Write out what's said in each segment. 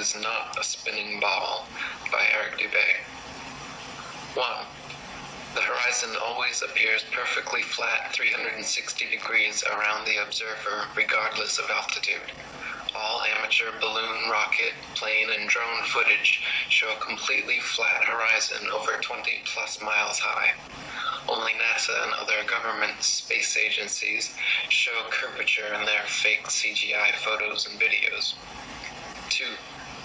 is not a spinning ball, by Eric Dubay. 1. The horizon always appears perfectly flat 360 degrees around the observer, regardless of altitude. All amateur balloon, rocket, plane, and drone footage show a completely flat horizon over 20 plus miles high. Only NASA and other government space agencies show curvature in their fake CGI photos and videos. 2.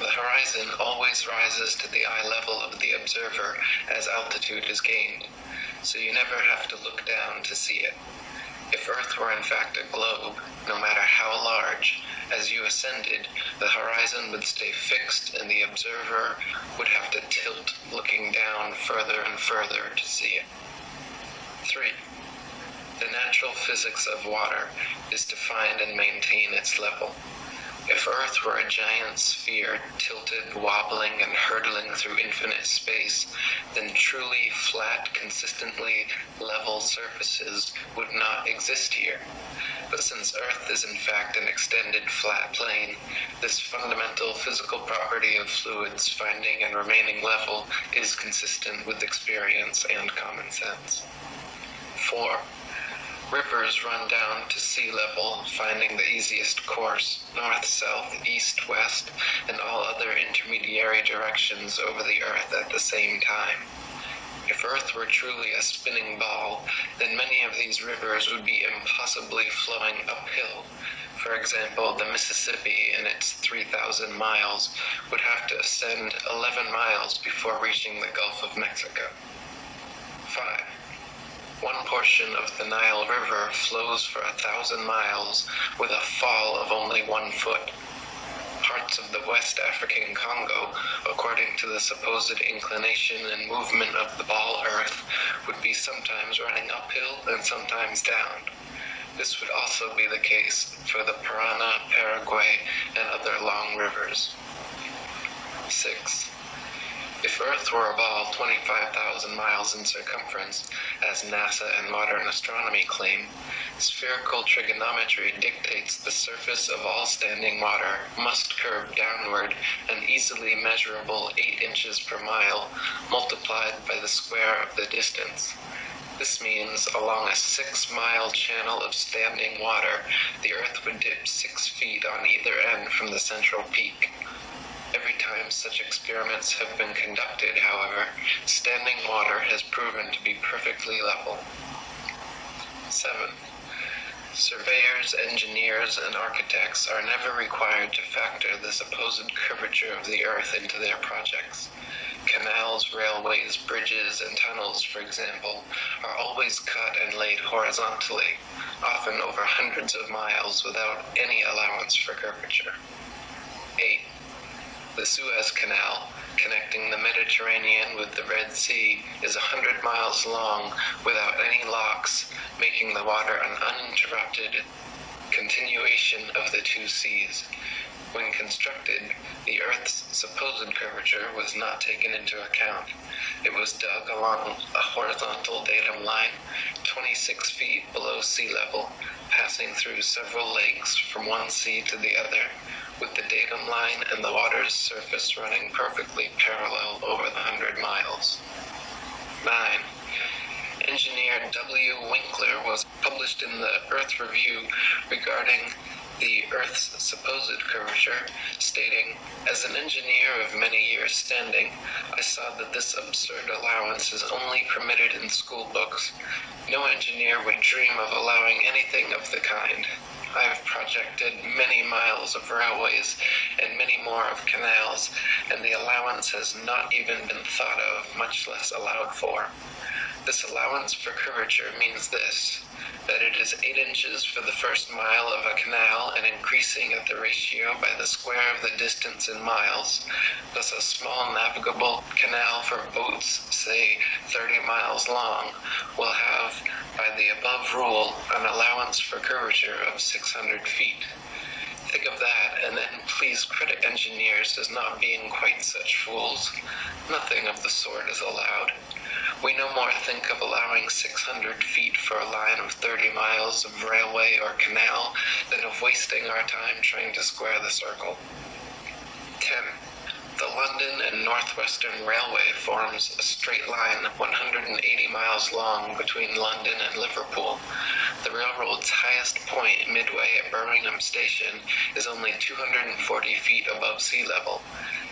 The horizon always rises to the eye level of the observer as altitude is gained, so you never have to look down to see it. If Earth were in fact a globe, no matter how large, as you ascended, the horizon would stay fixed and the observer would have to tilt, looking down further and further to see it. 3. The natural physics of water is to find and maintain its level. If Earth were a giant sphere tilted, wobbling, and hurtling through infinite space, then truly flat, consistently level surfaces would not exist here. But since Earth is in fact an extended flat plane, this fundamental physical property of fluids finding and remaining level is consistent with experience and common sense. 4. Rivers run down to sea level, finding the easiest course, north, south, east, west, and all other intermediary directions over the Earth at the same time. If Earth were truly a spinning ball, then many of these rivers would be impossibly flowing uphill. For example, the Mississippi, in its 3,000 miles, would have to ascend 11 miles before reaching the Gulf of Mexico. 5. One portion of the Nile River flows for 1,000 miles with a fall of only 1 foot. Parts of the West African Congo, according to the supposed inclination and movement of the ball Earth, would be sometimes running uphill and sometimes down. This would also be the case for the Parana, Paraguay, and other long rivers. 6. If Earth were a ball 25,000 miles in circumference, as NASA and modern astronomy claim, spherical trigonometry dictates the surface of all standing water must curve downward an easily measurable 8 inches per mile, multiplied by the square of the distance. This means along a 6-mile channel of standing water, the Earth would dip 6 feet on either end from the central peak. Every time such experiments have been conducted, however, standing water has proven to be perfectly level. 7. Surveyors, engineers, and architects are never required to factor the supposed curvature of the Earth into their projects. Canals, railways, bridges, and tunnels, for example, are always cut and laid horizontally, often over hundreds of miles without any allowance for curvature. 8. The Suez Canal, connecting the Mediterranean with the Red Sea, is 100 miles long without any locks, making the water an uninterrupted continuation of the two seas. When constructed, the Earth's supposed curvature was not taken into account. It was dug along a horizontal datum line, 26 feet below sea level, passing through several lakes from one sea to the other, with the datum line and the water's surface running perfectly parallel over the 100 miles. 9. Engineer W. Winkler was published in the Earth Review regarding the Earth's supposed curvature, stating, "As an engineer of many years standing, I saw that this absurd allowance is only permitted in school books. No engineer would dream of allowing anything of the kind. I have projected many miles of railways and many more of canals, and the allowance has not even been thought of, much less allowed for. This allowance for curvature means this, that it is 8 inches for the first mile of a canal and increasing at the ratio by the square of the distance in miles, thus a small navigable canal for boats, say 30 miles long, will have, by the above rule, an allowance for curvature of 600 feet. Think of that, and then please credit engineers as not being quite such fools. Nothing of the sort is allowed. We no more think of allowing 600 feet for a line of 30 miles of railway or canal than of wasting our time trying to square the circle." 10. The London and Northwestern Railway forms a straight line 180 miles long between London and Liverpool. The railroad's highest point midway at Birmingham Station is only 240 feet above sea level.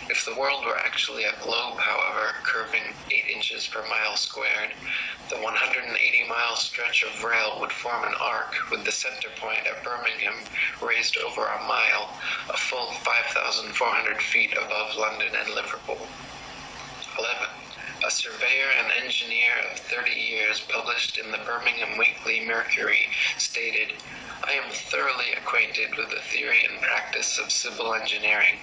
If the world were actually a globe, however, curving 8 inches per mile squared, the 180-mile stretch of rail would form an arc with the center point at Birmingham raised over a mile, a full 5,400 feet above London and Liverpool. 11. A surveyor and engineer of 30 years published in the Birmingham Weekly Mercury stated, "I am thoroughly acquainted with the theory and practice of civil engineering.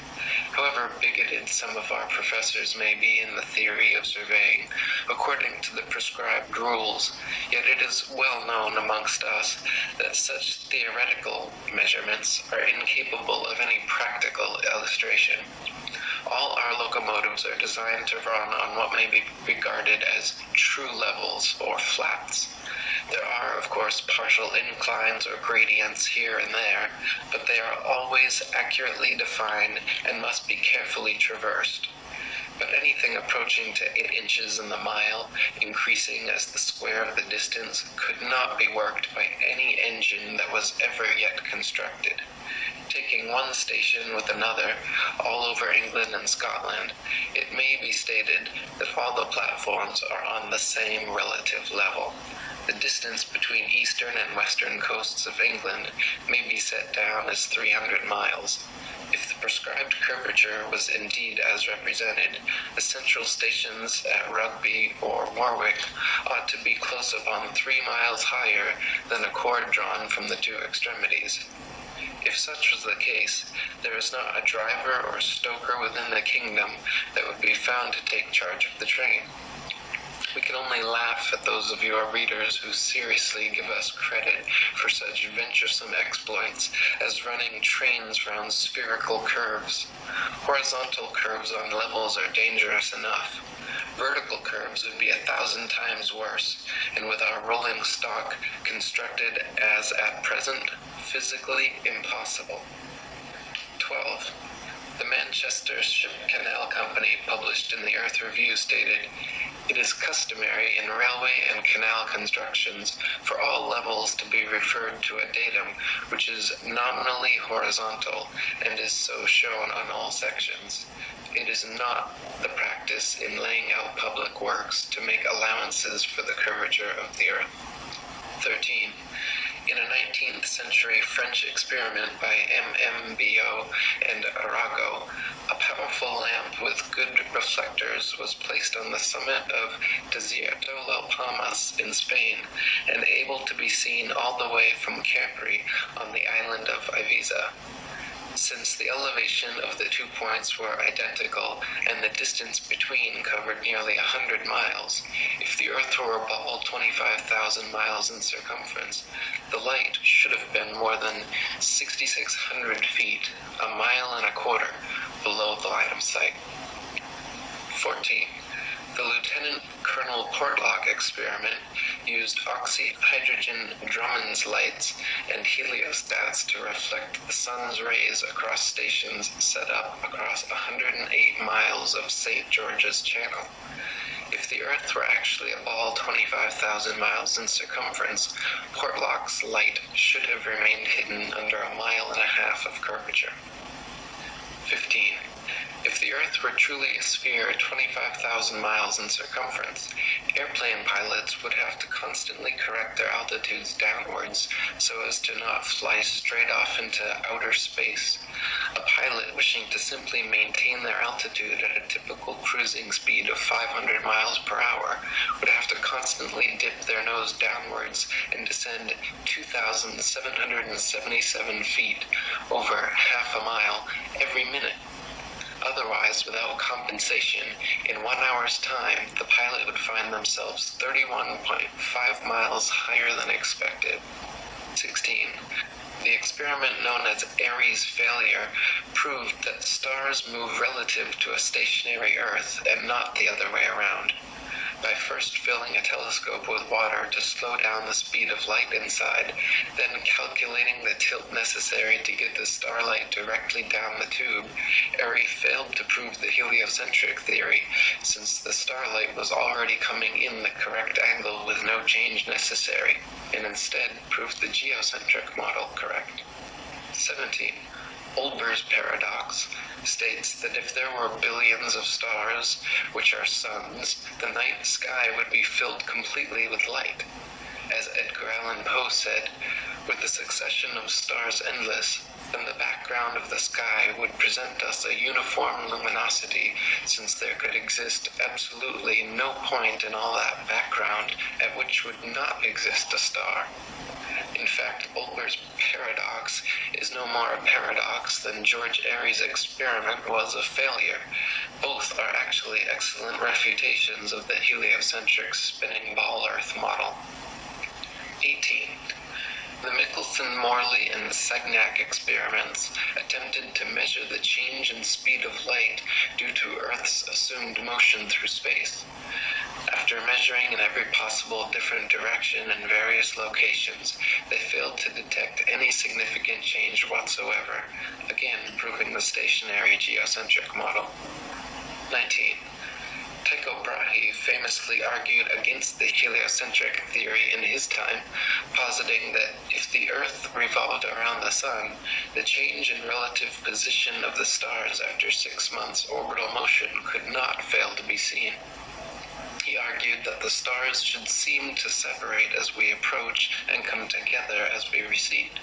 However bigoted some of our professors may be in the theory of surveying, according to the prescribed rules, yet it is well known amongst us that such theoretical measurements are incapable of any practical illustration. All our locomotives are designed to run on what may be regarded as true levels or flats. There are, of course, partial inclines or gradients here and there, but they are always accurately defined and must be carefully traversed. But anything approaching to 8 inches in the mile, increasing as the square of the distance, could not be worked by any engine that was ever yet constructed. Taking one station with another, all over England and Scotland, it may be stated that all the platforms are on the same relative level. The distance between eastern and western coasts of England may be set down as 300 miles. If the prescribed curvature was indeed as represented, the central stations at Rugby or Warwick ought to be close upon 3 miles higher than a cord drawn from the two extremities. If such was the case, there is not a driver or stoker within the kingdom that would be found to take charge of the train. We can only laugh at those of your readers who seriously give us credit for such venturesome exploits as running trains round spherical curves. Horizontal curves on levels are dangerous enough. Vertical curves would be 1,000 times worse, and with our rolling stock constructed as at present, physically impossible. 12. The Manchester Ship Canal Company, published in the Earth Review, stated, "It is customary in railway and canal constructions for all levels to be referred to a datum which is nominally horizontal and is so shown on all sections. It is not the practice in laying out public works to make allowances for the curvature of the earth." 13. In a 19th century French experiment by M.M.B.O. and Arago, a powerful lamp with good reflectors was placed on the summit of Desierto las Palmas in Spain and able to be seen all the way from Capri on the island of Ibiza. Since the elevation of the 2 points were identical and the distance between covered nearly 100 miles, if the Earth were a ball 25,000 miles in circumference, the light should have been more than 6,600 feet, a mile and a quarter, below the line of sight. 14. The Lieutenant Colonel Portlock experiment used oxyhydrogen Drummond's lights and heliostats to reflect the sun's rays across stations set up across 108 miles of St. George's Channel. If the Earth were actually a ball 25,000 miles in circumference, Portlock's light should have remained hidden under a mile and a half of curvature. 15. If the Earth were truly a sphere 25,000 miles in circumference, airplane pilots would have to constantly correct their altitudes downwards so as to not fly straight off into outer space. A pilot wishing to simply maintain their altitude at a typical cruising speed of 500 miles per hour would have to constantly dip their nose downwards and descend 2,777 feet, over half a mile, every minute. Otherwise, without compensation, in 1 hour's time, the pilot would find themselves 31.5 miles higher than expected. 16. The experiment known as Airy's failure proved that stars move relative to a stationary Earth and not the other way around. by first filling a telescope with water to slow down the speed of light inside, then calculating the tilt necessary to get the starlight directly down the tube, Airy failed to prove the heliocentric theory, since the starlight was already coming in the correct angle with no change necessary, and instead proved the geocentric model correct. 17. Olber's paradox states that if there were billions of stars, which are suns, the night sky would be filled completely with light. As Edgar Allan Poe said, "Were the succession of stars endless, then the background of the sky would present us a uniform luminosity, since there could exist absolutely no point in all that background at which would not exist a star." In fact, Olber's paradox is no more a paradox than George Airy's experiment was a failure. Both are actually excellent refutations of the heliocentric spinning ball Earth model. 18. The Michelson-Morley and Sagnac experiments attempted to measure the change in speed of light due to Earth's assumed motion through space. After measuring in every possible different direction in various locations, they failed to detect any significant change whatsoever, again proving the stationary geocentric model. 19. Tycho Brahe famously argued against the heliocentric theory in his time, positing that if the Earth revolved around the Sun, the change in relative position of the stars after 6 months' orbital motion could not fail to be seen. He argued that the stars should seem to separate as we approach and come together as we recede.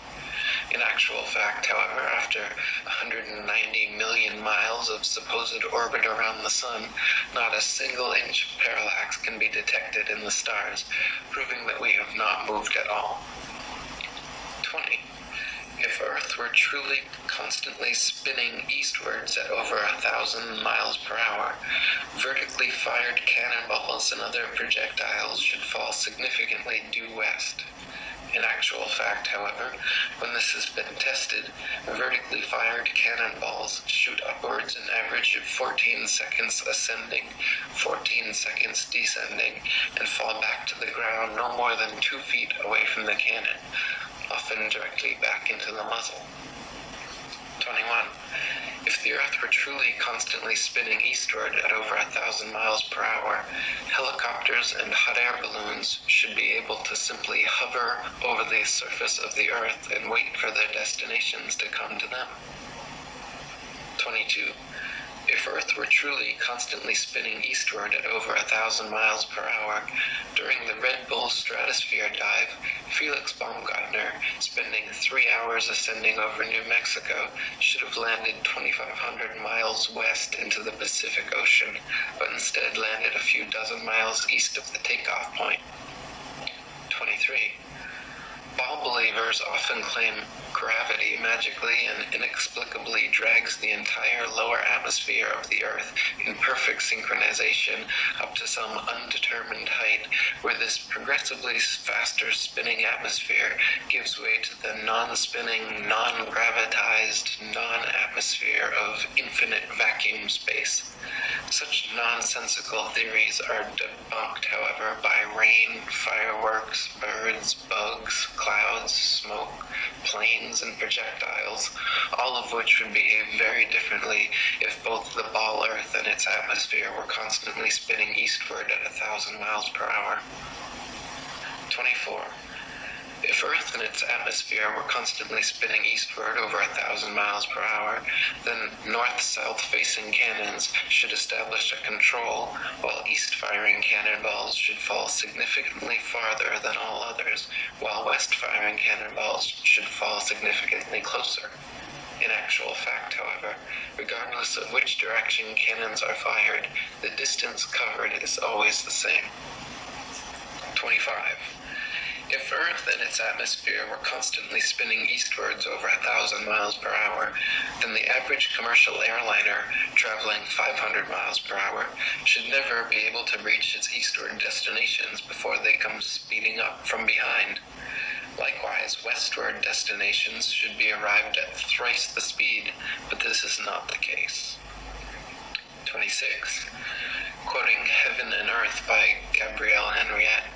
In actual fact, however, after 190 million miles of supposed orbit around the Sun, not a single inch of parallax can be detected in the stars, proving that we have not moved at all. 20. If Earth were truly constantly spinning eastwards at over 1,000 miles per hour, vertically fired cannonballs and other projectiles should fall significantly due west. In actual fact, however, when this has been tested, vertically fired cannonballs shoot upwards an average of 14 seconds ascending, 14 seconds descending, and fall back to the ground no more than 2 feet away from the cannon, often directly back into the muzzle. 21. If the Earth were truly constantly spinning eastward at over 1,000 miles per hour, helicopters and hot air balloons should be able to simply hover over the surface of the Earth and wait for their destinations to come to them. 22. If Earth were truly constantly spinning eastward at over 1,000 miles per hour, during the Red Bull stratosphere dive, Felix Baumgartner, spending 3 hours ascending over New Mexico, should have landed 2,500 miles west into the Pacific Ocean, but instead landed a few dozen miles east of the takeoff point. 23. Ball believers often claim gravity magically and inexplicably drags the entire lower atmosphere of the Earth in perfect synchronization up to some undetermined height, where this progressively faster spinning atmosphere gives way to the non-spinning, non-gravitized, non-atmosphere of infinite vacuum space. Such nonsensical theories are debunked, however, by rain, fireworks, birds, bugs, clouds, smoke, planes, and projectiles, all of which would behave very differently if both the ball Earth and its atmosphere were constantly spinning eastward at 1,000 miles per hour. 24. If Earth and its atmosphere were constantly spinning eastward over 1,000 miles per hour, then north-south facing cannons should establish a control, while east-firing cannonballs should fall significantly farther than all others, while west-firing cannonballs should fall significantly closer. In actual fact, however, regardless of which direction cannons are fired, the distance covered is always the same. 25. If Earth and its atmosphere were constantly spinning eastwards over 1,000 miles per hour, then the average commercial airliner, traveling 500 miles per hour, should never be able to reach its eastward destinations before they come speeding up from behind. Likewise, westward destinations should be arrived at thrice the speed, but this is not the case. 26. Quoting Heaven and Earth by Gabrielle Henriette,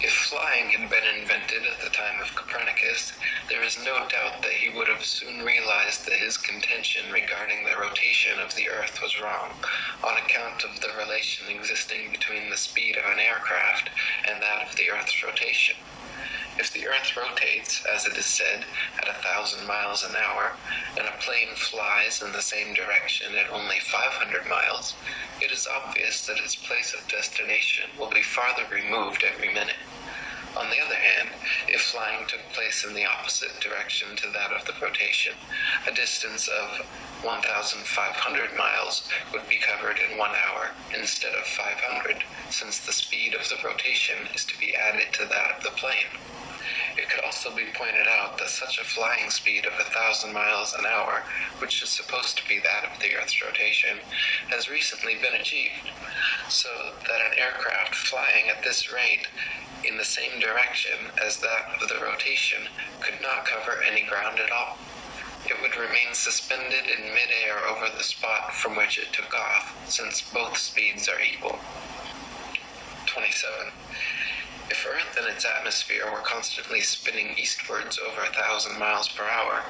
if flying had been invented at the time of Copernicus, there is no doubt that he would have soon realized that his contention regarding the rotation of the Earth was wrong, on account of the relation existing between the speed of an aircraft and that of the Earth's rotation. If the Earth rotates, as it is said, at 1,000 miles an hour, and a plane flies in the same direction at only 500 miles, it is obvious that its place of destination will be farther removed every minute. On the other hand, if flying took place in the opposite direction to that of the rotation, a distance of 1,500 miles would be covered in 1 hour instead of 500, since the speed of the rotation is to be added to that of the plane. It could also be pointed out that such a flying speed of 1,000 miles an hour, which is supposed to be that of the Earth's rotation, has recently been achieved, so that an aircraft flying at this rate in the same direction as that of the rotation could not cover any ground at all. It would remain suspended in mid-air over the spot from which it took off, since both speeds are equal. 27. If Earth and its atmosphere were constantly spinning eastwards over 1,000 miles per hour,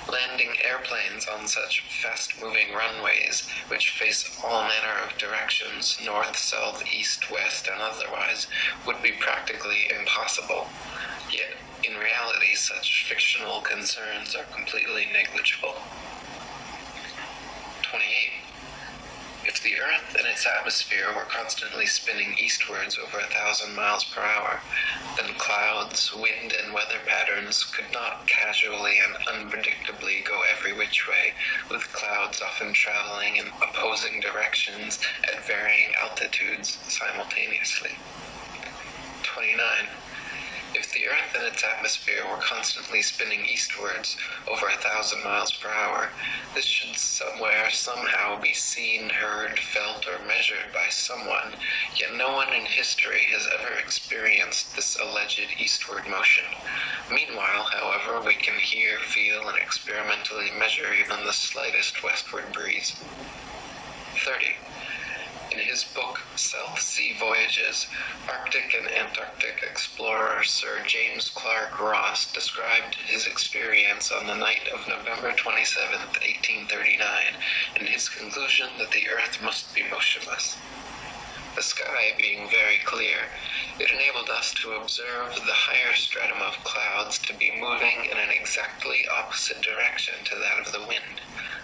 landing airplanes on such fast-moving runways, which face all manner of directions, north, south, east, west, and otherwise, would be practically impossible. Yet, in reality, such fictional concerns are completely negligible. 28. If the Earth and its atmosphere were constantly spinning eastwards over 1,000 miles per hour, then clouds, wind, and weather patterns could not casually and unpredictably go every which way, with clouds often traveling in opposing directions at varying altitudes simultaneously. 29. If the Earth and its atmosphere were constantly spinning eastwards over 1,000 miles per hour, this should somewhere, somehow be seen, heard, felt, or measured by someone, yet no one in history has ever experienced this alleged eastward motion. Meanwhile, however, we can hear, feel, and experimentally measure even the slightest westward breeze. 30. In his book, South Sea Voyages, Arctic and Antarctic explorer Sir James Clark Ross described his experience on the night of November 27, 1839, and his conclusion that the Earth must be motionless. The sky being very clear, it enabled us to observe the higher stratum of clouds to be moving in an exactly opposite direction to that of the wind,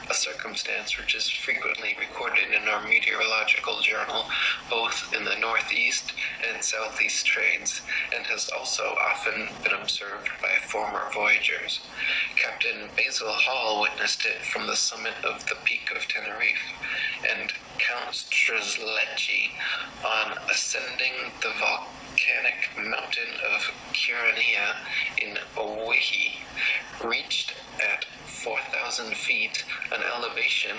a circumstance which is frequently recorded in our meteorological journal, both in the northeast and southeast trades, and has also often been observed by former voyagers. Captain Basil Hall witnessed it from the summit of the Peak of Tenerife, and Count Strzelecki, on ascending the volcanic mountain of Curania in Owyhee, reached at 4,000 feet an elevation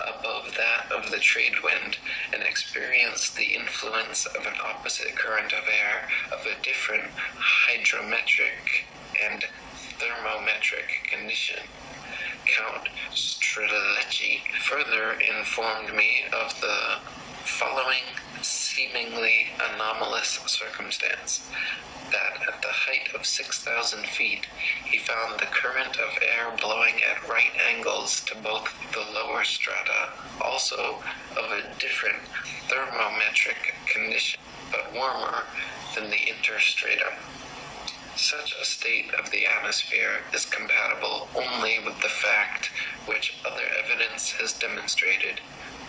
above that of the trade wind, and experienced the influence of an opposite current of air of a different hydrometric and thermometric condition. Count Strzelecki further informed me of the following seemingly anomalous circumstance, that at the height of 6,000 feet he found the current of air blowing at right angles to both the lower strata, also of a different thermometric condition, but warmer than the interstratum. Such a state of the atmosphere is compatible only with the fact which other evidence has demonstrated,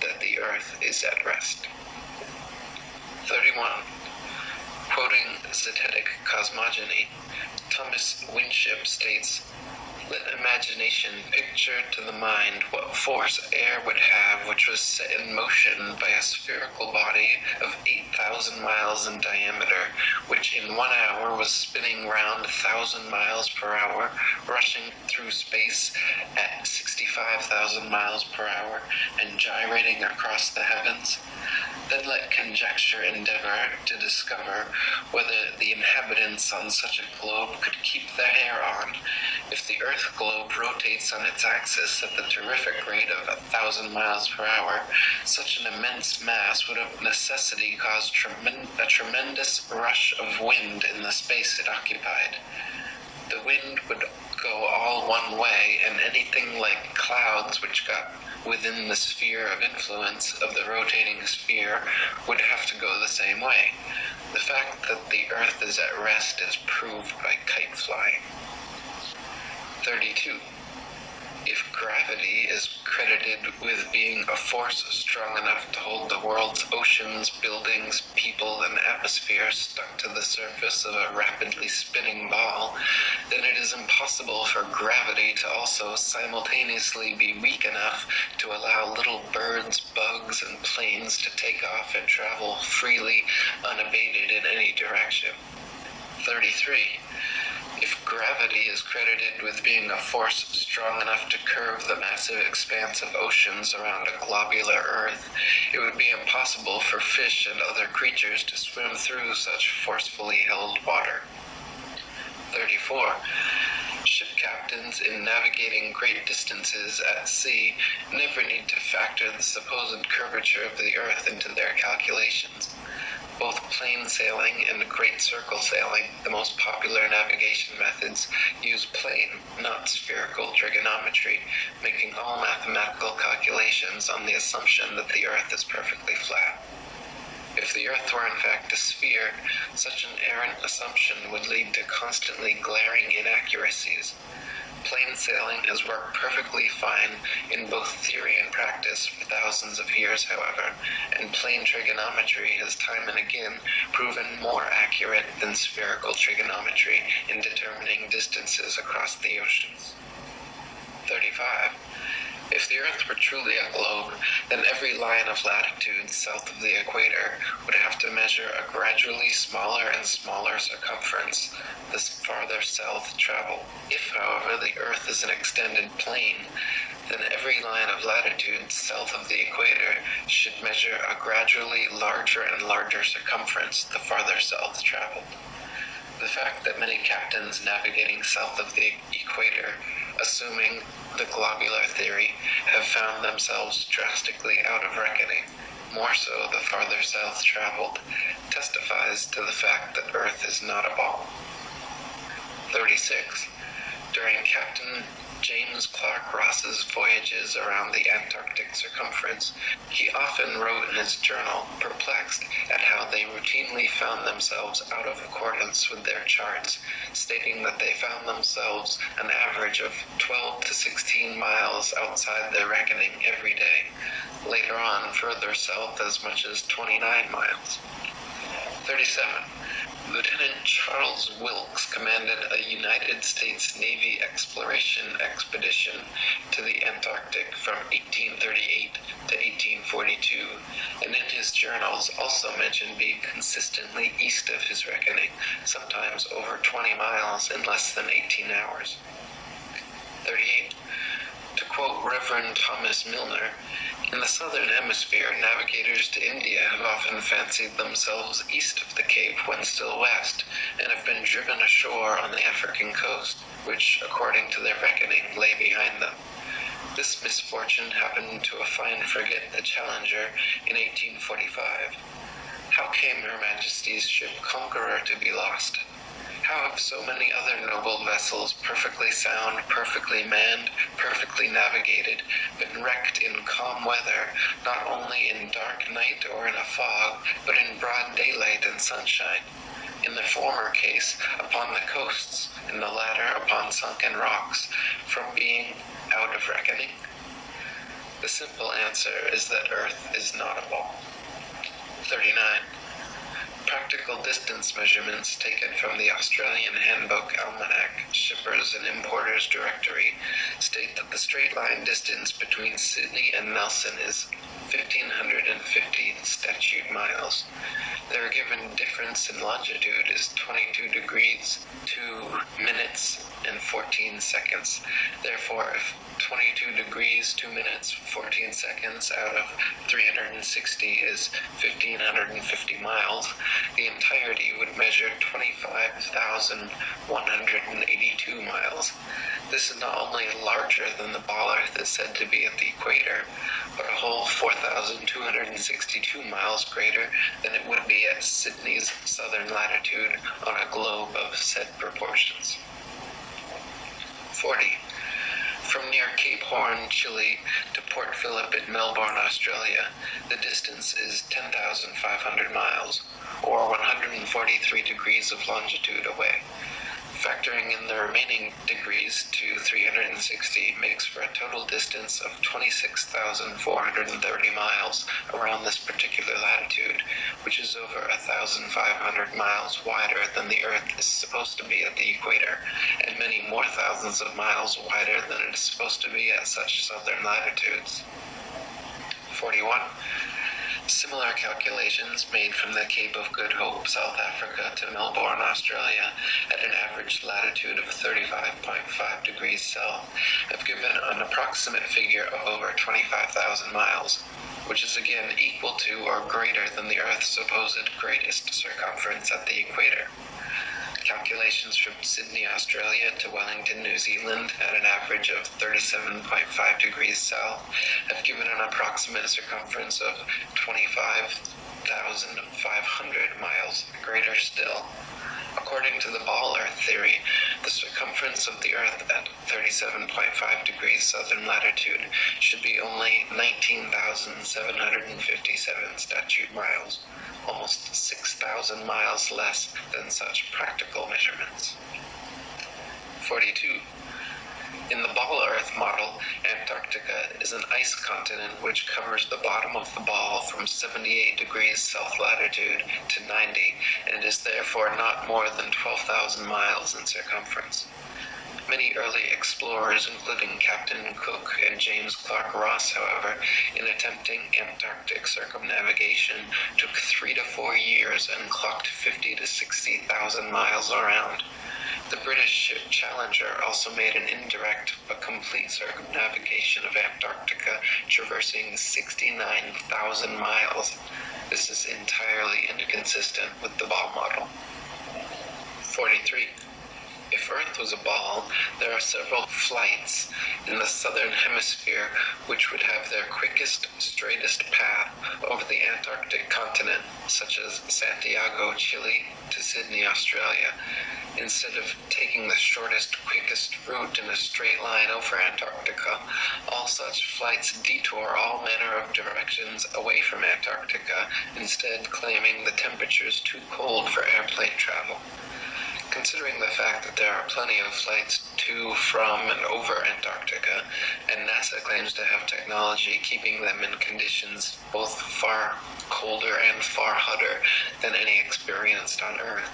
that the Earth is at rest. 31. Quoting Zetetic Cosmogony, Thomas Winship states, "Let imagination picture to the mind what force air would have which was set in motion by a spherical body of 8,000 miles in diameter, which in 1 hour was spinning round 1,000 miles per hour, rushing through space at 65,000 miles per hour, and gyrating across the heavens. Then let conjecture endeavor to discover whether the inhabitants on such a globe could keep their hair on. If the Earth globe rotates on its axis at the terrific rate of 1,000 miles per hour, such an immense mass would of necessity cause a tremendous rush of wind in the space it occupied. The wind would go all one way, and anything like clouds which got within the sphere of influence of the rotating sphere would have to go the same way. The fact that the Earth is at rest is proved by kite flying. 32. If gravity is credited with being a force strong enough to hold the world's oceans, buildings, people, and atmosphere stuck to the surface of a rapidly spinning ball, then it is impossible for gravity to also simultaneously be weak enough to allow little birds, bugs, and planes to take off and travel freely, unabated in any direction. 33. If gravity is credited with being a force strong enough to curve the massive expanse of oceans around a globular Earth, it would be impossible for fish and other creatures to swim through such forcefully held water. 34. Ship captains in navigating great distances at sea never need to factor the supposed curvature of the Earth into their calculations. Both plain sailing and great circle sailing, the most popular navigation methods, use plane, not spherical trigonometry, making all mathematical calculations on the assumption that the Earth is perfectly flat. If the Earth were in fact a sphere, such an errant assumption would lead to constantly glaring inaccuracies. Plain sailing has worked perfectly fine in both theory and practice for thousands of years, however, and plane trigonometry has time and again proven more accurate than spherical trigonometry in determining distances across the oceans. 35. If the Earth were truly a globe, then every line of latitude south of the equator would have to measure a gradually smaller and smaller circumference the farther south traveled. If, however, the Earth is an extended plane, then every line of latitude south of the equator should measure a gradually larger and larger circumference the farther south traveled. The fact that many captains navigating south of the equator, assuming the globular theory, have found themselves drastically out of reckoning, more so the farther south traveled, testifies to the fact that Earth is not a ball. 36. During Captain James Clark Ross's voyages around the Antarctic circumference, he often wrote in his journal, perplexed at how they routinely found themselves out of accordance with their charts, stating that they found themselves an average of 12 to 16 miles outside their reckoning every day. Later on, further south as much as 29 miles. 37. Lieutenant Charles Wilkes commanded a United States Navy exploration expedition to the Antarctic from 1838 to 1842, and in his journals also mentioned being consistently east of his reckoning, sometimes over 20 miles in less than 18 hours. 38. To quote Reverend Thomas Milner, in the southern hemisphere, navigators to India have often fancied themselves east of the Cape when still west, and have been driven ashore on the African coast, which, according to their reckoning, lay behind them. This misfortune happened to a fine frigate, the Challenger, in 1845. How came Her Majesty's ship Conqueror to be lost? How have so many other noble vessels, perfectly sound, perfectly manned, perfectly navigated, been wrecked in calm weather, not only in dark night or in a fog, but in broad daylight and sunshine? In the former case, upon the coasts, in the latter, upon sunken rocks, from being out of reckoning? The simple answer is that Earth is not a ball. 39. Practical distance measurements taken from the Australian Handbook Almanac, Shippers and Importers Directory, state that the straight line distance between Sydney and Nelson is 1,550 statute miles. Their given difference in longitude is 22 degrees, 2 minutes, and 14 seconds. Therefore, if 22 degrees, 2 minutes, 14 seconds out of 360 is 1,550 miles, the entirety would measure 25,182 miles. This is not only larger than the ball Earth is said to be at the equator, but a whole 4,262 miles greater than it would be at Sydney's southern latitude on a globe of said proportions. 40. From near Cape Horn, Chile, to Port Phillip in Melbourne, Australia, the distance is 10,500 miles, or 143 degrees of longitude away. Factoring in the remaining degrees to 360 makes for a total distance of 26,430 miles around this particular latitude, which is over 1,500 miles wider than the Earth is supposed to be at the equator, and many more thousands of miles wider than it is supposed to be at such southern latitudes. 41. Similar calculations made from the Cape of Good Hope, South Africa to Melbourne, Australia, at an average latitude of 35.5 degrees south, have given an approximate figure of over 25,000 miles, which is again equal to or greater than the Earth's supposed greatest circumference at the equator. Calculations from Sydney, Australia to Wellington, New Zealand at an average of 37.5 degrees south have given an approximate circumference of 25,500 miles, greater still. According to the ball Earth theory, the circumference of the Earth at 37.5 degrees southern latitude should be only 19,757 statute miles, almost 6,000 miles less than such practical measurements. 42. In the ball Earth model, Antarctica is an ice continent which covers the bottom of the ball from 78 degrees south latitude to 90, and is therefore not more than 12,000 miles in circumference. Many early explorers, including Captain Cook and James Clark Ross, however, in attempting Antarctic circumnavigation, took 3 to 4 years and clocked 50 to 60,000 miles around. The British ship Challenger also made an indirect but complete circumnavigation of Antarctica, traversing 69,000 miles. This is entirely inconsistent with the ball model. 43. If Earth was a ball, there are several flights in the southern hemisphere which would have their quickest, straightest path over the Antarctic continent, such as Santiago, Chile, to Sydney, Australia, instead of taking the shortest, quickest route in a straight line over Antarctica. All such flights detour all manner of directions away from Antarctica, instead claiming the temperature's too cold for airplane travel. Considering the fact that there are plenty of flights to, from, and over Antarctica, and NASA claims to have technology keeping them in conditions both far colder and far hotter than any experienced on Earth,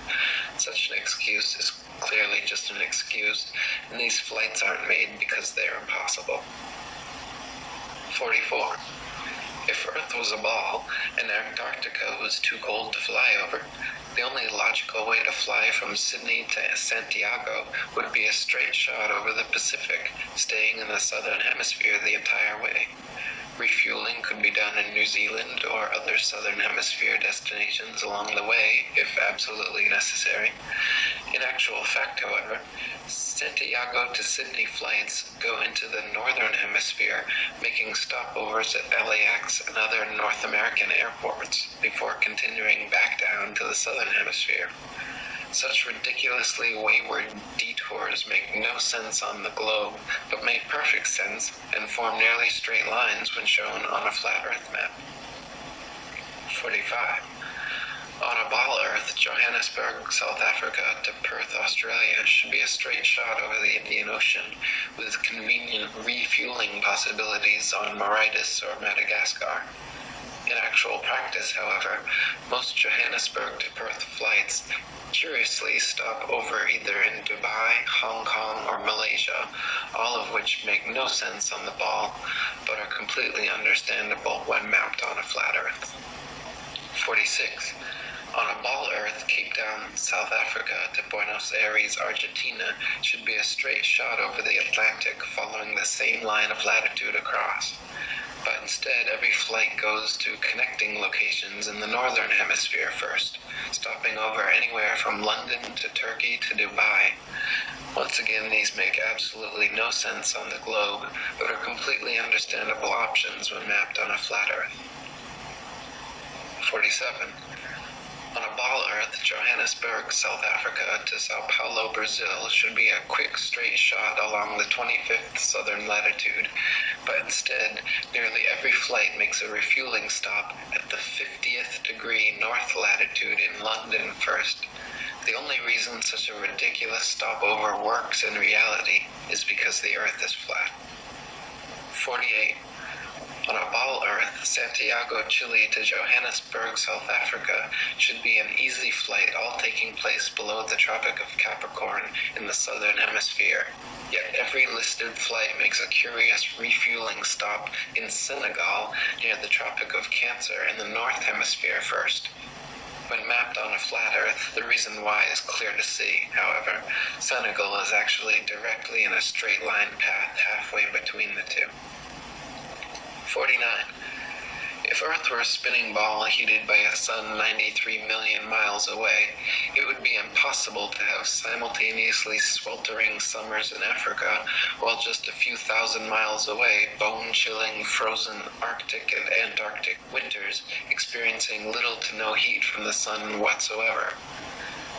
such an excuse is clearly just an excuse, and these flights aren't made because they are impossible. 44. If Earth was a ball and Antarctica was too cold to fly over, the only logical way to fly from Sydney to Santiago would be a straight shot over the Pacific, staying in the southern hemisphere the entire way. Refueling could be done in New Zealand or other southern hemisphere destinations along the way, if absolutely necessary. In actual fact, however, Santiago to Sydney flights go into the northern hemisphere, making stopovers at LAX and other North American airports before continuing back down to the southern hemisphere. Such ridiculously wayward detours make no sense on the globe, but make perfect sense and form nearly straight lines when shown on a flat Earth map. 45. On a ball Earth, Johannesburg, South Africa to Perth, Australia should be a straight shot over the Indian Ocean, with convenient refueling possibilities on Mauritius or Madagascar. In actual practice, however, most Johannesburg to Perth flights curiously stop over either in Dubai, Hong Kong, or Malaysia, all of which make no sense on the ball, but are completely understandable when mapped on a flat Earth. 46. On a ball Earth, Cape Town, South Africa to Buenos Aires, Argentina should be a straight shot over the Atlantic following the same line of latitude across. But instead, every flight goes to connecting locations in the northern hemisphere first, stopping over anywhere from London to Turkey to Dubai. Once again, these make absolutely no sense on the globe, but are completely understandable options when mapped on a flat Earth. 47. On a ball Earth, Johannesburg, South Africa to Sao Paulo, Brazil should be a quick straight shot along the 25th southern latitude, but instead, nearly every flight makes a refueling stop at the 50th degree north latitude in London first. The only reason such a ridiculous stopover works in reality is because the Earth is flat. 48. On a ball Earth, Santiago, Chile to Johannesburg, South Africa should be an easy flight, all taking place below the Tropic of Capricorn in the southern hemisphere. Yet every listed flight makes a curious refueling stop in Senegal near the Tropic of Cancer in the north hemisphere first. When mapped on a flat Earth, the reason why is clear to see. However, Senegal is actually directly in a straight line path halfway between the two. 49. If Earth were a spinning ball heated by a sun 93 million miles away, it would be impossible to have simultaneously sweltering summers in Africa, while just a few thousand miles away, bone-chilling, frozen Arctic and Antarctic winters experiencing little to no heat from the sun whatsoever.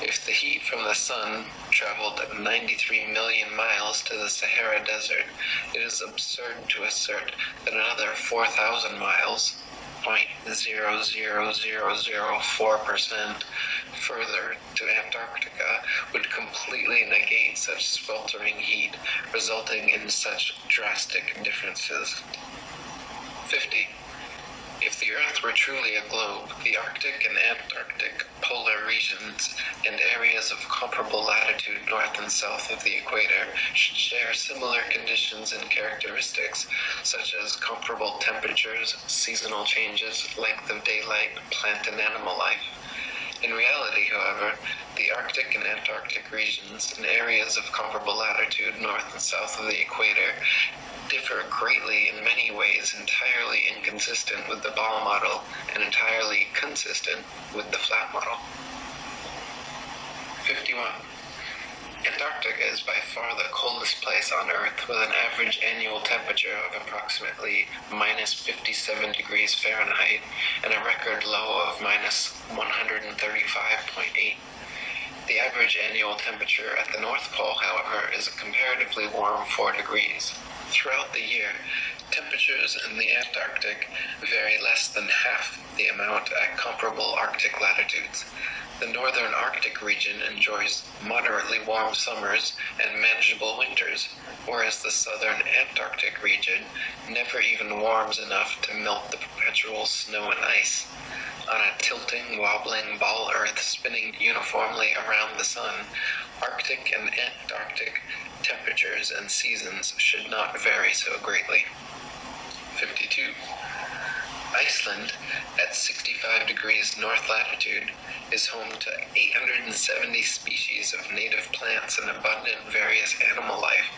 If the heat from the sun traveled 93 million miles to the Sahara Desert, it is absurd to assert that another 4,000 miles, 0.00004% further to Antarctica would completely negate such sweltering heat, resulting in such drastic differences. 50. If the Earth were truly a globe, the Arctic and Antarctic polar regions and areas of comparable latitude north and south of the equator should share similar conditions and characteristics, such as comparable temperatures, seasonal changes, length of daylight, plant and animal life. In reality, however, the Arctic and Antarctic regions and areas of comparable latitude north and south of the equator differ greatly in many ways, entirely inconsistent with the ball model and entirely consistent with the flat model. 51. Antarctica is by far the coldest place on Earth, with an average annual temperature of approximately minus 57 degrees Fahrenheit and a record low of minus 135.8. The average annual temperature at the North Pole, however, is a comparatively warm 4 degrees. Throughout the year, temperatures in the Antarctic vary less than half the amount at comparable Arctic latitudes. The northern Arctic region enjoys moderately warm summers and manageable winters, whereas the southern Antarctic region never even warms enough to melt the perpetual snow and ice. On a tilting, wobbling ball Earth spinning uniformly around the sun, Arctic and Antarctic temperatures and seasons should not vary so greatly. 52. Iceland, at 65 degrees north latitude, is home to 870 species of native plants and abundant various animal life.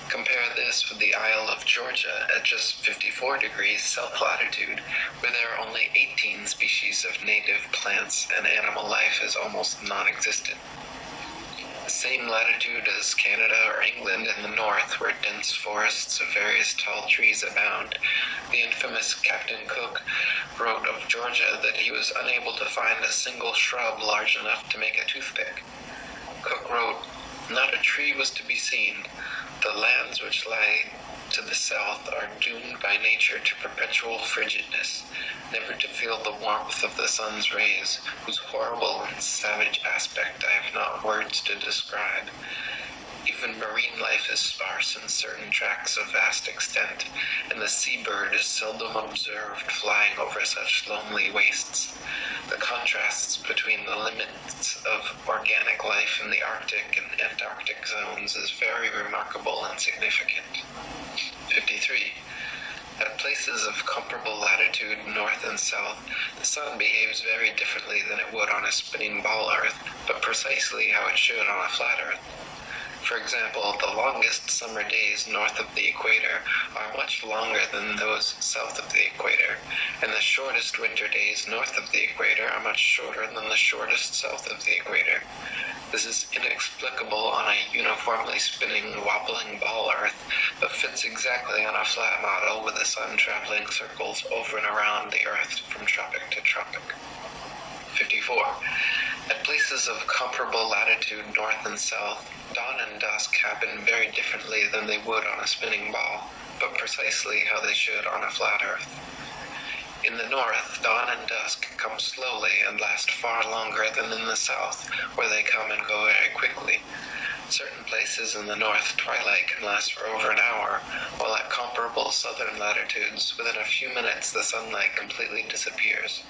Compare this with the Isle of Georgia at just 54 degrees south latitude, where there are only 18 species of native plants and animal life is almost non-existent. The same latitude as Canada or England in the north, where dense forests of various tall trees abound, the infamous Captain Cook wrote of Georgia that he was unable to find a single shrub large enough to make a toothpick. Cook wrote, "Not a tree was to be seen. The lands which lie to the south are doomed by nature to perpetual frigidness, never to feel the warmth of the sun's rays, whose horrible and savage aspect I have not words to describe. Even marine life is sparse in certain tracts of vast extent, and the seabird is seldom observed flying over such lonely wastes. The contrasts between the limits of organic life in the Arctic and Antarctic zones is very remarkable and significant." 53. At places of comparable latitude, north and south, the sun behaves very differently than it would on a spinning ball Earth, but precisely how it should on a flat Earth. For example, the longest summer days north of the equator are much longer than those south of the equator, and the shortest winter days north of the equator are much shorter than the shortest south of the equator. This is inexplicable on a uniformly spinning, wobbling ball Earth, but fits exactly on a flat model with the sun traveling circles over and around the Earth from tropic to tropic. 54. At places of comparable latitude north and south, dawn and dusk happen very differently than they would on a spinning ball, but precisely how they should on a flat Earth. In the north, dawn and dusk come slowly and last far longer than in the south, where they come and go very quickly. Certain places in the north, twilight can last for over an hour, while at comparable southern latitudes, within a few minutes the sunlight completely disappears.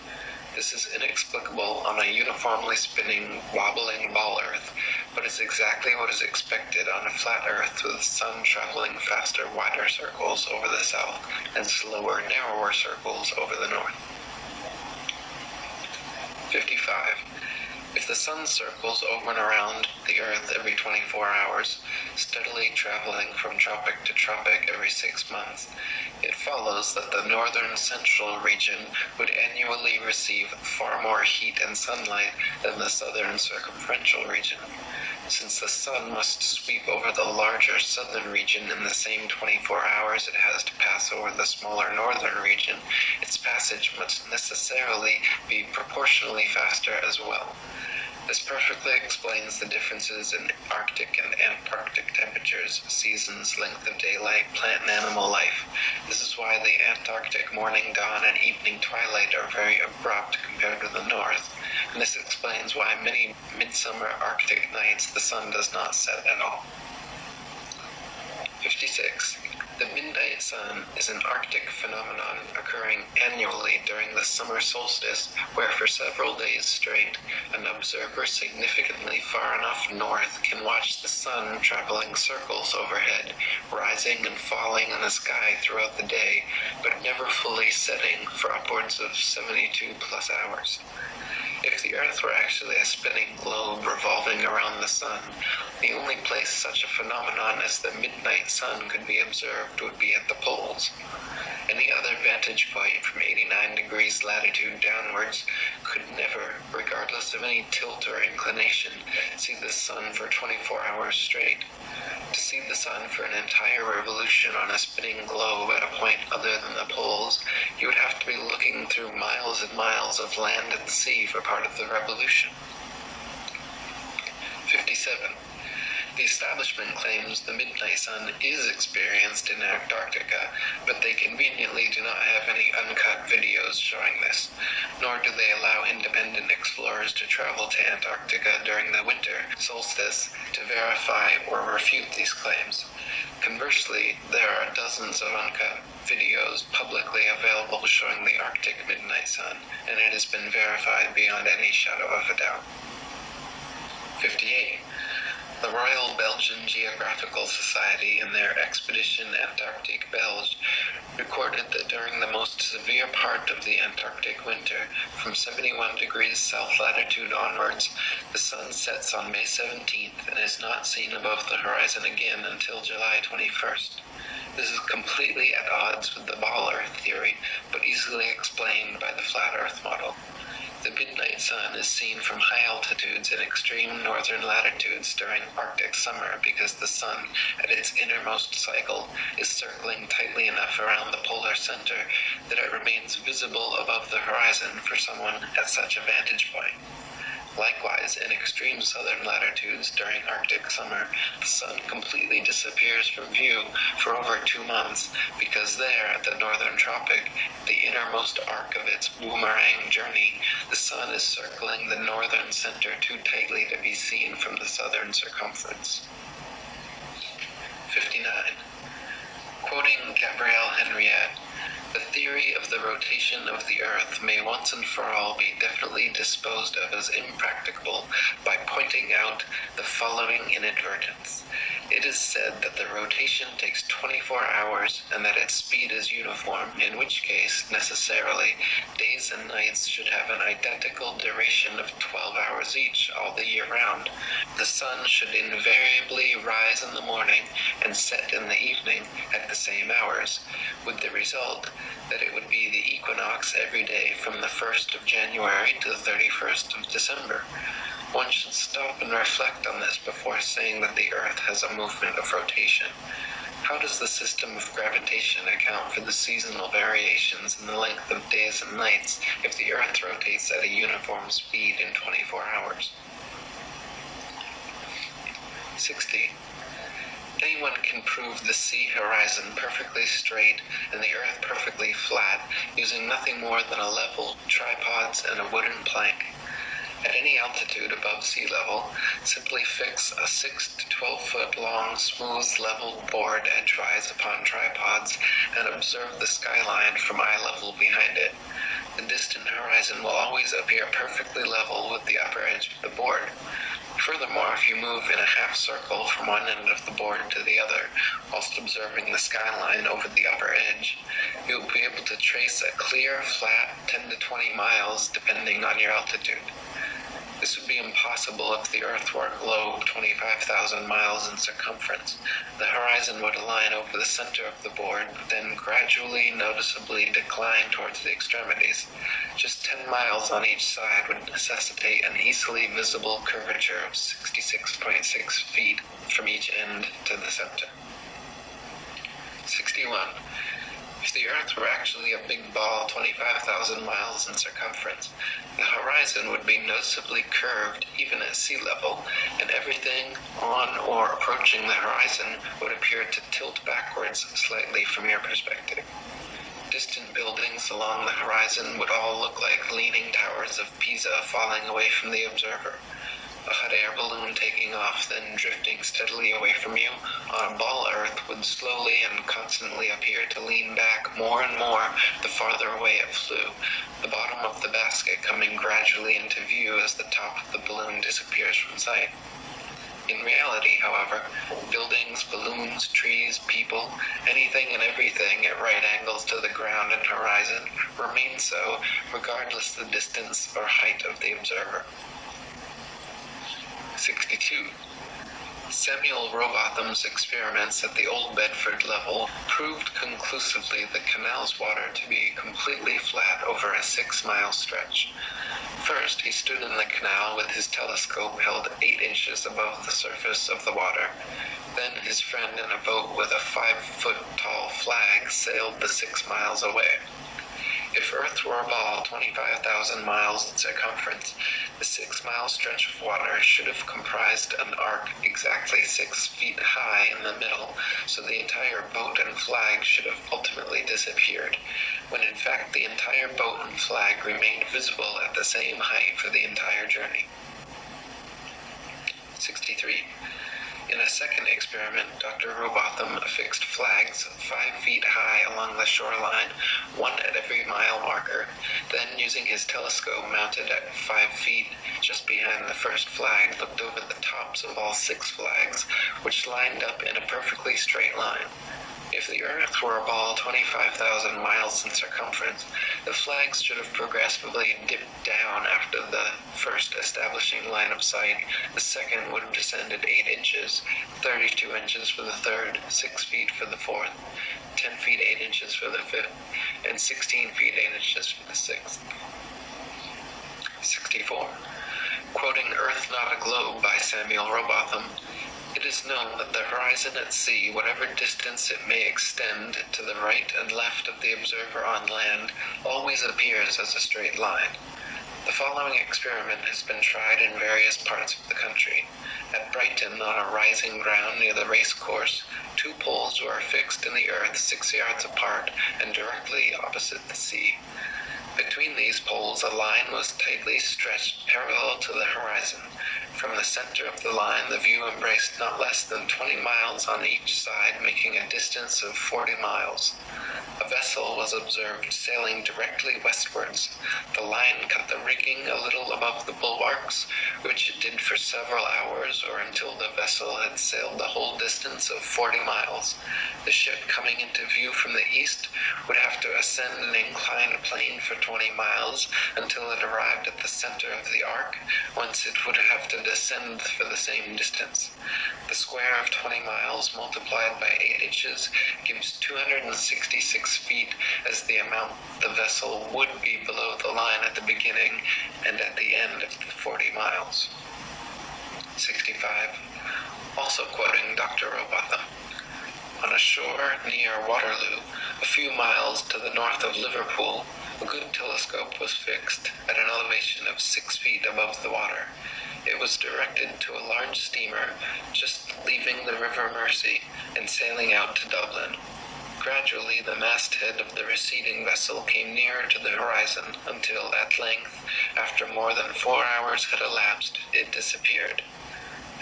This is inexplicable on a uniformly spinning, wobbling ball Earth, but is exactly what is expected on a flat Earth with the sun traveling faster, wider circles over the south and slower, narrower circles over the north. 55. If the sun circles over and around the Earth every 24 hours, steadily traveling from tropic to tropic every 6 months, it follows that the northern central region would annually receive far more heat and sunlight than the southern circumferential region. Since the sun must sweep over the larger southern region in the same 24 hours it has to pass over the smaller northern region, its passage must necessarily be proportionally faster as well. This perfectly explains the differences in Arctic and Antarctic temperatures, seasons, length of daylight, plant and animal life. This is why the Antarctic morning dawn and evening twilight are very abrupt compared to the north, and this explains why many midsummer Arctic nights the sun does not set at all. 56. The midnight sun is an Arctic phenomenon occurring annually during the summer solstice, where for several days straight, an observer significantly far enough north can watch the sun traveling circles overhead, rising and falling in the sky throughout the day, but never fully setting for upwards of 72 plus hours. If the Earth were actually a spinning globe revolving around the sun, the only place such a phenomenon as the midnight sun could be observed would be at the poles. Any other vantage point from 89 degrees latitude downwards could never, regardless of any tilt or inclination, see the sun for 24 hours straight. To see the sun for an entire revolution on a spinning globe at a point other than the poles, you would have to be looking through miles and miles of land and sea for part of the revolution. 57. The establishment claims the midnight sun is experienced in Antarctica, but they conveniently do not have any uncut videos showing this, nor do they allow independent explorers to travel to Antarctica during the winter solstice to verify or refute these claims. Conversely, there are dozens of uncut videos publicly available showing the Arctic midnight sun, and it has been verified beyond any shadow of a doubt. 58. The Royal Belgian Geographical Society in their Expedition Antarctique Belge recorded that during the most severe part of the Antarctic winter, from 71 degrees south latitude onwards, the sun sets on May 17th and is not seen above the horizon again until July 21st. This is completely at odds with the ball Earth theory, but easily explained by the flat Earth model. The midnight sun is seen from high altitudes and extreme northern latitudes during Arctic summer because the sun, at its innermost cycle, is circling tightly enough around the polar center that it remains visible above the horizon for someone at such a vantage point. Likewise, in extreme southern latitudes during Arctic summer, the sun completely disappears from view for over 2 months because there, at the northern tropic, the innermost arc of its boomerang journey, the sun is circling the northern center too tightly to be seen from the southern circumference. 59. Quoting Gabrielle Henriette, the theory of the rotation of the Earth may once and for all be definitely disposed of as impracticable by pointing out the following inadvertence. It is said that the rotation takes 24 hours and that its speed is uniform, in which case, necessarily, days and nights should have an identical duration of 12 hours each all the year round. The sun should invariably rise in the morning and set in the evening at the same hours, with the result that it would be the equinox every day from the 1st of January to the 31st of December. One should stop and reflect on this before saying that the Earth has a movement of rotation. How does the system of gravitation account for the seasonal variations in the length of days and nights if the Earth rotates at a uniform speed in 24 hours? 60. Anyone can prove the sea horizon perfectly straight and the Earth perfectly flat using nothing more than a level, tripods, and a wooden plank. At any altitude above sea level, simply fix a 6 to 12 foot long, smooth, level board edgewise upon tripods and observe the skyline from eye level behind it. The distant horizon will always appear perfectly level with the upper edge of the board. Furthermore, if you move in a half circle from one end of the board to the other, whilst observing the skyline over the upper edge, you will be able to trace a clear, flat 10 to 20 miles depending on your altitude. This would be impossible if the Earth were a globe 25,000 miles in circumference. The horizon would align over the center of the board, then gradually, noticeably decline towards the extremities. Just 10 miles on each side would necessitate an easily visible curvature of 66.6 feet from each end to the center. 61. If the Earth were actually a big ball 25,000 miles in circumference, the horizon would be noticeably curved even at sea level, and everything on or approaching the horizon would appear to tilt backwards slightly from your perspective. Distant buildings along the horizon would all look like leaning towers of Pisa falling away from the observer. A hot air balloon taking off, then drifting steadily away from you on a ball Earth would slowly and constantly appear to lean back more and more the farther away it flew, the bottom of the basket coming gradually into view as the top of the balloon disappears from sight. In reality, however, buildings, balloons, trees, people, anything and everything at right angles to the ground and horizon remain so regardless the distance or height of the observer. 62. Samuel Rowbotham's experiments at the Old Bedford level proved conclusively the canal's water to be completely flat over a 6-mile stretch. First, he stood in the canal with his telescope held 8 inches above the surface of the water. Then his friend in a boat with a 5-foot-tall flag sailed the 6 miles away. If Earth were a ball 25,000 miles in circumference, the 6-mile stretch of water should have comprised an arc exactly 6 feet high in the middle, so the entire boat and flag should have ultimately disappeared, when in fact the entire boat and flag remained visible at the same height for the entire journey. 63. In a second experiment, Dr. Rowbotham affixed flags 5 feet high along the shoreline, one at every mile marker. Then, using his telescope mounted at 5 feet just behind the first flag, looked over the tops of all 6 flags, which lined up in a perfectly straight line. If the Earth were a ball 25,000 miles in circumference, the flags should have progressively dipped down after the first establishing line of sight. The second would have descended 8 inches, 32 inches for the third, 6 feet for the fourth, 10 feet 8 inches for the fifth, and 16 feet 8 inches for the sixth. 64. Quoting Earth Not a Globe by Samuel Rowbotham, it is known that the horizon at sea, whatever distance it may extend to the right and left of the observer on land, always appears as a straight line. The following experiment has been tried in various parts of the country. At Brighton, on a rising ground near the race course, 2 poles were fixed in the earth 6 yards apart and directly opposite the sea. Between these poles, a line was tightly stretched parallel to the horizon. From the center of the line, the view embraced not less than 20 miles on each side, making a distance of 40 miles. A vessel was observed sailing directly westwards. The line cut the rigging a little above the bulwarks, which it did for several hours or until the vessel had sailed the whole distance of 40 miles. The ship coming into view from the east would have to ascend an inclined plane for 20 miles until it arrived at the center of the arc, whence it would have to descend for the same distance. The square of 20 miles multiplied by 8 inches gives 266 feet as the amount the vessel would be below the line at the beginning and at the end of the 40 miles. 65. Also quoting Dr. Robotham. On a shore near Waterloo, a few miles to the north of Liverpool, a good telescope was fixed at an elevation of 6 feet above the water. It was directed to a large steamer just leaving the River Mersey and sailing out to Dublin. Gradually, the masthead of the receding vessel came nearer to the horizon until, at length, after more than 4 hours had elapsed, it disappeared.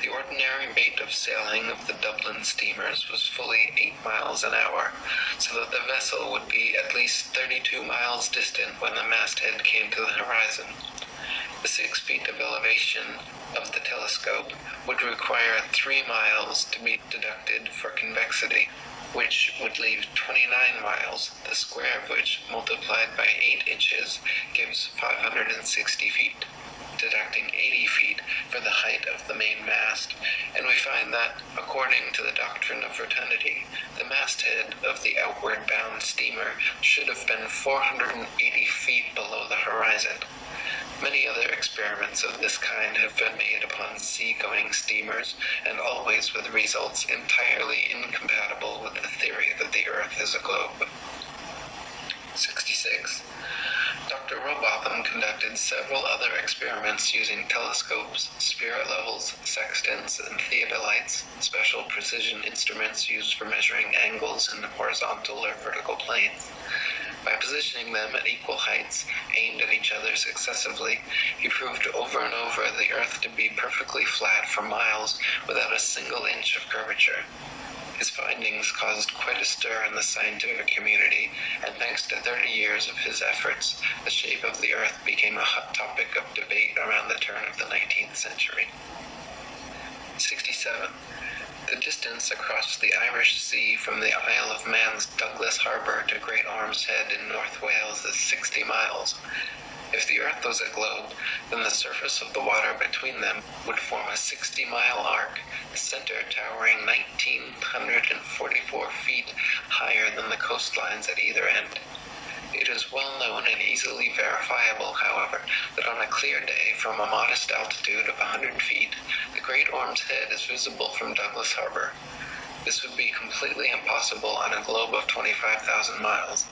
The ordinary rate of sailing of the Dublin steamers was fully 8 miles an hour, so that the vessel would be at least 32 miles distant when the masthead came to the horizon. The 6 feet of elevation of the telescope would require 3 miles to be deducted for convexity, which would leave 29 miles, the square of which, multiplied by 8 inches, gives 560 feet. Deducting 80 feet for the height of the main mast, and we find that, according to the doctrine of rotundity, the masthead of the outward-bound steamer should have been 480 feet below the horizon. Many other experiments of this kind have been made upon sea-going steamers, and always with results entirely incompatible with the theory that the Earth is a globe. 66. Dr. Robotham conducted several other experiments using telescopes, spirit levels, sextants, and theodolites, special precision instruments used for measuring angles in horizontal or vertical planes. By positioning them at equal heights, aimed at each other successively, he proved over and over the Earth to be perfectly flat for miles without a single inch of curvature. His findings caused quite a stir in the scientific community, and thanks to 30 years of his efforts, the shape of the Earth became a hot topic of debate around the turn of the 19th century. 67. The distance across the Irish Sea from the Isle of Man's Douglas Harbour to Great Orme's Head in North Wales is 60 miles. If the Earth was a globe, then the surface of the water between them would form a 60-mile arc, the center towering 1,944 feet higher than the coastlines at either end. It is well known and easily verifiable, however, that on a clear day from a modest altitude of 100 feet, the Great Orme's Head is visible from Douglas Harbour. This would be completely impossible on a globe of 25,000 miles.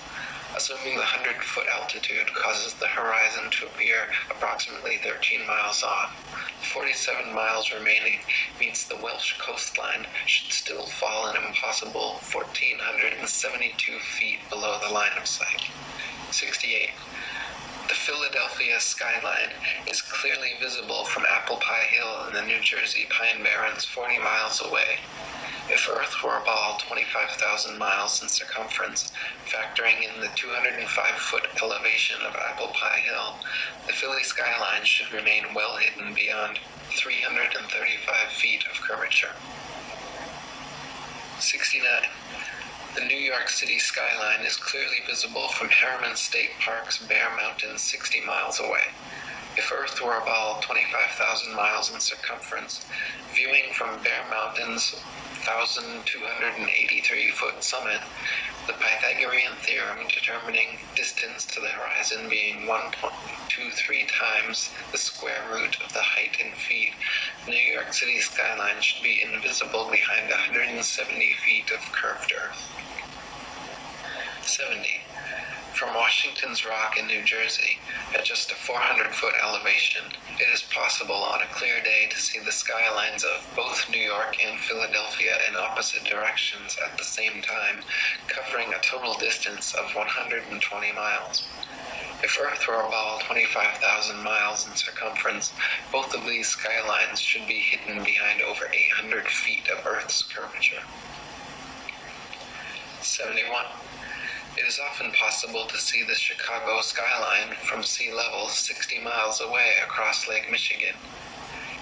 Assuming the 100-foot altitude causes the horizon to appear approximately 13 miles off, the 47 miles remaining means the Welsh coastline should still fall an impossible 1,472 feet below the line of sight. 68. The Philadelphia skyline is clearly visible from Apple Pie Hill in the New Jersey Pine Barrens 40 miles away. If Earth were a ball 25,000 miles in circumference, factoring in the 205-foot elevation of Apple Pie Hill, the Philly skyline should remain well hidden beyond 335 feet of curvature. 69. The New York City skyline is clearly visible from Harriman State Park's Bear Mountain 60 miles away. If Earth were a ball 25,000 miles in circumference, viewing from Bear Mountain's 1,283-foot summit, the Pythagorean theorem determining distance to the horizon being 1.23 times the square root of the height in feet, the New York City skyline should be invisible behind 170 feet of curved Earth. 70. From Washington's Rock in New Jersey, at just a 400-foot elevation, it is possible on a clear day to see the skylines of both New York and Philadelphia in opposite directions at the same time, covering a total distance of 120 miles. If Earth were a ball 25,000 miles in circumference, both of these skylines should be hidden behind over 800 feet of Earth's curvature. 71. It is often possible to see the Chicago skyline from sea level 60 miles away across Lake Michigan.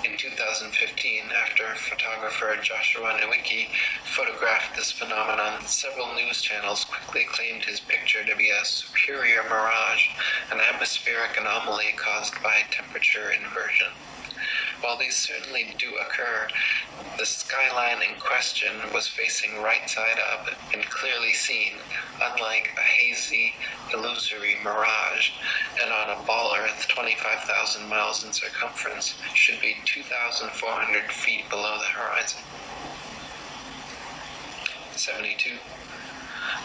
In 2015, after photographer Joshua Nowicki photographed this phenomenon, several news channels quickly claimed his picture to be a superior mirage, an atmospheric anomaly caused by temperature inversion. While these certainly do occur, the skyline in question was facing right side up and clearly seen, unlike a hazy, illusory mirage, and on a ball Earth 25,000 miles in circumference should be 2,400 feet below the horizon. 72.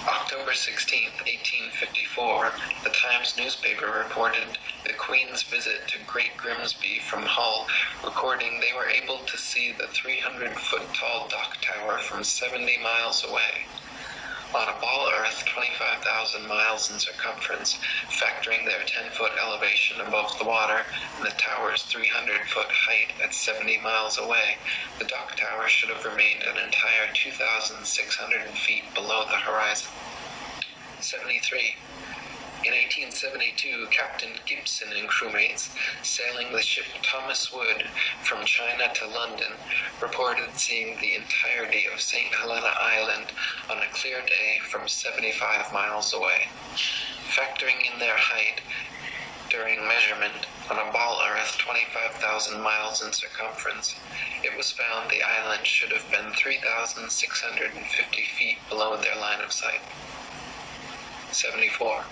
October 16, 1854, the Times newspaper reported the Queen's visit to Great Grimsby from Hull, recording they were able to see the 300-foot-tall dock tower from 70 miles away. On a ball Earth 25,000 miles in circumference, factoring their 10-foot elevation above the water and the tower's 300-foot height at 70 miles away, the dock tower should have remained an entire 2,600 feet below the horizon. 73. In 1872, Captain Gibson and crewmates, sailing the ship Thomas Wood from China to London, reported seeing the entirety of St. Helena Island on a clear day from 75 miles away. Factoring in their height during measurement on a ball Earth 25,000 miles in circumference, it was found the island should have been 3,650 feet below their line of sight. 74.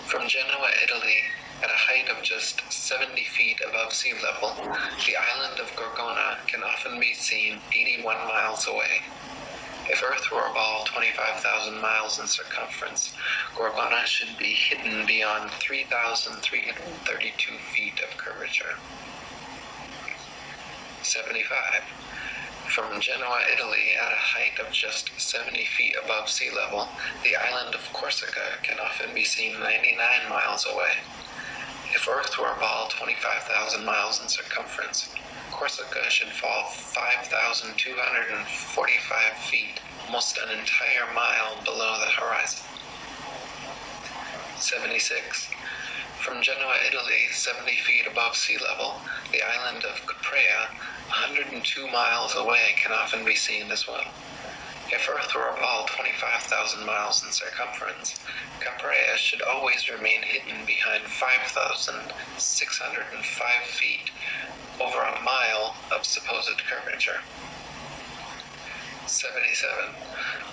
From Genoa, Italy, at a height of just 70 feet above sea level, the island of Gorgona can often be seen 81 miles away. If Earth were a ball 25,000 miles in circumference, Gorgona should be hidden beyond 3,332 feet of curvature. 75. From Genoa, Italy, at a height of just 70 feet above sea level, the island of Corsica can often be seen 99 miles away. If Earth were a ball 25,000 miles in circumference, Corsica should fall 5,245 feet, almost an entire mile below the horizon. 76. From Genoa, Italy, 70 feet above sea level, the island of Caprea, 102 miles away, can often be seen as well. If Earth were a ball 25,000 miles in circumference, Caprea should always remain hidden behind 5,605 feet, over a mile of supposed curvature. 77.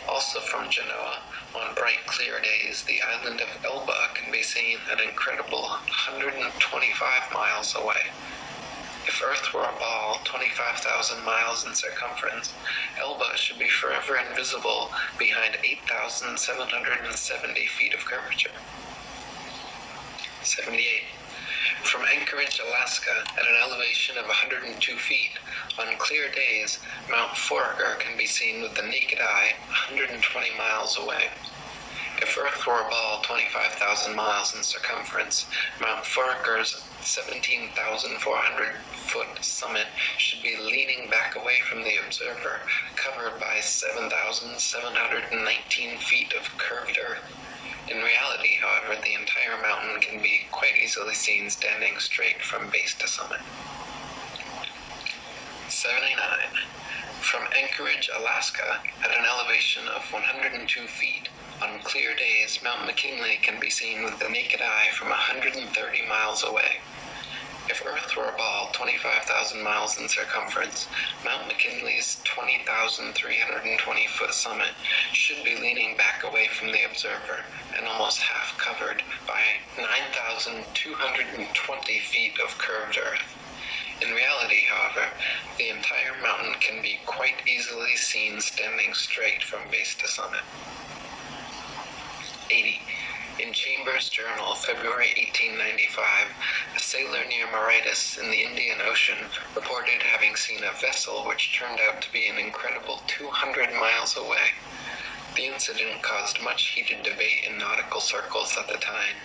Also from Genoa, on bright clear days, the island of Elba can be seen an incredible 125 miles away. If Earth were a ball 25,000 miles in circumference, Elba should be forever invisible behind 8,770 feet of curvature. 78. From Anchorage, Alaska, at an elevation of 102 feet, on clear days, Mount Foraker can be seen with the naked eye 120 miles away. If Earth were a ball 25,000 miles in circumference, Mount Foraker's 17,400-foot summit should be leaning back away from the observer, covered by 7,719 feet of curved Earth. In reality, however, the entire mountain can be quite easily seen standing straight from base to summit. 79. From Anchorage, Alaska, at an elevation of 102 feet, on clear days, Mount McKinley can be seen with the naked eye from 130 miles away. If Earth were a ball 25,000 miles in circumference, Mount McKinley's 20,320-foot summit should be leaning back away from the observer and almost half covered by 9,220 feet of curved Earth. In reality, however, the entire mountain can be quite easily seen standing straight from base to summit. 80. In Chambers' Journal, February 1895, a sailor near Mauritius in the Indian Ocean reported having seen a vessel which turned out to be an incredible 200 miles away. The incident caused much heated debate in nautical circles at the time,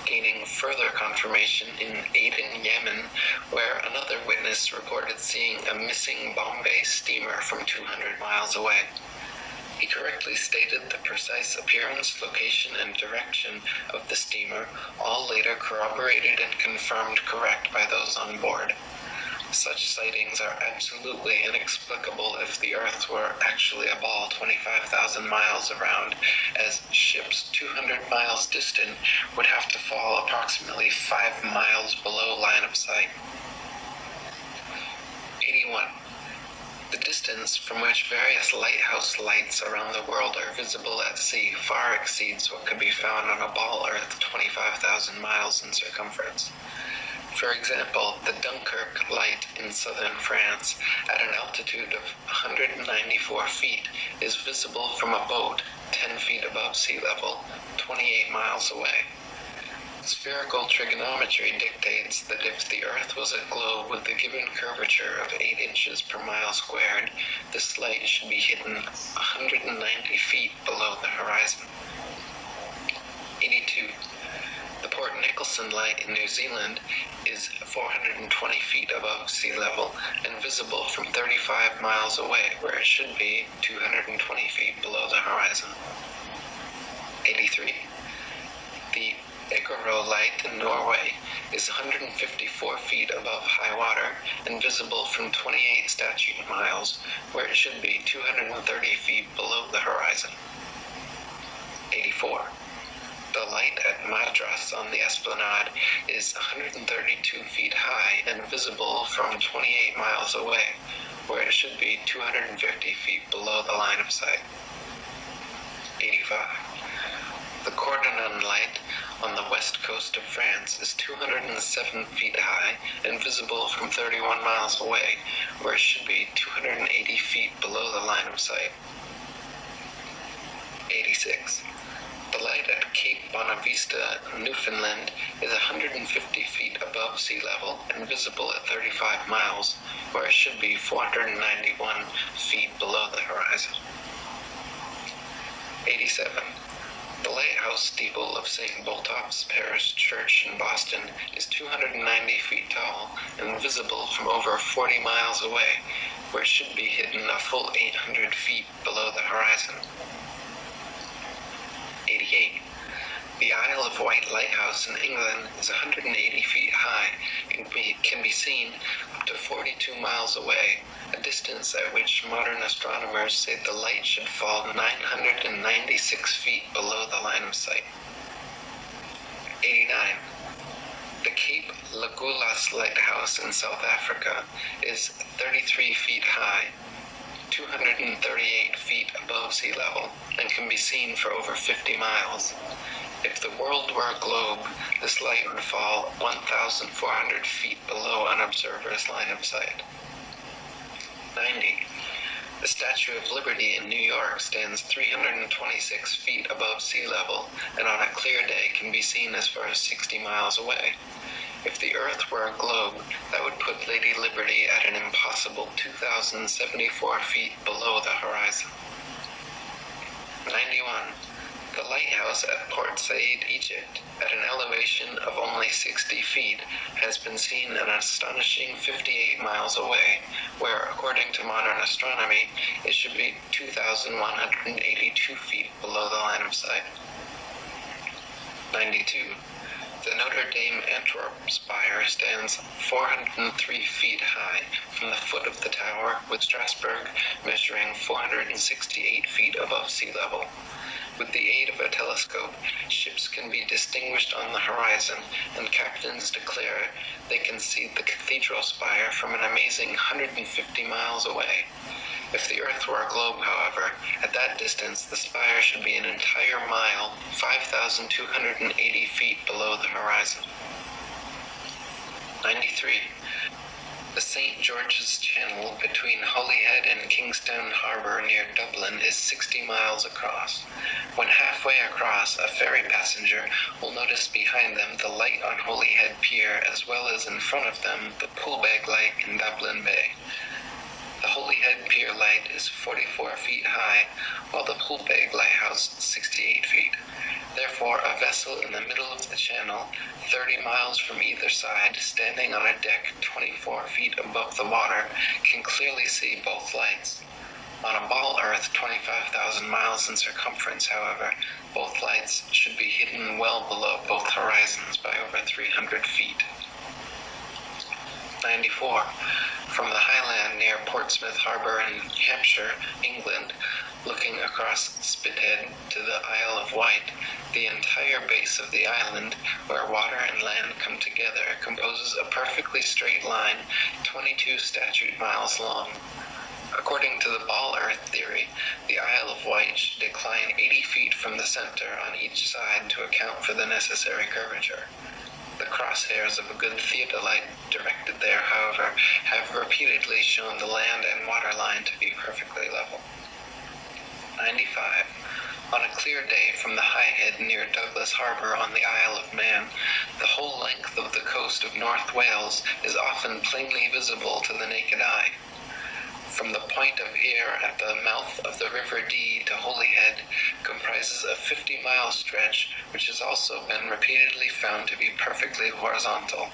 gaining further confirmation in Aden, Yemen, where another witness reported seeing a missing Bombay steamer from 200 miles away. He correctly stated the precise appearance, location, and direction of the steamer, all later corroborated and confirmed correct by those on board. Such sightings are absolutely inexplicable if the Earth were actually a ball 25,000 miles around, as ships 200 miles distant would have to fall approximately 5 miles below line of sight. 81. The distance from which various lighthouse lights around the world are visible at sea far exceeds what could be found on a ball Earth 25,000 miles in circumference. For example, the Dunkirk light in southern France, at an altitude of 194 feet, is visible from a boat 10 feet above sea level, 28 miles away. Spherical trigonometry dictates that if the Earth was a globe with a given curvature of 8 inches per mile squared, this light should be hidden 190 feet below the horizon. 82. The Port Nicholson light in New Zealand is 420 feet above sea level and visible from 35 miles away, where it should be 220 feet below the horizon. 83. The Igaro light in Norway is 154 feet above high water and visible from 28 statute miles, where it should be 230 feet below the horizon. 84. The light at Madras on the Esplanade is 132 feet high and visible from 28 miles away, where it should be 250 feet below the line of sight. 85. The Cordonan light on the west coast of France is 207 feet high and visible from 31 miles away, where it should be 280 feet below the line of sight. 86. The light at Cape Bonavista, Newfoundland, is 150 feet above sea level and visible at 35 miles, where it should be 491 feet below the horizon. 87. The lighthouse steeple of St. Botolph's Parish Church in Boston is 290 feet tall and visible from over 40 miles away, where it should be hidden a full 800 feet below the horizon. 88. The Isle of Wight Lighthouse in England is 180 feet high and can be seen up to 42 miles away, a distance at which modern astronomers say the light should fall 996 feet below the line of sight. 89. The Cape Legolas Lighthouse in South Africa is 33 feet high, 238 feet above sea level, and can be seen for over 50 miles. If the world were a globe, this light would fall 1,400 feet below an observer's line of sight. 90. The Statue of Liberty in New York stands 326 feet above sea level, and on a clear day can be seen as far as 60 miles away. If the Earth were a globe, that would put Lady Liberty at an impossible 2,074 feet below the horizon. 91. The lighthouse at Port Said, Egypt, at an elevation of only 60 feet, has been seen an astonishing 58 miles away, where, according to modern astronomy, it should be 2,182 feet below the line of sight. 92. The Notre Dame Antwerp spire stands 403 feet high from the foot of the tower, with Strasbourg measuring 468 feet above sea level. With the aid of a telescope, ships can be distinguished on the horizon, and captains declare they can see the cathedral spire from an amazing 150 miles away. If the Earth were a globe, however, at that distance the spire should be an entire mile, 5,280 feet below the horizon. 93. The St. George's Channel between Holyhead and Kingstown Harbour near Dublin is 60 miles across. When halfway across, a ferry passenger will notice behind them the light on Holyhead Pier, as well as in front of them the Poolbeg light in Dublin Bay. The Holyhead Pier Light is 44 feet high, while the Poolbeg Lighthouse is 68 feet. Therefore, a vessel in the middle of the channel, 30 miles from either side, standing on a deck 24 feet above the water, can clearly see both lights. On a ball Earth 25,000 miles in circumference, however, both lights should be hidden well below both horizons by over 300 feet. 94. From the highland near Portsmouth Harbour in Hampshire, England, looking across Spithead to the Isle of Wight, the entire base of the island, where water and land come together, composes a perfectly straight line, 22 statute miles long. According to the ball Earth theory, the Isle of Wight should decline 80 feet from the center on each side to account for the necessary curvature. The crosshairs of a good theodolite directed there, however, have repeatedly shown the land and water line to be perfectly level. 95. On a clear day from the High Head near Douglas Harbour on the Isle of Man, the whole length of the coast of North Wales is often plainly visible to the naked eye. From the point of Ayr at the mouth of the River Dee to Holyhead comprises a 50-mile stretch which has also been repeatedly found to be perfectly horizontal.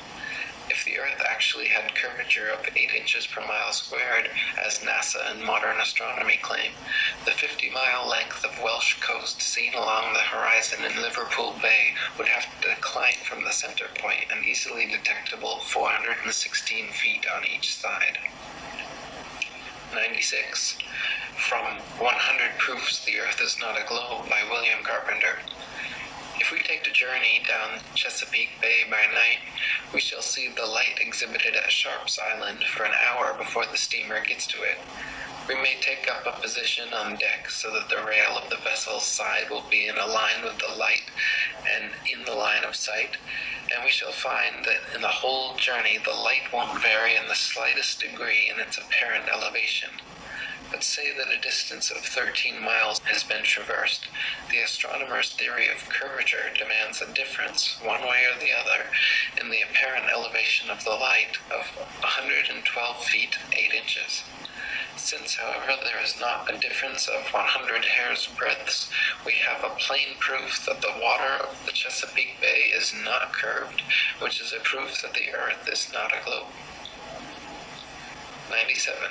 If the Earth actually had curvature of 8 inches per mile squared, as NASA and modern astronomy claim, the 50-mile length of Welsh coast seen along the horizon in Liverpool Bay would have to decline from the center point an easily detectable 416 feet on each side. 96. From 100 Proofs the Earth is Not a Globe by William Carpenter. If we take the journey down Chesapeake Bay by night, we shall see the light exhibited at Sharp's Island for an hour before the steamer gets to it. We may take up a position on deck so that the rail of the vessel's side will be in a line with the light and in the line of sight, and we shall find that in the whole journey the light won't vary in the slightest degree in its apparent elevation. But say that a distance of 13 miles has been traversed, the astronomer's theory of curvature demands a difference, one way or the other, in the apparent elevation of the light of 112 feet 8 inches. Since, however, there is not a difference of 100 hair's breadths, we have a plain proof that the water of the Chesapeake Bay is not curved, which is a proof that the Earth is not a globe. 97.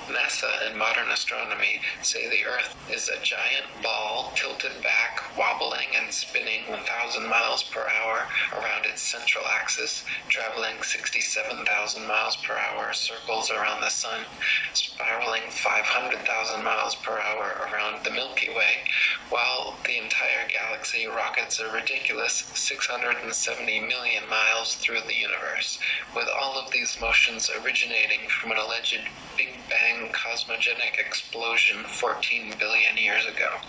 NASA and modern astronomy say the Earth is a giant ball tilted back, wobbling and spinning 1,000 miles per hour around its central axis, traveling 67,000 miles per hour circles around the Sun, spiraling 500,000 miles per hour around the Milky Way, while the entire galaxy rockets a ridiculous 670 million miles through the universe, with all of these motions originating from an alleged Big Bang cosmogenic explosion 14 billion years ago.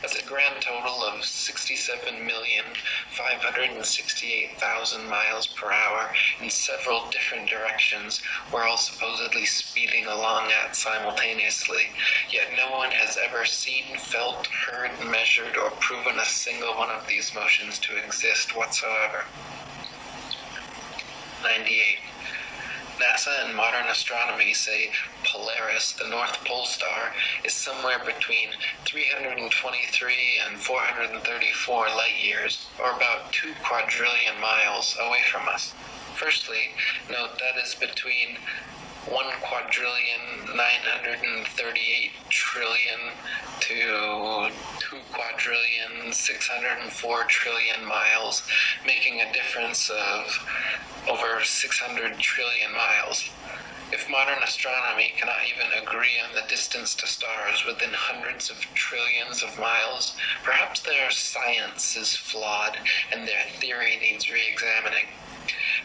That's a grand total of 67,568,000 miles per hour in several different directions we're all supposedly speeding along at simultaneously, yet no one has ever seen, felt, heard, measured, or proven a single one of these motions to exist whatsoever. 98. NASA and modern astronomy say Polaris, the North Pole star, is somewhere between 323 and 434 light years, or about 2 quadrillion miles away from us. Firstly, note that is between 1,938 trillion to 2,604 trillion miles, making a difference of over 600 trillion miles. If modern astronomy cannot even agree on the distance to stars within hundreds of trillions of miles, perhaps their science is flawed and their theory needs re-examining.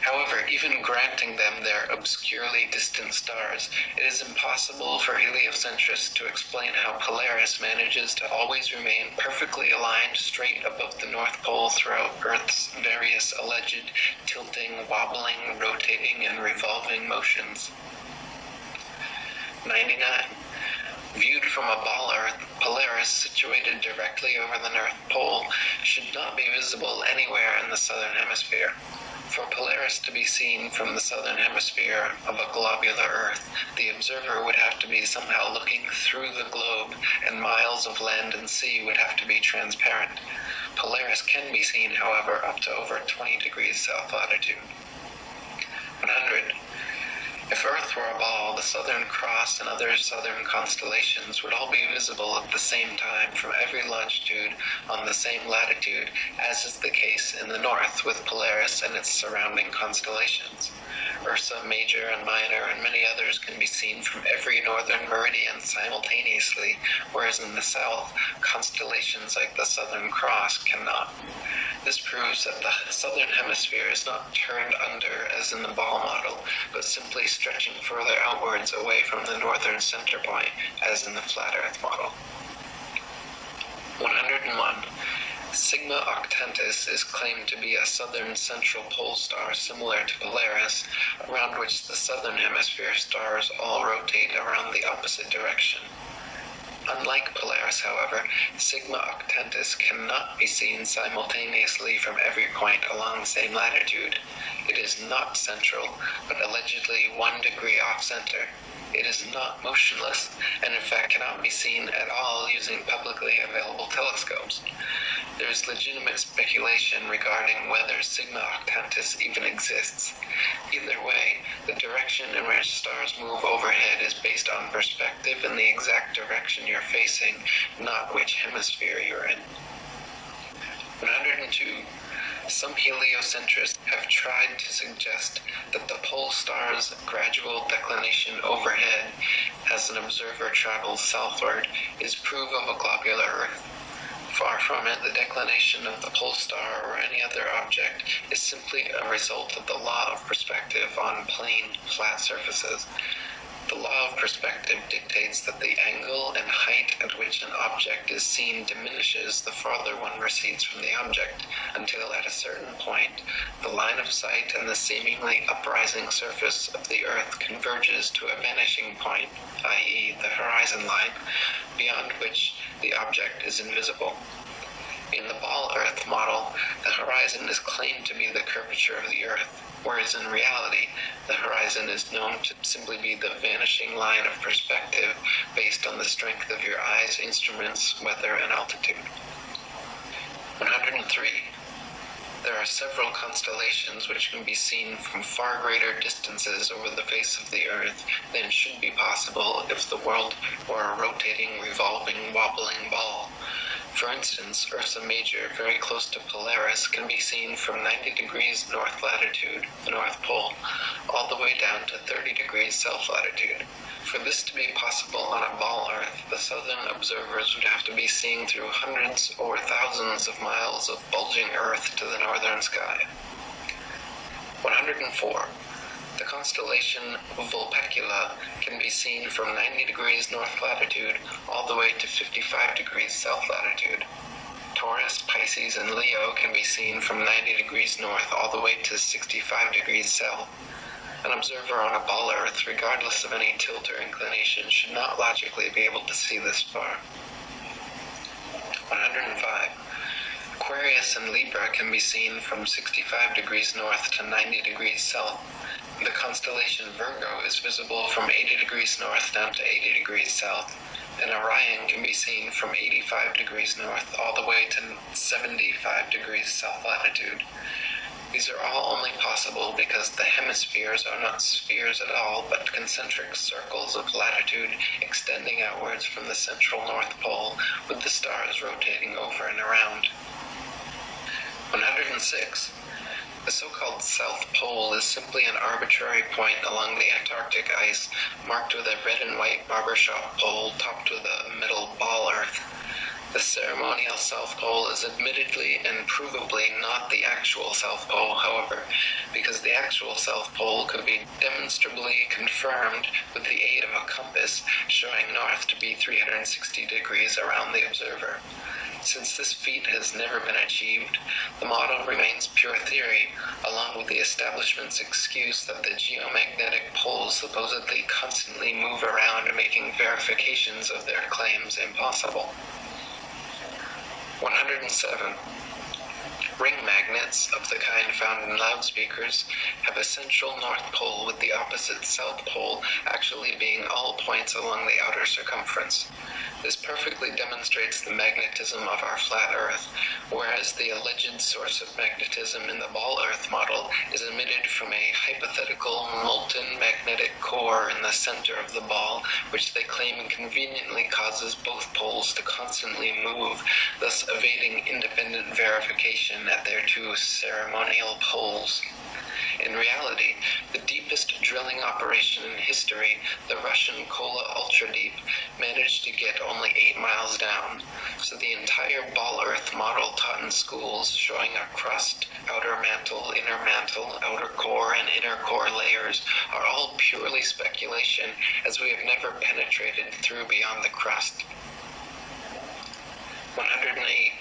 However, even granting them their obscurely distant stars, it is impossible for heliocentrists to explain how Polaris manages to always remain perfectly aligned straight above the North Pole throughout Earth's various alleged tilting, wobbling, rotating, and revolving motions. 99. Viewed from a ball Earth, Polaris, situated directly over the North Pole, should not be visible anywhere in the southern hemisphere. For Polaris to be seen from the southern hemisphere of a globular Earth, the observer would have to be somehow looking through the globe, and miles of land and sea would have to be transparent. Polaris can be seen, however, up to over 20 degrees south latitude. 100. If Earth were a ball, the Southern Cross and other southern constellations would all be visible at the same time from every longitude on the same latitude, as is the case in the north with Polaris and its surrounding constellations. Ursa Major and Minor and many others can be seen from every northern meridian simultaneously, whereas in the south, constellations like the Southern Cross cannot. This proves that the southern hemisphere is not turned under as in the ball model, but simply stretching further outwards away from the northern center point as in the flat Earth model. 101. Sigma Octantis is claimed to be a southern central pole star similar to Polaris, around which the southern hemisphere stars all rotate around the opposite direction. Unlike Polaris, however, Sigma Octantis cannot be seen simultaneously from every point along the same latitude. It is not central, but allegedly 1 degree off-center. It is not motionless, and in fact cannot be seen at all using publicly available telescopes. There is legitimate speculation regarding whether Sigma Octantis even exists. Either way, the direction in which stars move overhead is based on perspective and the exact direction you're facing, not which hemisphere you're in. 102. Some heliocentrists have tried to suggest that the pole star's gradual declination overhead as an observer travels southward is proof of a globular Earth. Far from it, the declination of the pole star or any other object is simply a result of the law of perspective on plane, flat surfaces. The law of perspective dictates that the angle and height at which an object is seen diminishes the farther one recedes from the object, until at a certain point, the line of sight and the seemingly uprising surface of the Earth converges to a vanishing point, i.e. the horizon line, beyond which the object is invisible. In the ball Earth model, the horizon is claimed to be the curvature of the Earth, whereas in reality, the horizon is known to simply be the vanishing line of perspective based on the strength of your eye's instruments, weather, and altitude. 103. There are several constellations which can be seen from far greater distances over the face of the Earth than should be possible if the world were a rotating, revolving, wobbling ball. For instance, Ursa Major, very close to Polaris, can be seen from 90 degrees north latitude, the North Pole, all the way down to 30 degrees south latitude. For this to be possible on a ball Earth, the southern observers would have to be seeing through hundreds or thousands of miles of bulging Earth to the northern sky. 104. The constellation Vulpecula can be seen from 90 degrees north latitude all the way to 55 degrees south latitude. Taurus, Pisces, and Leo can be seen from 90 degrees north all the way to 65 degrees south. An observer on a ball Earth, regardless of any tilt or inclination, should not logically be able to see this far. 105. Aquarius and Libra can be seen from 65 degrees north to 90 degrees south. The constellation Virgo is visible from 80 degrees north down to 80 degrees south, and Orion can be seen from 85 degrees north all the way to 75 degrees south latitude. These are all only possible because the hemispheres are not spheres at all, but concentric circles of latitude extending outwards from the central North Pole, with the stars rotating over and around. 106. The so-called South Pole is simply an arbitrary point along the Antarctic ice, marked with a red and white barbershop pole topped with a middle ball Earth. The ceremonial South Pole is admittedly and provably not the actual South Pole, however, because the actual South Pole could be demonstrably confirmed with the aid of a compass showing north to be 360 degrees around the observer. Since this feat has never been achieved, the model remains pure theory, along with the establishment's excuse that the geomagnetic poles supposedly constantly move around, making verifications of their claims impossible. 107. Ring magnets, of the kind found in loudspeakers, have a central north pole with the opposite south pole actually being all points along the outer circumference. This perfectly demonstrates the magnetism of our flat Earth, whereas the alleged source of magnetism in the ball Earth model is emitted from a hypothetical molten magnetic core in the center of the ball, which they claim conveniently causes both poles to constantly move, thus evading independent verification at their two ceremonial poles. In reality, the deepest drilling operation in history, the Russian Kola Ultra Deep, managed to get only 8 miles down, so the entire ball Earth model taught in schools showing a crust, outer mantle, inner mantle, outer core, and inner core layers are all purely speculation, as we have never penetrated through beyond the crust. 108.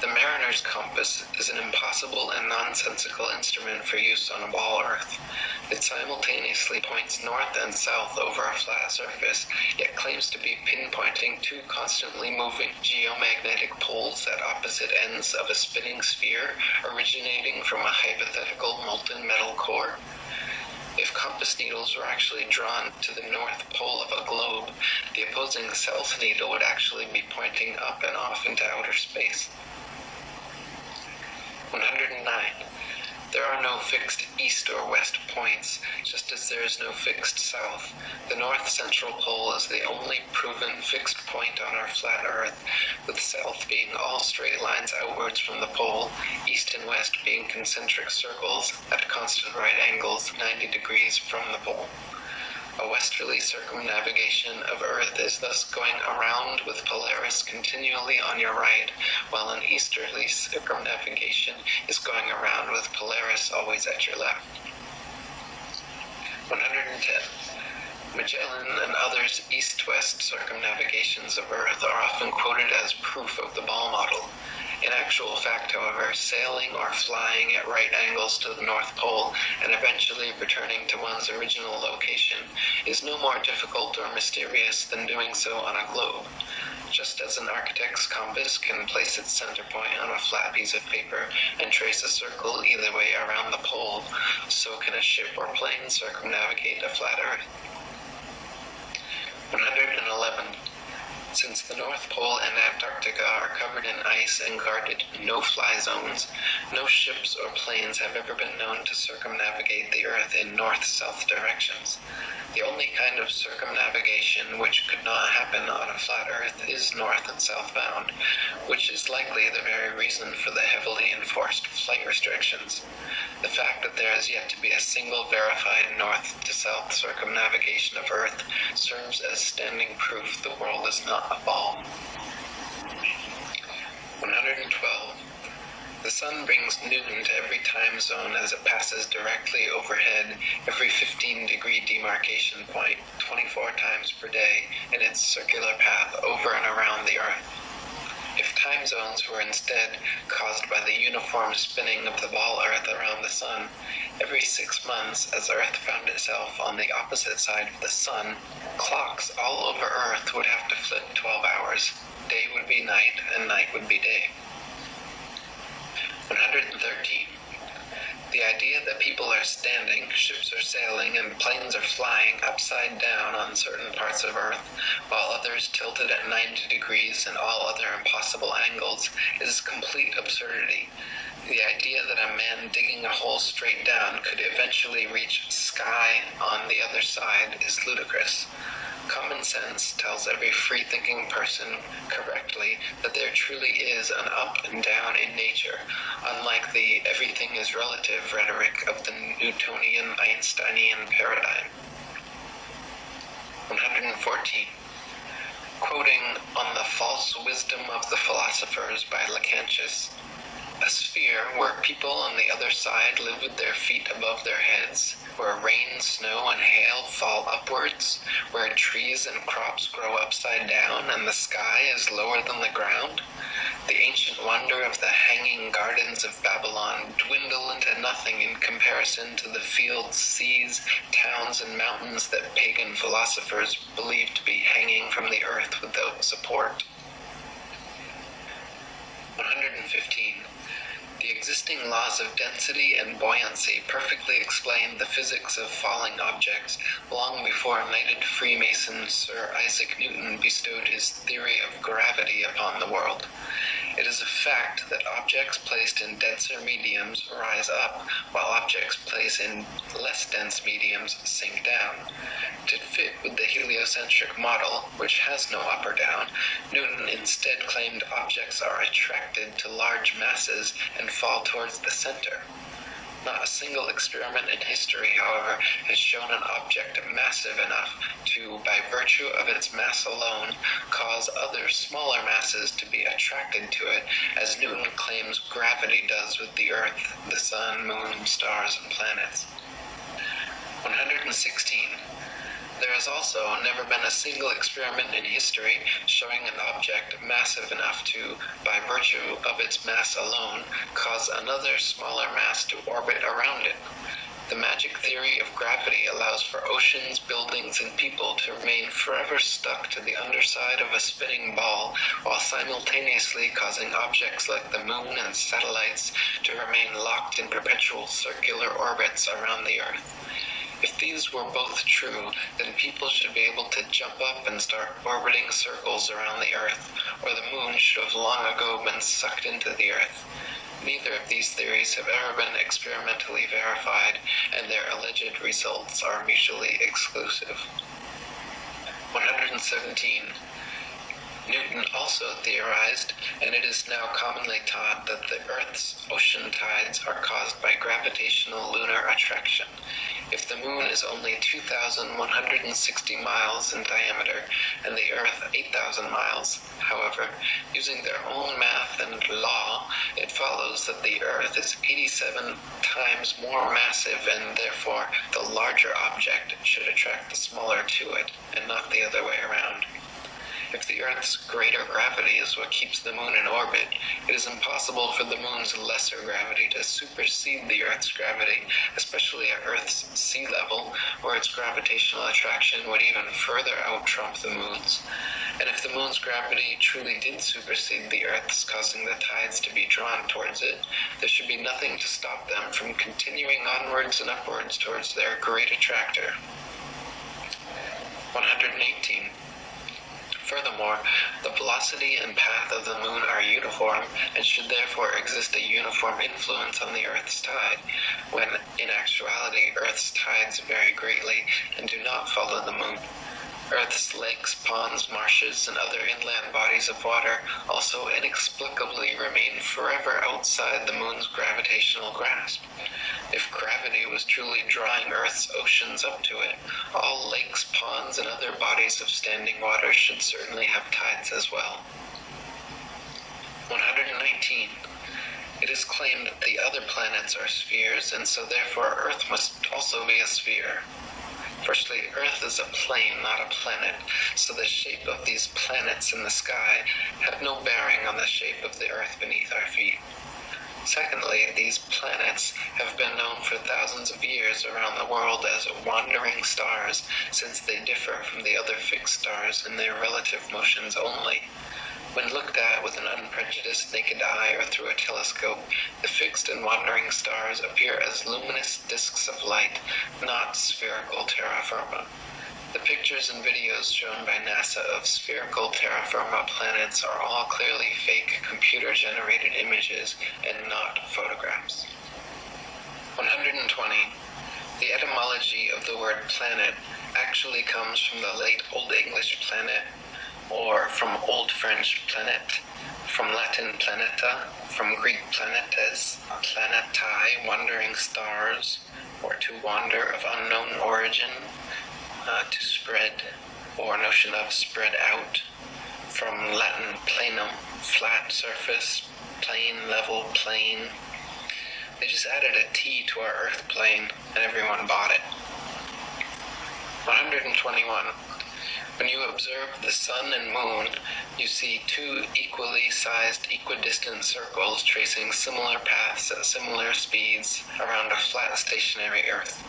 The mariner's compass is an impossible and nonsensical instrument for use on a ball Earth. It simultaneously points north and south over a flat surface, yet claims to be pinpointing two constantly moving geomagnetic poles at opposite ends of a spinning sphere originating from a hypothetical molten metal core. If compass needles were actually drawn to the north pole of a globe, the opposing south needle would actually be pointing up and off into outer space. 109. There are no fixed east or west points, just as there is no fixed south. The north central pole is the only proven fixed point on our flat Earth, with south being all straight lines outwards from the pole, east and west being concentric circles at constant right angles 90 degrees from the pole. A westerly circumnavigation of Earth is thus going around with Polaris continually on your right, while an easterly circumnavigation is going around with Polaris always at your left. 110. Magellan and others' east-west circumnavigations of Earth are often quoted as proof of the ball model. In actual fact, however, sailing or flying at right angles to the North Pole and eventually returning to one's original location is no more difficult or mysterious than doing so on a globe. Just as an architect's compass can place its center point on a flat piece of paper and trace a circle either way around the pole, so can a ship or plane circumnavigate a flat Earth. 111. Since the North Pole and Antarctica are covered in ice and guarded no-fly zones, no ships or planes have ever been known to circumnavigate the Earth in north-south directions. The only kind of circumnavigation which could not happen on a flat Earth is north and southbound, which is likely the very reason for the heavily enforced flight restrictions. The fact that there is yet to be a single verified north-to-south circumnavigation of Earth serves as standing proof the world is not a ball. 112. The sun brings noon to every time zone as it passes directly overhead every 15-degree demarcation point 24 times per day in its circular path over and around the Earth. If time zones were instead caused by the uniform spinning of the ball Earth around the sun, every 6 months, as Earth found itself on the opposite side of the sun, clocks all over Earth would have to flip 12 hours. Day would be night, and night would be day. 113. The idea that people are standing, ships are sailing, and planes are flying upside down on certain parts of Earth, while others tilted at 90 degrees and all other impossible angles, is complete absurdity. The idea that a man digging a hole straight down could eventually reach sky on the other side is ludicrous. Common sense tells every free-thinking person correctly that there truly is an up and down in nature, unlike the everything is relative rhetoric of the Newtonian Einsteinian paradigm. 114. Quoting On the False Wisdom of the Philosophers by Lactantius, a sphere where people on the other side live with their feet above their heads, where rain, snow, and hail fall upwards, where trees and crops grow upside down and the sky is lower than the ground. The ancient wonder of the hanging gardens of Babylon dwindle into nothing in comparison to the fields, seas, towns, and mountains that pagan philosophers believed to be hanging from the earth without support. 115. The existing laws of density and buoyancy perfectly explained the physics of falling objects long before knighted Freemason Sir Isaac Newton bestowed his theory of gravity upon the world. It is a fact that objects placed in denser mediums rise up, while objects placed in less dense mediums sink down. To fit with the heliocentric model, which has no up or down, Newton instead claimed objects are attracted to large masses and fall towards the center. Not a single experiment in history, however, has shown an object massive enough to, by virtue of its mass alone, cause other smaller masses to be attracted to it, as Newton claims gravity does with the Earth, the Sun, Moon, stars, and planets. 116. There has also never been a single experiment in history showing an object massive enough to, by virtue of its mass alone, cause another smaller mass to orbit around it. The magic theory of gravity allows for oceans, buildings, and people to remain forever stuck to the underside of a spinning ball, while simultaneously causing objects like the moon and satellites to remain locked in perpetual circular orbits around the Earth. If these were both true, then people should be able to jump up and start orbiting circles around the Earth, or the moon should have long ago been sucked into the Earth. Neither of these theories have ever been experimentally verified, and their alleged results are mutually exclusive. 117. Newton also theorized, and it is now commonly taught, that the Earth's ocean tides are caused by gravitational lunar attraction. If the moon is only 2,160 miles in diameter and the Earth 8,000 miles, however, using their own math and law, it follows that the Earth is 87 times more massive, and therefore the larger object should attract the smaller to it, and not the other way around. If the Earth's greater gravity is what keeps the moon in orbit, it is impossible for the moon's lesser gravity to supersede the Earth's gravity, especially at Earth's sea level, where its gravitational attraction would even further out-trump the moon's. And if the moon's gravity truly did supersede the Earth's, causing the tides to be drawn towards it, there should be nothing to stop them from continuing onwards and upwards towards their great attractor. 118. Furthermore, the velocity and path of the moon are uniform, and should therefore exist a uniform influence on the Earth's tide, when, in actuality, Earth's tides vary greatly and do not follow the moon. Earth's lakes, ponds, marshes, and other inland bodies of water also inexplicably remain forever outside the moon's gravitational grasp. If gravity was truly drawing Earth's oceans up to it, all lakes, ponds, and other bodies of standing water should certainly have tides as well. 119. It is claimed that the other planets are spheres, and so therefore Earth must also be a sphere. Firstly, Earth is a plane, not a planet, so the shape of these planets in the sky have no bearing on the shape of the Earth beneath our feet. Secondly, these planets have been known for thousands of years around the world as wandering stars, since they differ from the other fixed stars in their relative motions only. When looked at with an unprejudiced naked eye or through a telescope, the fixed and wandering stars appear as luminous disks of light, not spherical terra firma. The pictures and videos shown by NASA of spherical terra firma planets are all clearly fake computer-generated images and not photographs. 120. The etymology of the word planet actually comes from the late Old English planet, or from Old French planète, from Latin planeta, from Greek planetes, planetae, wandering stars, or to wander of unknown origin, to spread, or notion of spread out, from Latin planum, flat surface, plane, level, plane. They just added a T to our Earth plane, and everyone bought it. 121. When you observe the sun and moon, you see two equally sized equidistant circles tracing similar paths at similar speeds around a flat stationary Earth.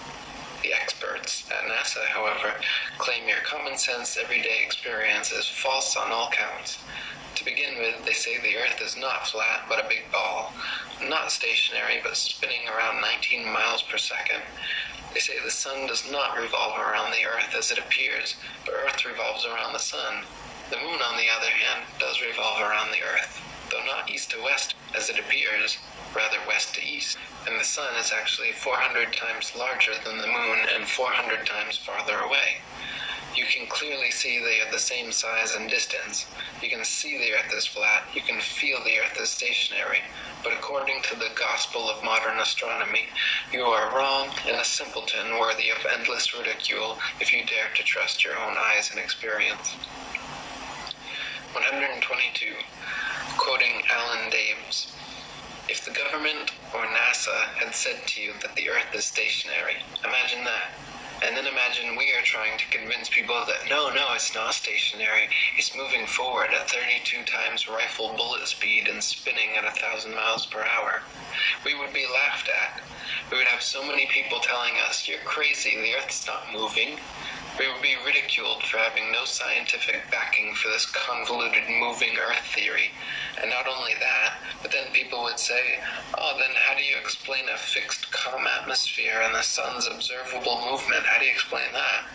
The experts at NASA, however, claim your common sense everyday experience is false on all counts. To To begin with, they say the Earth is not flat, but a big ball. Not stationary, but spinning around 19 miles per second. They say the Sun does not revolve around the Earth as it appears, but Earth revolves around the Sun. The Moon, on the other hand, does revolve around the Earth, though not east to west as it appears, rather west to east. And the Sun is actually 400 times larger than the Moon and 400 times farther away. You can clearly see they are the same size and distance. You can see the Earth is flat, you can feel the Earth is stationary, but according to the gospel of modern astronomy, you are wrong and a simpleton worthy of endless ridicule if you dare to trust your own eyes and experience. 122. Quoting Alan Dames. If the government or NASA had said to you that the Earth is stationary, imagine that. And then imagine we are trying to convince people that no, it's not stationary. It's moving forward at 32 times rifle bullet speed and spinning at 1,000 miles per hour. We would be laughed at. We would have so many people telling us, you're crazy, the Earth's not moving. We would be ridiculed for having no scientific backing for this convoluted moving Earth theory. And not only that, but then people would say, oh, then how do you explain a fixed calm atmosphere and the Sun's observable movement? How do you explain that?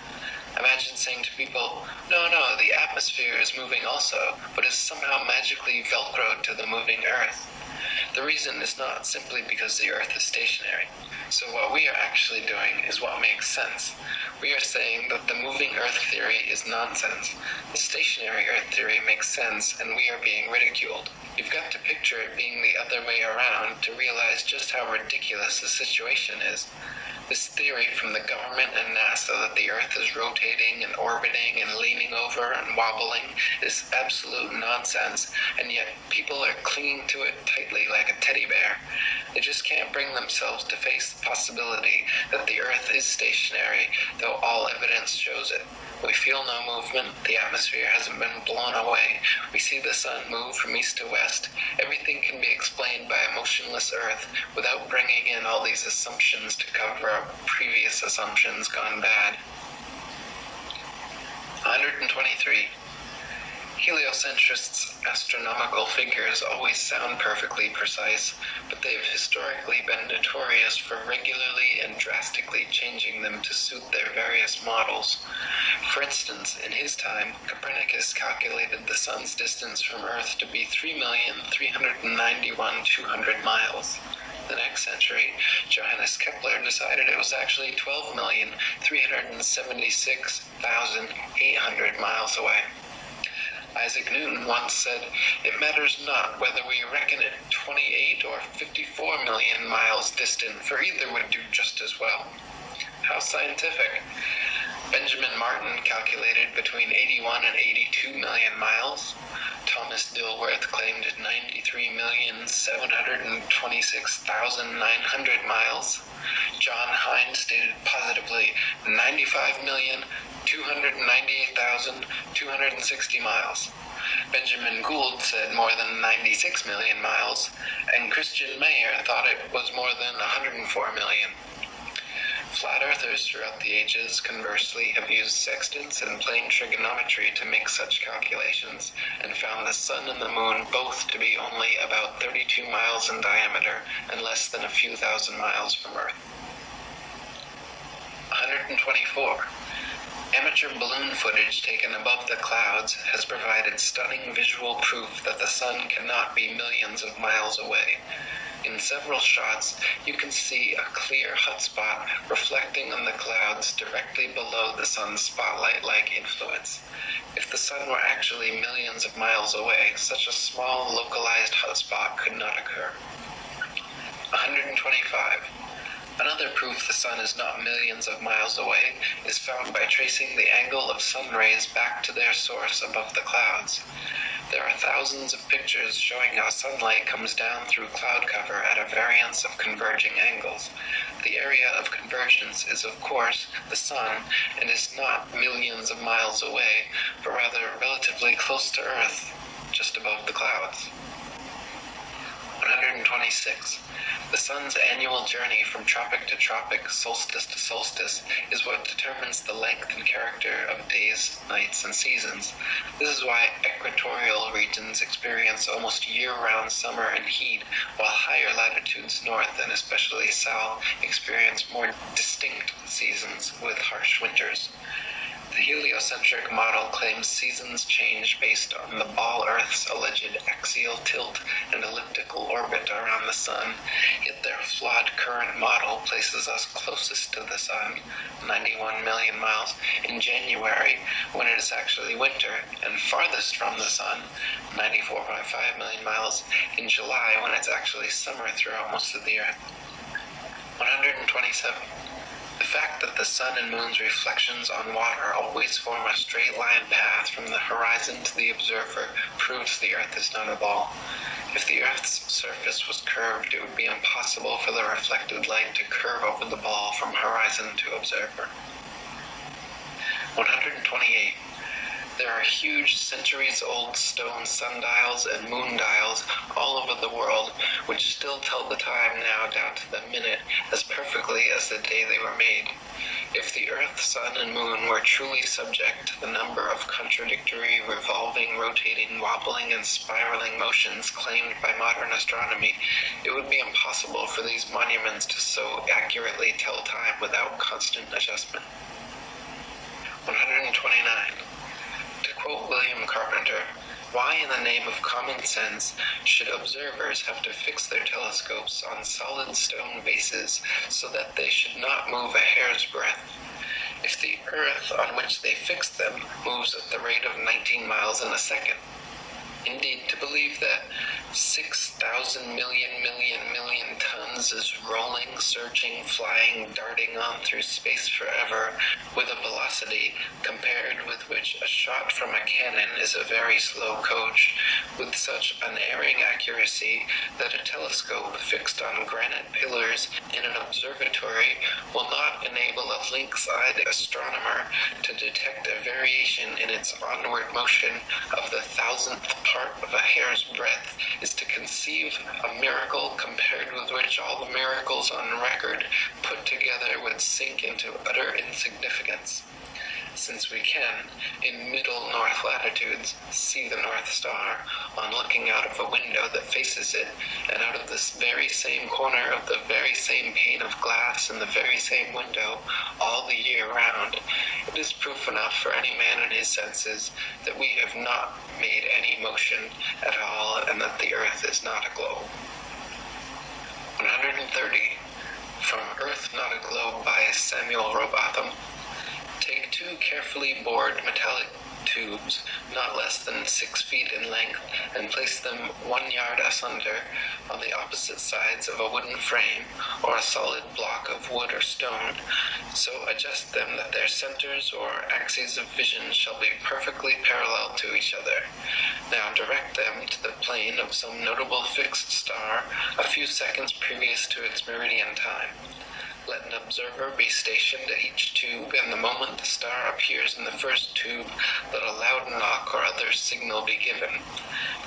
Imagine saying to people, no, the atmosphere is moving also, but is somehow magically velcroed to the moving Earth. The reason is not simply because the Earth is stationary. So what we are actually doing is what makes sense. We are saying that the moving Earth theory is nonsense. The stationary Earth theory makes sense, and we are being ridiculed. You've got to picture it being the other way around to realize just how ridiculous the situation is. This theory from the government and NASA that the Earth is rotating and orbiting and leaning over and wobbling is absolute nonsense, and yet people are clinging to it tightly like a teddy bear. They just can't bring themselves to face the possibility that the Earth is stationary, though all evidence shows it. We feel no movement, the atmosphere hasn't been blown away, we see the Sun move from east to west. Everything can be explained by a motionless Earth without bringing in all these assumptions to cover up previous assumptions gone bad. 123. Heliocentrists' astronomical figures always sound perfectly precise, but they have historically been notorious for regularly and drastically changing them to suit their various models. For instance, in his time, Copernicus calculated the Sun's distance from Earth to be 3,391,200 miles. The next century, Johannes Kepler decided it was actually 12,376,800 miles away. Isaac Newton once said, it matters not whether we reckon it 28 or 54 million miles distant, for either would do just as well. How scientific. Benjamin Martin calculated between 81 and 82 million miles. Thomas Dilworth claimed 93,726,900 miles. John Hine stated positively 95,298,260 miles. Benjamin Gould said more than 96 million miles, and Christian Mayer thought it was more than 104 million. Flat earthers throughout the ages, conversely, have used sextants and plane trigonometry to make such calculations, and found the Sun and the Moon both to be only about 32 miles in diameter and less than a few thousand miles from Earth. 124. Amateur balloon footage taken above the clouds has provided stunning visual proof that the Sun cannot be millions of miles away. In several shots, you can see a clear hot spot reflecting on the clouds directly below the Sun's spotlight-like influence. If the Sun were actually millions of miles away, such a small, localized hot spot could not occur. 125. Another proof the Sun is not millions of miles away is found by tracing the angle of sun rays back to their source above the clouds. There are thousands of pictures showing how sunlight comes down through cloud cover at a variance of converging angles. The area of convergence is, of course, the Sun, and is not millions of miles away, but rather relatively close to Earth, just above the clouds. 126. The sun's annual journey from tropic to tropic, solstice to solstice, is what determines the length and character of days, nights, and seasons. This is why equatorial regions experience almost year-round summer and heat, while higher latitudes north and especially south experience more distinct seasons with harsh winters. The heliocentric model claims seasons change based on the ball Earth's alleged axial tilt and elliptical orbit around the sun, yet their flawed current model places us closest to the sun, 91 million miles, in January when it is actually winter, and farthest from the sun, 94.5 million miles, in July when it's actually summer throughout most of the Earth. 127. The fact that the sun and moon's reflections on water always form a straight line path from the horizon to the observer proves the Earth is not a ball. If the Earth's surface was curved, it would be impossible for the reflected light to curve over the ball from horizon to observer. 128. There are huge centuries-old stone sundials and moondials all over the world, which still tell the time now down to the minute as perfectly as the day they were made. If the Earth, Sun, and Moon were truly subject to the number of contradictory, revolving, rotating, wobbling, and spiraling motions claimed by modern astronomy, it would be impossible for these monuments to so accurately tell time without constant adjustment. 129. To quote William Carpenter, why in the name of common sense should observers have to fix their telescopes on solid stone bases so that they should not move a hair's breadth, if the Earth on which they fixed them moves at the rate of 19 miles in a second? Indeed, to believe that 6,000 million tons is rolling, surging, flying, darting on through space forever with a velocity compared with which a shot from a cannon is a very slow coach, with such unerring accuracy that a telescope fixed on granite pillars in an observatory will not enable a lynx-eyed astronomer to detect a variation in its onward motion of the thousandth part of a hair's breadth is to conceive a miracle compared with which all the miracles on record put together would sink into utter insignificance. Since we can, in middle north latitudes, see the North Star on looking out of a window that faces it, and out of this very same corner of the very same pane of glass in the very same window all the year round, it is proof enough for any man in his senses that we have not made any motion at all and that the Earth is not a globe. 130. From Earth Not a Globe by Samuel Robotham. Take two carefully bored metallic tubes, not less than 6 feet in length, and place them 1 yard asunder on the opposite sides of a wooden frame or a solid block of wood or stone. So adjust them that their centers or axes of vision shall be perfectly parallel to each other. Now direct them to the plane of some notable fixed star a few seconds previous to its meridian time. Let an observer be stationed at each tube, and the moment the star appears in the first tube, let a loud knock or other signal be given,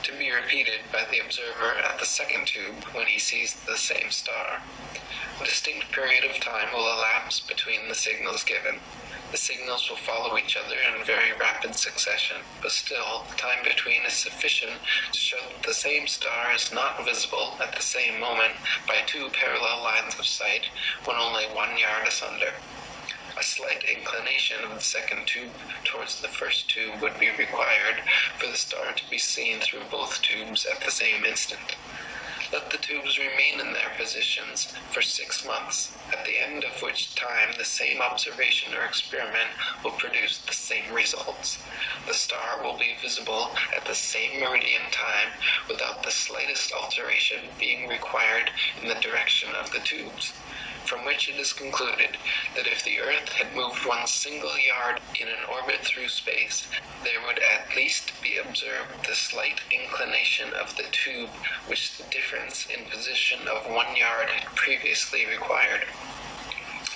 to be repeated by the observer at the second tube when he sees the same star. A distinct period of time will elapse between the signals given. The signals will follow each other in very rapid succession, but still, the time between is sufficient to show that the same star is not visible at the same moment by two parallel lines of sight when only 1 yard asunder. A slight inclination of the second tube towards the first tube would be required for the star to be seen through both tubes at the same instant. Let the tubes remain in their positions for 6 months, at the end of which time the same observation or experiment will produce the same results. The star will be visible at the same meridian time without the slightest alteration being required in the direction of the tubes, from which it is concluded that if the Earth had moved 1 single yard in an orbit through space, there would at least be observed the slight inclination of the tube which the difference in position of 1 yard had previously required.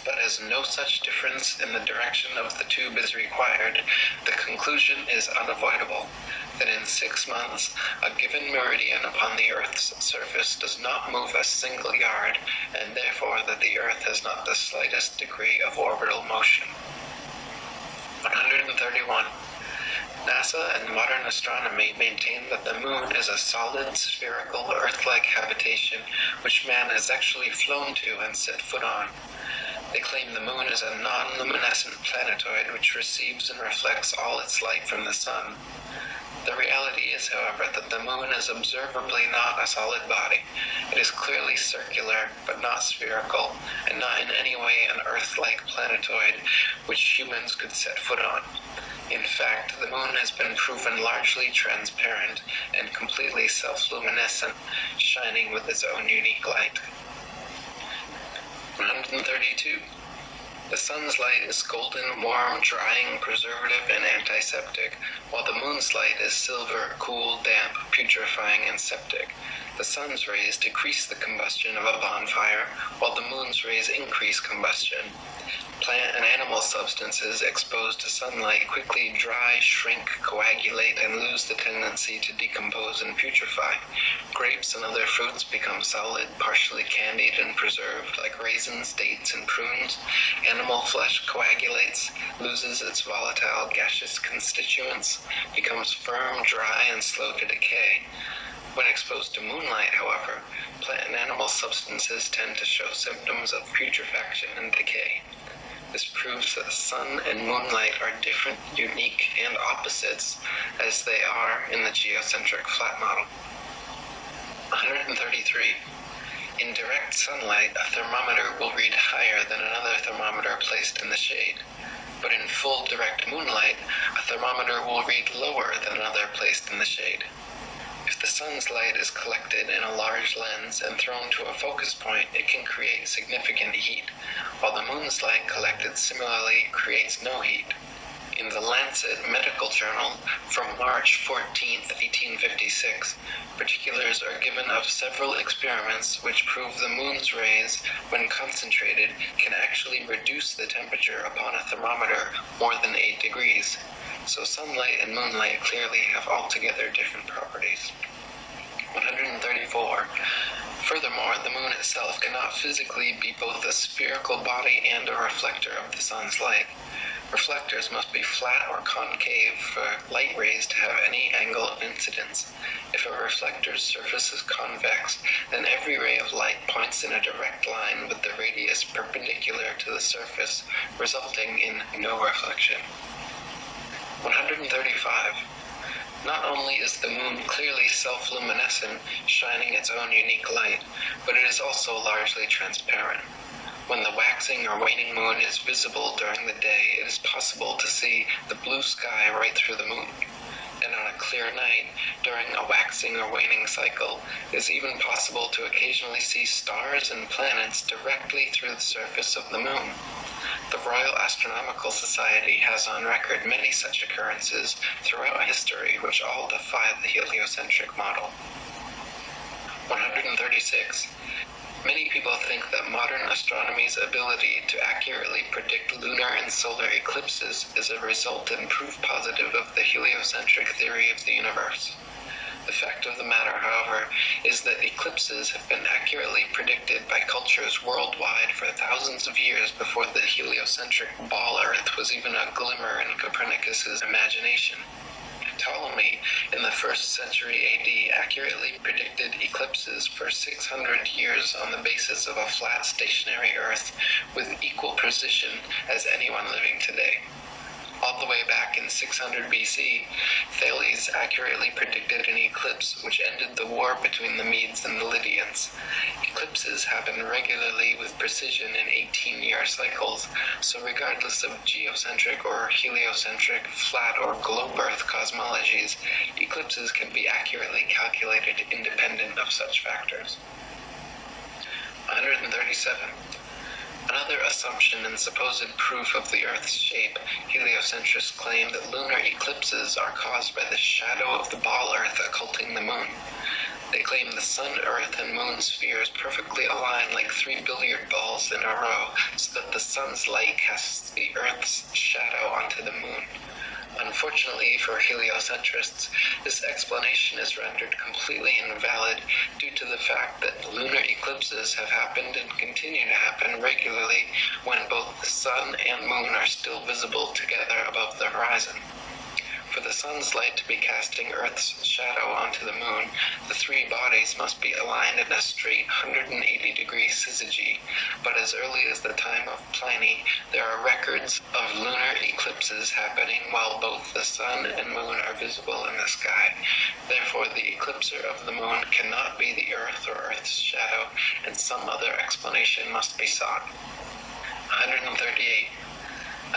but as no such difference in the direction of the tube is required, the conclusion is unavoidable, that in 6 months, a given meridian upon the Earth's surface does not move a single yard, and therefore that the Earth has not the slightest degree of orbital motion. 131. NASA and modern astronomy maintain that the moon is a solid, spherical, Earth-like habitation which man has actually flown to and set foot on. They claim the moon is a non-luminescent planetoid which receives and reflects all its light from the sun. The reality is, however, that the moon is observably not a solid body. It is clearly circular, but not spherical, and not in any way an Earth-like planetoid which humans could set foot on. In fact, the moon has been proven largely transparent and completely self-luminescent, shining with its own unique light. 132. The sun's light is golden, warm, drying, preservative, and antiseptic, while the moon's light is silver, cool, damp, putrefying, and septic. The sun's rays decrease the combustion of a bonfire, while the moon's rays increase combustion. Plant and animal substances exposed to sunlight quickly dry, shrink, coagulate, and lose the tendency to decompose and putrefy. Grapes and other fruits become solid, partially candied and preserved, like raisins, dates, and prunes. Animal flesh coagulates, loses its volatile gaseous constituents, becomes firm, dry, and slow to decay. When exposed to moonlight, however, plant and animal substances tend to show symptoms of putrefaction and decay. This proves that the sun and moonlight are different, unique, and opposites, as they are in the geocentric flat model. 133. In direct sunlight, a thermometer will read higher than another thermometer placed in the shade. But in full direct moonlight, a thermometer will read lower than another placed in the shade. If the sun's light is collected in a large lens and thrown to a focus point, it can create significant heat, while the moon's light collected similarly creates no heat. In the Lancet Medical Journal from March 14, 1856, particulars are given of several experiments which prove the moon's rays, when concentrated, can actually reduce the temperature upon a thermometer more than 8 degrees. So sunlight and moonlight clearly have altogether different properties. 134. Furthermore, the moon itself cannot physically be both a spherical body and a reflector of the sun's light. Reflectors must be flat or concave for light rays to have any angle of incidence. If a reflector's surface is convex, then every ray of light points in a direct line with the radius perpendicular to the surface, resulting in no reflection. 135. Not only is the moon clearly self-luminescent, shining its own unique light, but it is also largely transparent. When the waxing or waning moon is visible during the day, it is possible to see the blue sky right through the moon. And on a clear night, during a waxing or waning cycle, it is even possible to occasionally see stars and planets directly through the surface of the moon. The Royal Astronomical Society has on record many such occurrences throughout history which all defy the heliocentric model. 136. Many people think that modern astronomy's ability to accurately predict lunar and solar eclipses is a result and proof positive of the heliocentric theory of the universe. The fact of the matter, however, is that eclipses have been accurately predicted by cultures worldwide for thousands of years before the heliocentric ball Earth was even a glimmer in Copernicus's imagination. Ptolemy, in the 1st century AD, accurately predicted eclipses for 600 years on the basis of a flat, stationary Earth with equal precision as anyone living today. All the way back in 600 BC, Thales accurately predicted an eclipse which ended the war between the Medes and the Lydians. Eclipses happen regularly with precision in 18-year cycles, so regardless of geocentric or heliocentric, flat or globe Earth cosmologies, eclipses can be accurately calculated independent of such factors. 137. Another assumption and supposed proof of the Earth's shape, heliocentrists claim that lunar eclipses are caused by the shadow of the ball Earth occulting the moon. They claim the Sun, Earth, and Moon spheres perfectly align like 3 billiard balls in a row, so that the Sun's light casts the Earth's shadow onto the Moon. Unfortunately for heliocentrists, this explanation is rendered completely invalid due to the fact that lunar eclipses have happened and continue to happen regularly when both the Sun and Moon are still visible together above the horizon. For the Sun's light to be casting Earth's shadow onto the Moon, the three bodies must be aligned in a straight 180-degree syzygy, but as early as the time of Pliny, there are records of lunar eclipses happening while both the Sun and Moon are visible in the sky. Therefore, the eclipser of the Moon cannot be the Earth or Earth's shadow, and some other explanation must be sought. 138.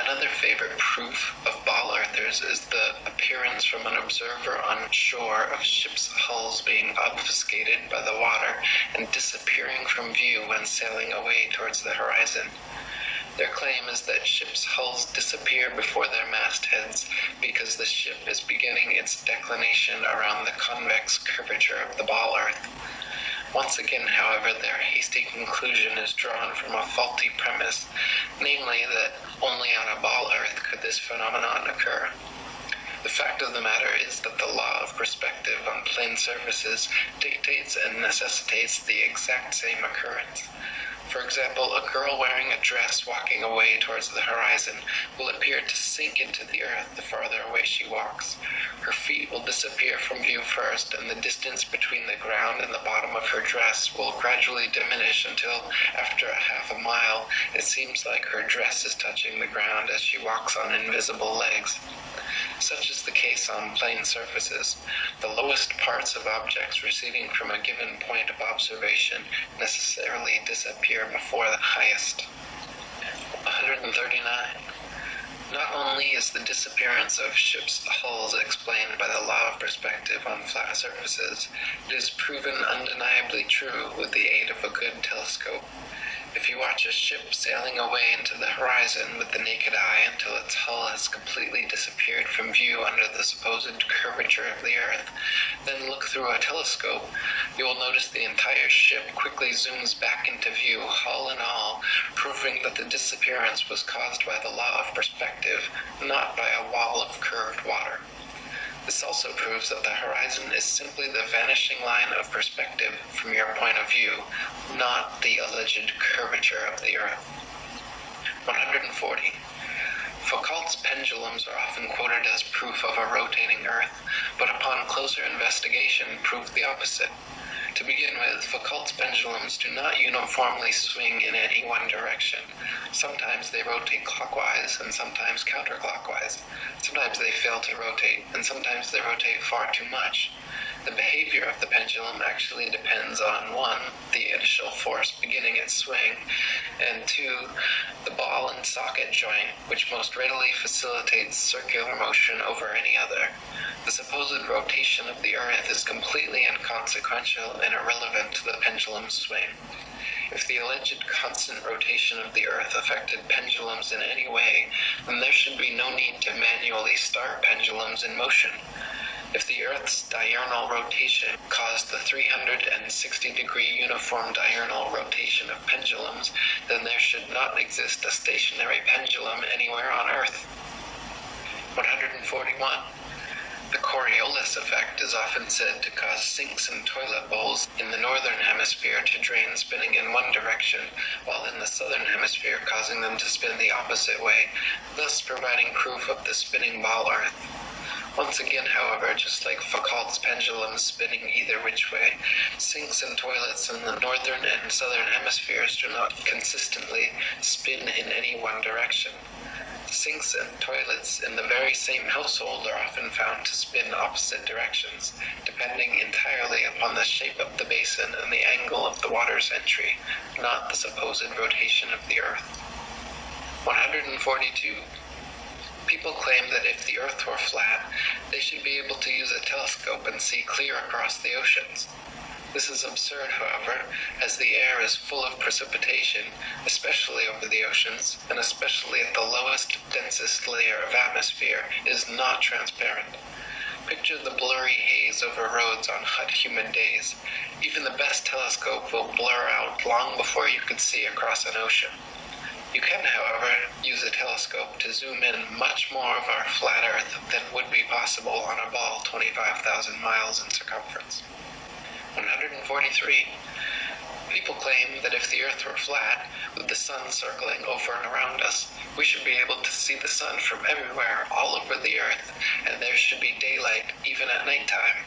Another favorite proof of ball earthers is the appearance from an observer on shore of ships' hulls being obfuscated by the water and disappearing from view when sailing away towards the horizon. Their claim is that ships' hulls disappear before their mastheads because the ship is beginning its declination around the convex curvature of the ball earth. Once again, however, their hasty conclusion is drawn from a faulty premise, namely that only on a ball earth could this phenomenon occur. The fact of the matter is that the law of perspective on plane surfaces dictates and necessitates the exact same occurrence. For example, a girl wearing a dress walking away towards the horizon will appear to sink into the earth the farther away she walks. Her feet will disappear from view first, and the distance between the ground and the bottom of her dress will gradually diminish until, after a half a mile, it seems like her dress is touching the ground as she walks on invisible legs. Such is the case on plane surfaces. The lowest parts of objects receding from a given point of observation necessarily disappear before the highest. 139. Not only is the disappearance of ships' hulls explained by the law of perspective on flat surfaces, it is proven undeniably true with the aid of a good telescope. If you watch a ship sailing away into the horizon with the naked eye until its hull has completely disappeared from view under the supposed curvature of the earth, then look through a telescope, you will notice the entire ship quickly zooms back into view, hull and all, proving that the disappearance was caused by the law of perspective, not by a wall of curved water. This also proves that the horizon is simply the vanishing line of perspective from your point of view, not the alleged curvature of the earth. 140. Foucault's pendulums are often quoted as proof of a rotating earth, but upon closer investigation proved the opposite. To begin with, Foucault's pendulums do not uniformly swing in any one direction. Sometimes they rotate clockwise and sometimes counterclockwise. Sometimes they fail to rotate, and sometimes they rotate far too much. The behavior of the pendulum actually depends on 1. The initial force beginning its swing, and 2. the ball and socket joint, which most readily facilitates circular motion over any other. The supposed rotation of the earth is completely inconsequential and irrelevant to the pendulum's swing. If the alleged constant rotation of the earth affected pendulums in any way, then there should be no need to manually start pendulums in motion. If the Earth's diurnal rotation caused the 360-degree uniform diurnal rotation of pendulums, then there should not exist a stationary pendulum anywhere on Earth. 141. The Coriolis effect is often said to cause sinks in toilet bowls in the northern hemisphere to drain spinning in one direction, while in the southern hemisphere causing them to spin the opposite way, thus providing proof of the spinning ball Earth. Once again, however, just like Foucault's pendulums spinning either which way, sinks and toilets in the northern and southern hemispheres do not consistently spin in any one direction. Sinks and toilets in the very same household are often found to spin opposite directions, depending entirely upon the shape of the basin and the angle of the water's entry, not the supposed rotation of the earth. 142. People claim that if the earth were flat, they should be able to use a telescope and see clear across the oceans. This is absurd, however, as the air is full of precipitation, especially over the oceans, and especially at the lowest, densest layer of atmosphere, is not transparent. Picture the blurry haze over roads on hot, humid days. Even the best telescope will blur out long before you could see across an ocean. You can, however, use a telescope to zoom in much more of our flat Earth than would be possible on a ball 25,000 miles in circumference. 143. People claim that if the Earth were flat, with the sun circling over and around us, we should be able to see the sun from everywhere all over the Earth, and there should be daylight even at nighttime.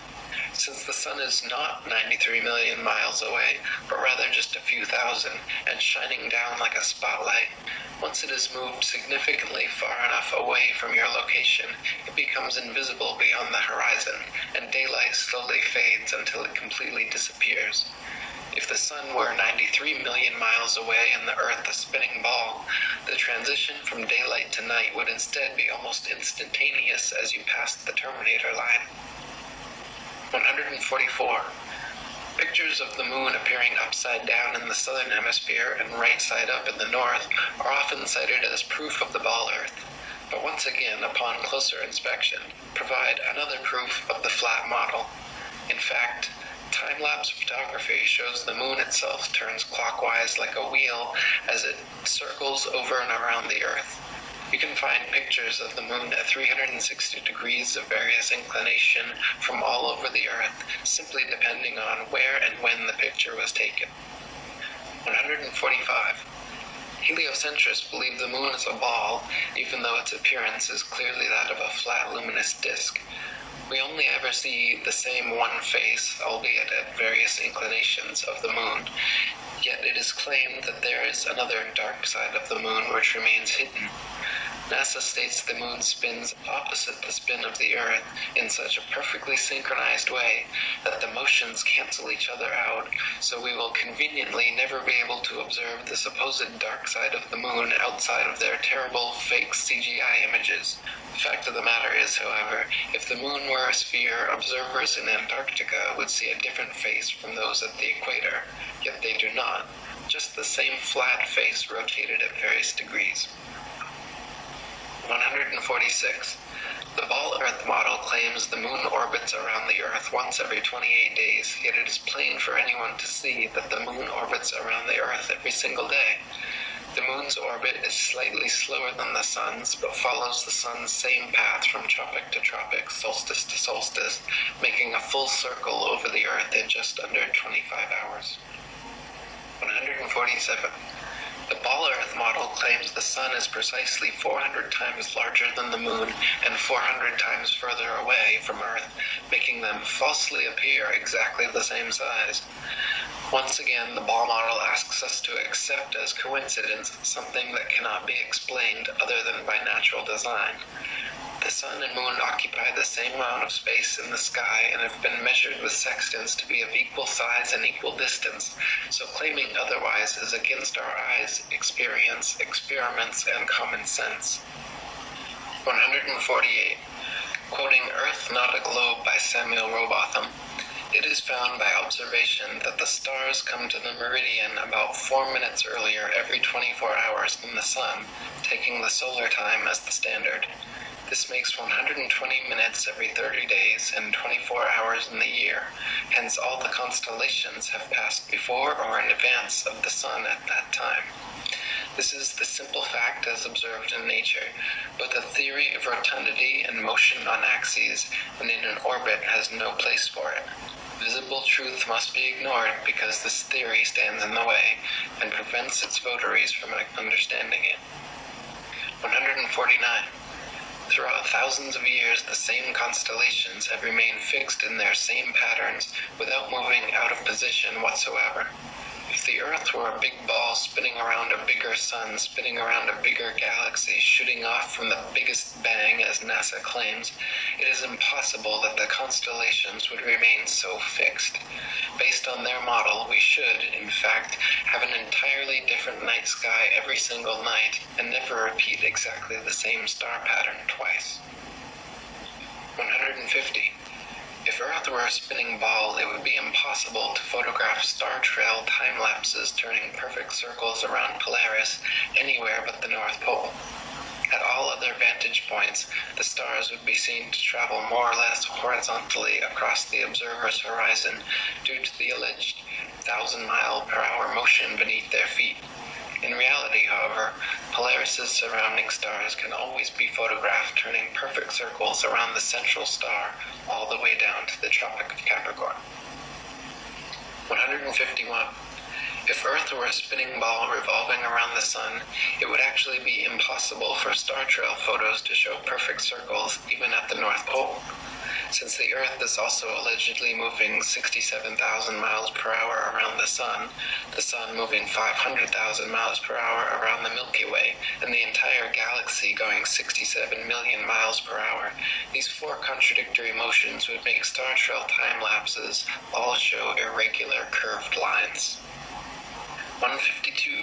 Since the sun is not 93 million miles away, but rather just a few thousand, and shining down like a spotlight, once it is moved significantly far enough away from your location, it becomes invisible beyond the horizon, and daylight slowly fades until it completely disappears. If the sun were 93 million miles away and the Earth a spinning ball, the transition from daylight to night would instead be almost instantaneous as you passed the terminator line. 144. Pictures of the moon appearing upside down in the southern hemisphere and right side up in the north are often cited as proof of the ball Earth, but once again, upon closer inspection, provide another proof of the flat model. In fact, time-lapse photography shows the moon itself turns clockwise like a wheel as it circles over and around the Earth. You can find pictures of the moon at 360 degrees of various inclination from all over the Earth, simply depending on where and when the picture was taken. 145. Heliocentrists believe the moon is a ball, even though its appearance is clearly that of a flat luminous disk. We only ever see the same one face, albeit at various inclinations, of the moon. Yet it is claimed that there is another dark side of the moon which remains hidden. NASA states the moon spins opposite the spin of the Earth in such a perfectly synchronized way that the motions cancel each other out, so we will conveniently never be able to observe the supposed dark side of the moon outside of their terrible fake CGI images. The fact of the matter is, however, if the moon were a sphere, observers in Antarctica would see a different face from those at the equator, yet they do not, just the same flat face rotated at various degrees. 146. The ball Earth model claims the moon orbits around the Earth once every 28 days, yet it is plain for anyone to see that the moon orbits around the Earth every single day. The moon's orbit is slightly slower than the sun's, but follows the sun's same path from tropic to tropic, solstice to solstice, making a full circle over the Earth in just under 25 hours. 147. The ball Earth model claims the sun is precisely 400 times larger than the moon and 400 times further away from Earth, making them falsely appear exactly the same size. Once again, the ball model asks us to accept as coincidence something that cannot be explained other than by natural design. The sun and moon occupy the same amount of space in the sky and have been measured with sextants to be of equal size and equal distance, so claiming otherwise is against our eyes, experience, experiments, and common sense. 148. Quoting Earth Not a Globe by Samuel Robotham, it is found by observation that the stars come to the meridian about 4 minutes earlier every 24 hours than the sun, taking the solar time as the standard. This makes 120 minutes every 30 days and 24 hours in the year. Hence, all the constellations have passed before or in advance of the sun at that time. This is the simple fact as observed in nature, but the theory of rotundity and motion on axes and in an orbit has no place for it. Visible truth must be ignored because this theory stands in the way and prevents its votaries from understanding it. 149. Throughout thousands of years, the same constellations have remained fixed in their same patterns without moving out of position whatsoever. If the Earth were a big ball spinning around a bigger sun, spinning around a bigger galaxy, shooting off from the biggest bang, as NASA claims, it is impossible that the constellations would remain so fixed. Based on their model, we should, in fact, have an entirely different night sky every single night and never repeat exactly the same star pattern twice. 150. If Earth were a spinning ball, it would be impossible to photograph star trail time lapses turning perfect circles around Polaris anywhere but the North Pole. At all other vantage points, the stars would be seen to travel more or less horizontally across the observer's horizon due to the alleged 1,000-mile-per-hour motion beneath their feet. In reality, however, polarises surrounding stars can always be photographed turning perfect circles around the central star all the way down to the Tropic of Capricorn. 151. If Earth were a spinning ball revolving around the Sun, it would actually be impossible for star trail photos to show perfect circles even at the North Pole. Since the Earth is also allegedly moving 67,000 miles per hour around the Sun moving 500,000 miles per hour around the Milky Way, and the entire galaxy going 67 million miles per hour, these four contradictory motions would make star trail time lapses all show irregular curved lines. 152.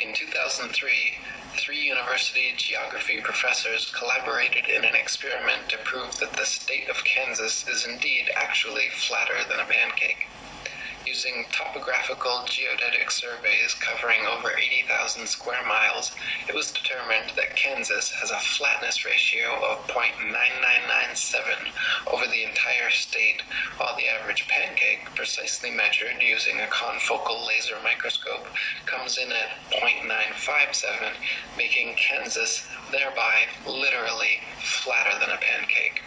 In 2003, 3 university geography professors collaborated in an experiment to prove that the state of Kansas is indeed actually flatter than a pancake. Using topographical geodetic surveys covering over 80,000 square miles, it was determined that Kansas has a flatness ratio of 0.9997 over the entire state, while the average pancake, precisely measured using a confocal laser microscope, comes in at 0.957, making Kansas thereby literally flatter than a pancake.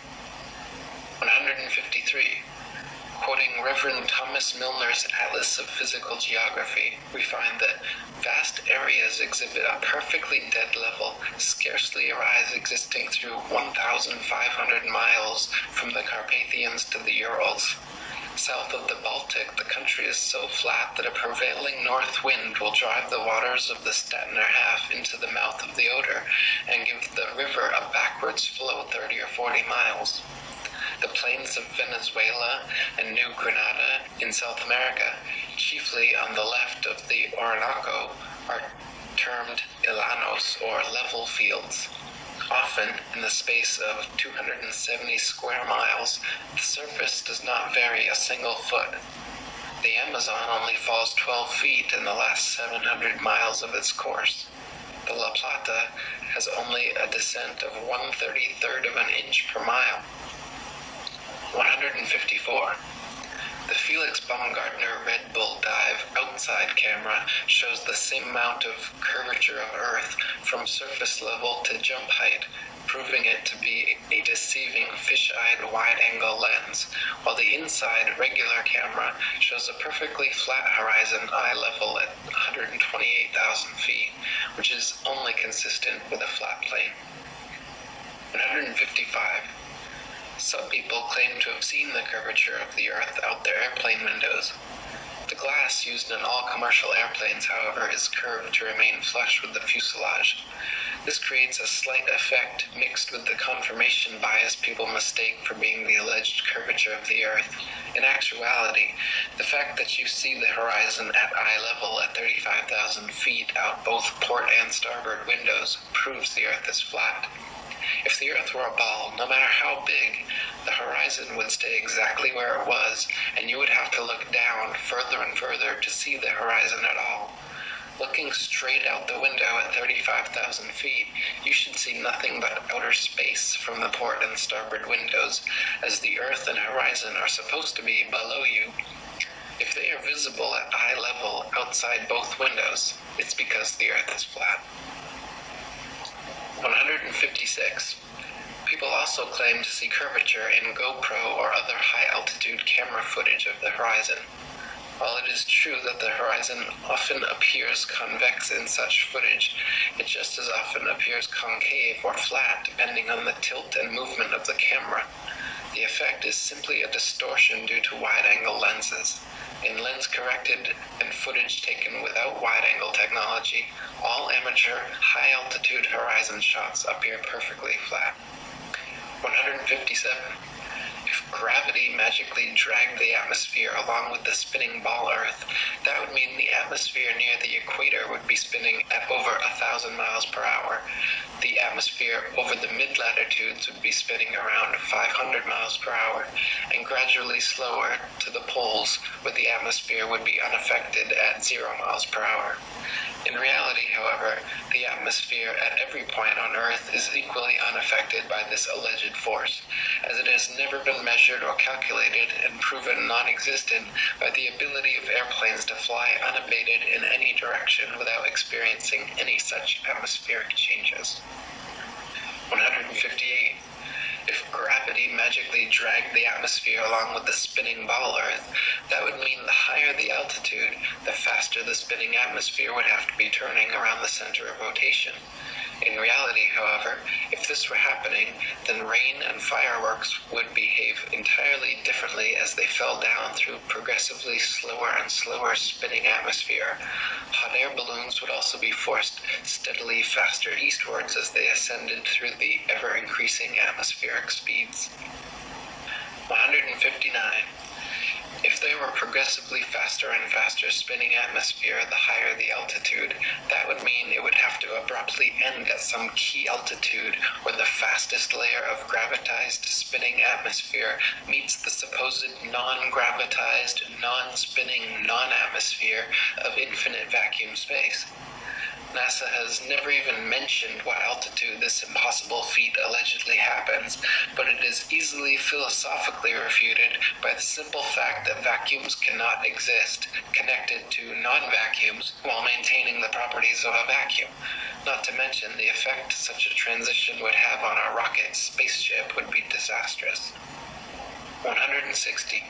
153. Quoting Reverend Thomas Milner's Atlas of Physical Geography, we find that vast areas exhibit a perfectly dead level, scarcely a rise existing through 1,500 miles from the Carpathians to the Urals. South of the Baltic, the country is so flat that a prevailing north wind will drive the waters of the Stettiner Half into the mouth of the Oder and give the river a backwards flow 30 or 40 miles. The plains of Venezuela and New Granada in South America, chiefly on the left of the Orinoco, are termed llanos or level fields. Often, in the space of 270 square miles, the surface does not vary a single foot. The Amazon only falls 12 feet in the last 700 miles of its course. The La Plata has only a descent of 1/33 of an inch per mile. 154. The Felix Baumgartner Red Bull Dive outside camera shows the same amount of curvature of Earth from surface level to jump height, proving it to be a deceiving fish-eyed wide-angle lens, while the inside regular camera shows a perfectly flat horizon eye level at 128,000 feet, which is only consistent with a flat plane. 155. Some people claim to have seen the curvature of the Earth out their airplane windows. The glass used in all commercial airplanes, however, is curved to remain flush with the fuselage. This creates a slight effect mixed with the confirmation bias people mistake for being the alleged curvature of the Earth. In actuality, the fact that you see the horizon at eye level at 35,000 feet out both port and starboard windows proves the Earth is flat. If the Earth were a ball, no matter how big, the horizon would stay exactly where it was, and you would have to look down further and further to see the horizon at all. Looking straight out the window at 35,000 feet, you should see nothing but outer space from the port and starboard windows, as the Earth and horizon are supposed to be below you. If they are visible at eye level outside both windows, it's because the Earth is flat. 156. People also claim to see curvature in GoPro or other high-altitude camera footage of the horizon. While it is true that the horizon often appears convex in such footage, it just as often appears concave or flat depending on the tilt and movement of the camera. The effect is simply a distortion due to wide-angle lenses. In lens-corrected and footage taken without wide-angle technology, all amateur high-altitude horizon shots appear perfectly flat. 157. If gravity magically dragged the atmosphere along with the spinning ball Earth, that would mean the atmosphere near the equator would be spinning at over 1,000 miles per hour. the atmosphere over the mid-latitudes would be spinning around 500 miles per hour, and gradually slower to the poles, where the atmosphere would be unaffected at 0 miles per hour. In reality, however, the atmosphere at every point on Earth is equally unaffected by this alleged force, as it has never been measured or calculated and proven non-existent by the ability of airplanes to fly unabated in any direction without experiencing any such atmospheric changes. 158. If gravity magically dragged the atmosphere along with the spinning ball Earth, that would mean the higher the altitude, the faster the spinning atmosphere would have to be turning around the center of rotation. In reality, however, if this were happening, then rain and fireworks would behave entirely differently as they fell down through progressively slower and slower spinning atmosphere. Hot air balloons would also be forced steadily faster eastwards as they ascended through the ever-increasing atmospheric speeds. 159. If there were progressively faster and faster spinning atmosphere the higher the altitude, that would mean it would have to abruptly end at some key altitude where the fastest layer of gravitized spinning atmosphere meets the supposed non-gravitized, non-spinning, non-atmosphere of infinite vacuum space. NASA has never even mentioned what altitude this impossible feat allegedly happens, but it is easily philosophically refuted by the simple fact that vacuums cannot exist connected to non-vacuums while maintaining the properties of a vacuum. Not to mention the effect such a transition would have on a rocket spaceship would be disastrous. 160.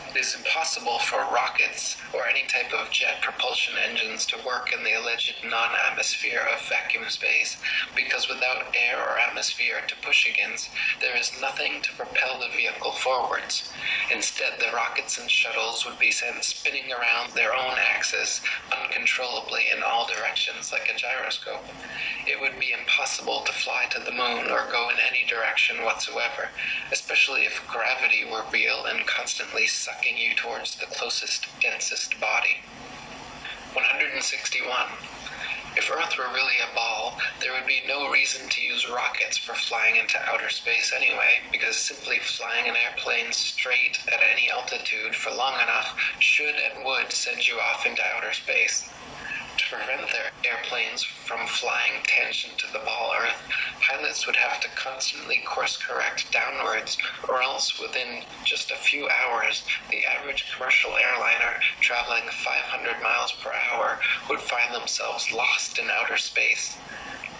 It is impossible for rockets or any type of jet propulsion engines to work in the alleged non-atmosphere of vacuum space, because without air or atmosphere to push against, there is nothing to propel the vehicle forwards. Instead, the rockets and shuttles would be sent spinning around their own axis uncontrollably in all directions like a gyroscope. It would be impossible to fly to the moon or go in any direction whatsoever, especially if gravity were real and constantly sucking you towards the closest, densest body. 161. If Earth were really a ball, there would be no reason to use rockets for flying into outer space anyway, because simply flying an airplane straight at any altitude for long enough should and would send you off into outer space. To prevent their airplanes from flying tangent to the ball Earth, pilots would have to constantly course correct downwards, or else within just a few hours, the average commercial airliner traveling 500 miles per hour would find themselves lost in outer space.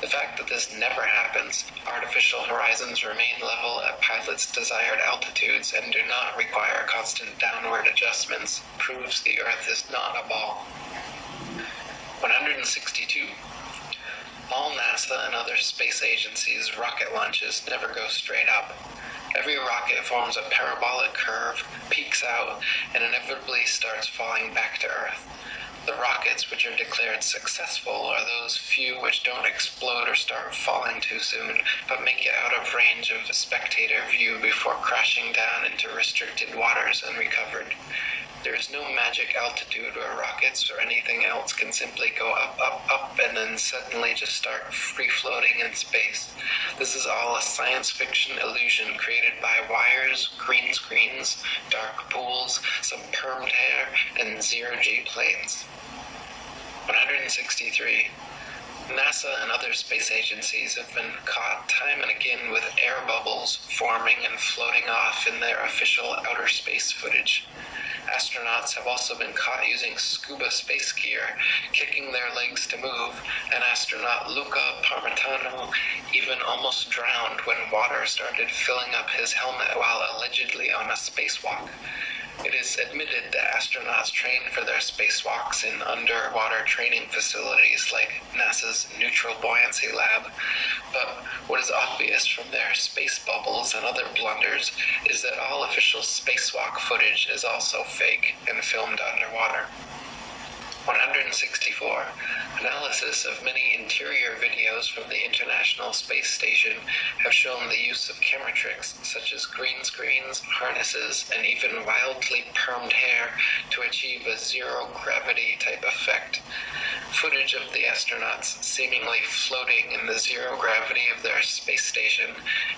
The fact that this never happens, artificial horizons remain level at pilots' desired altitudes and do not require constant downward adjustments, proves the Earth is not a ball. 162. All NASA and other space agencies' rocket launches never go straight up. Every rocket forms a parabolic curve, peaks out, and inevitably starts falling back to Earth. The rockets which are declared successful are those few which don't explode or start falling too soon, but make it out of range of a spectator view before crashing down into restricted waters unrecovered. There is no magic altitude where rockets or anything else can simply go up, up, up, and then suddenly just start free-floating in space. This is all a science fiction illusion created by wires, green screens, dark pools, some permed hair, and zero-G planes. 163. NASA and other space agencies have been caught time and again with air bubbles forming and floating off in their official outer space footage. Astronauts have also been caught using scuba space gear, kicking their legs to move, and astronaut Luca Parmitano even almost drowned when water started filling up his helmet while allegedly on a spacewalk. It is admitted that astronauts train for their spacewalks in underwater training facilities like NASA's Neutral Buoyancy Lab, but what is obvious from their space bubbles and other blunders is that all official spacewalk footage is also fake and filmed underwater. 164. Analysis of many interior videos from the International Space Station have shown the use of camera tricks such as green screens, harnesses, and even wildly permed hair to achieve a zero-gravity type effect. Footage of the astronauts seemingly floating in the zero gravity of their space station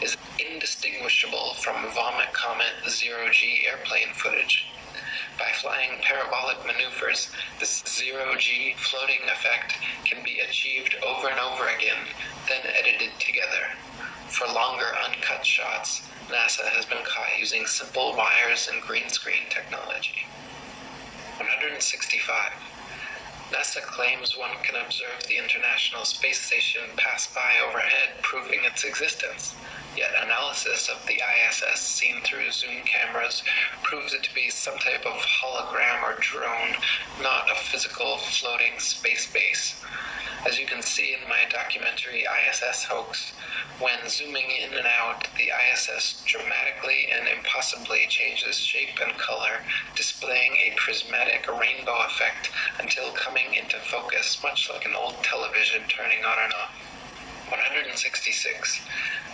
is indistinguishable from vomit comet zero-G airplane footage. By flying parabolic maneuvers, this zero-G floating effect can be achieved over and over again, then edited together. For longer uncut shots, NASA has been caught using simple wires and green screen technology. 165. NASA claims one can observe the International Space Station pass by overhead, proving its existence. Yet analysis of the ISS seen through zoom cameras proves it to be some type of hologram or drone, not a physical floating space base. As you can see in my documentary ISS Hoax, when zooming in and out, the ISS dramatically and impossibly changes shape and color, displaying a prismatic rainbow effect until coming into focus, much like an old television turning on and off. 166.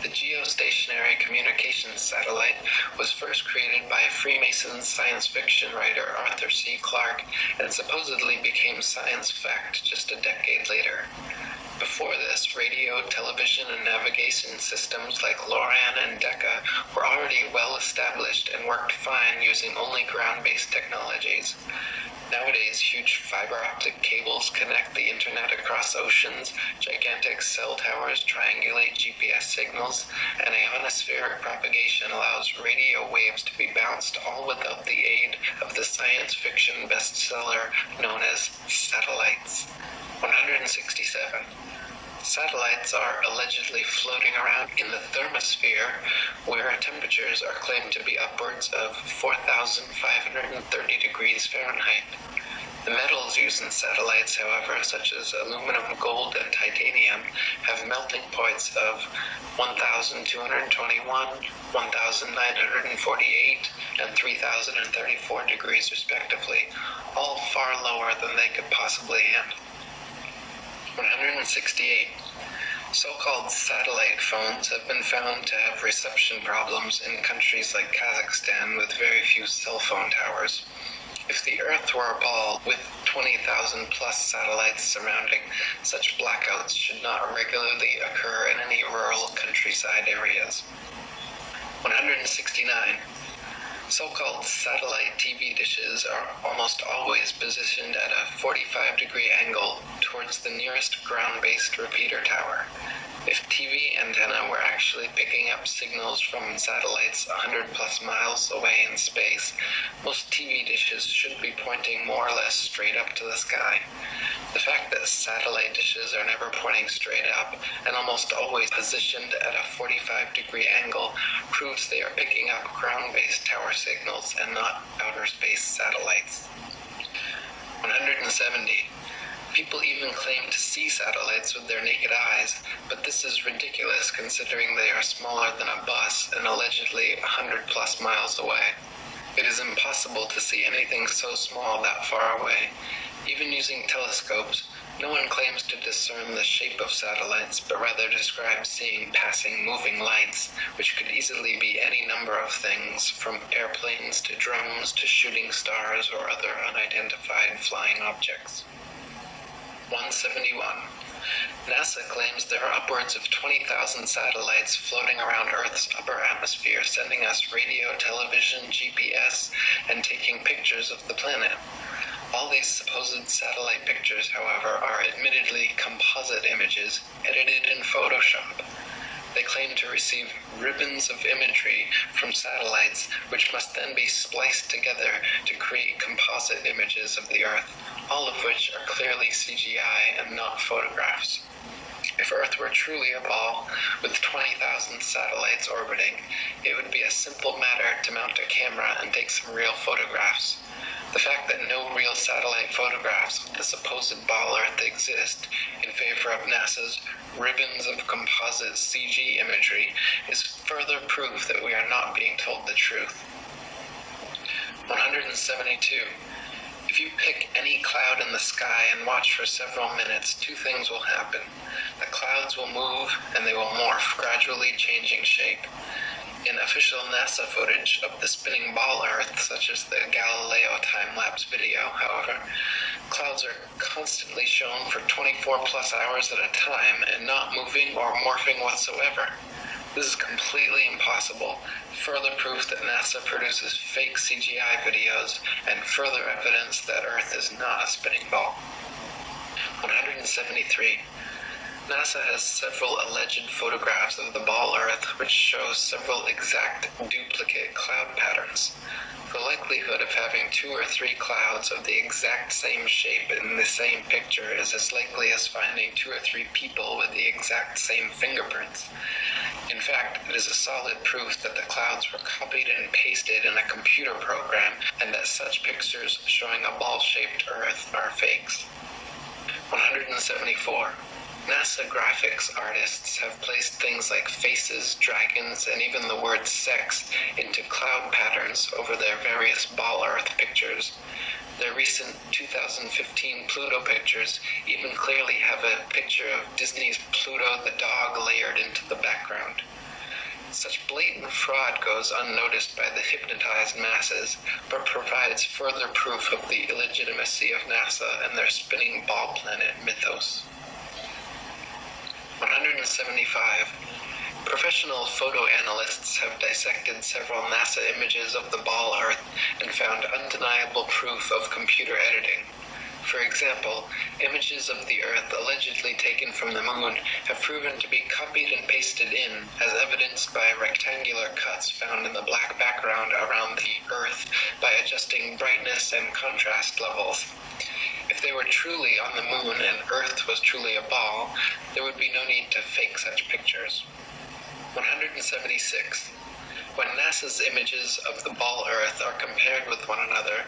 The geostationary communications satellite was first created by Freemason science fiction writer Arthur C. Clarke and supposedly became science fact just a decade later. Before this, radio, television, and navigation systems like LORAN and Decca were already well established and worked fine using only ground-based technologies. Nowadays, huge fiber optic cables connect the internet across oceans, gigantic cell towers triangulate GPS signals, and ionospheric propagation allows radio waves to be bounced, all without the aid of the science fiction bestseller known as satellites. 167. Satellites are allegedly floating around in the thermosphere, where temperatures are claimed to be upwards of 4,530 degrees Fahrenheit. The metals used in satellites, however, such as aluminum, gold, and titanium, have melting points of 1,221, 1,948, and 3,034 degrees respectively, all far lower than they could possibly handle. 168. So-called satellite phones have been found to have reception problems in countries like Kazakhstan with very few cell phone towers. If the Earth were a ball with 20,000 plus satellites surrounding, such blackouts should not regularly occur in any rural countryside areas. 169. So-called satellite TV dishes are almost always positioned at a 45-degree angle towards the nearest ground-based repeater tower. If TV antenna were actually picking up signals from satellites 100 plus miles away in space, most TV dishes should be pointing more or less straight up to the sky. The fact that satellite dishes are never pointing straight up and almost always positioned at a 45-degree angle proves they are picking up ground-based tower signals and not outer space satellites. 170. People even claim to see satellites with their naked eyes, but this is ridiculous considering they are smaller than a bus and allegedly 100 plus miles away. It is impossible to see anything so small that far away. Even using telescopes, no one claims to discern the shape of satellites, but rather describes seeing passing moving lights, which could easily be any number of things, from airplanes to drones to shooting stars or other unidentified flying objects. 171. NASA claims there are upwards of 20,000 satellites floating around Earth's upper atmosphere, sending us radio, television, GPS, and taking pictures of the planet. All these supposed satellite pictures, however, are admittedly composite images edited in Photoshop. They claim to receive ribbons of imagery from satellites, which must then be spliced together to create composite images of the Earth, all of which are clearly CGI and not photographs. If Earth were truly a ball with 20,000 satellites orbiting, it would be a simple matter to mount a camera and take some real photographs. The fact that no real satellite photographs of the supposed ball Earth exist in favor of NASA's ribbons of composite CG imagery is further proof that we are not being told the truth. 172. If you pick any cloud in the sky and watch for several minutes, two things will happen. The clouds will move and they will morph, gradually changing shape. In official NASA footage of the spinning ball Earth, such as the Galileo time-lapse video, however, Clouds are constantly shown for 24 plus hours at a time and not moving or morphing whatsoever. This is completely impossible. Further proof that NASA produces fake CGI videos and further evidence that Earth is not a spinning ball. 173. NASA has several alleged photographs of the ball Earth which show several exact duplicate cloud patterns. The likelihood of having 2 or 3 clouds of the exact same shape in the same picture is as likely as finding 2 or 3 people with the exact same fingerprints. In fact, it is a solid proof that the clouds were copied and pasted in a computer program and that such pictures showing a ball-shaped Earth are fakes. 174. NASA graphics artists have placed things like faces, dragons, and even the word sex into cloud patterns over their various ball Earth pictures. Their recent 2015 Pluto pictures even clearly have a picture of Disney's Pluto the dog layered into the background. Such blatant fraud goes unnoticed by the hypnotized masses, but provides further proof of the illegitimacy of NASA and their spinning ball planet mythos. 175. Professional photo analysts have dissected several NASA images of the ball Earth and found undeniable proof of computer editing. For example, images of the Earth allegedly taken from the Moon have proven to be copied and pasted in, as evidenced by rectangular cuts found in the black background around the Earth by adjusting brightness and contrast levels. If they were truly on the Moon and Earth was truly a ball, there would be no need to fake such pictures. 176. When NASA's images of the ball Earth are compared with one another,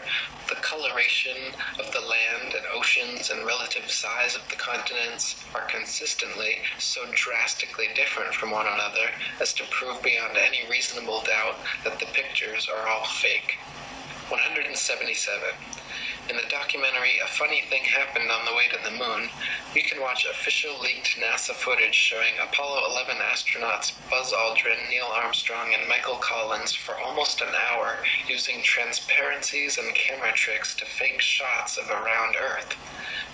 the coloration of the land and oceans and relative size of the continents are consistently so drastically different from one another as to prove beyond any reasonable doubt that the pictures are all fake. 177. In the documentary A Funny Thing Happened on the Way to the Moon, you can watch official leaked NASA footage showing Apollo 11 astronauts Buzz Aldrin, Neil Armstrong, and Michael Collins for almost an hour using transparencies and camera tricks to fake shots of a round Earth.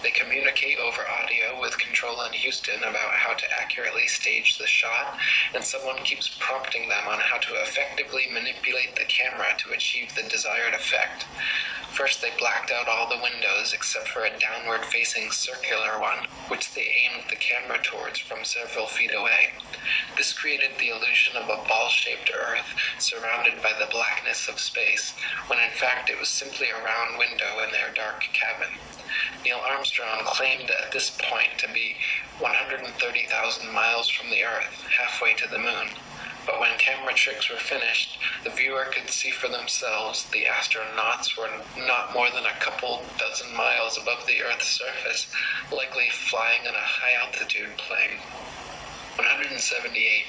They communicate over audio with Control in Houston about how to accurately stage the shot, and someone keeps prompting them on how to effectively manipulate the camera to achieve the desired effect. First, they blacked out all the windows except for a downward-facing circular one, which they aimed the camera towards from several feet away. This created the illusion of a ball-shaped Earth surrounded by the blackness of space, when in fact it was simply a round window in their dark cabin. Neil Armstrong claimed at this point to be 130,000 miles from the Earth, halfway to the Moon. But when camera tricks were finished, the viewer could see for themselves the astronauts were not more than a couple dozen miles above the Earth's surface, likely flying in a high-altitude plane. 178.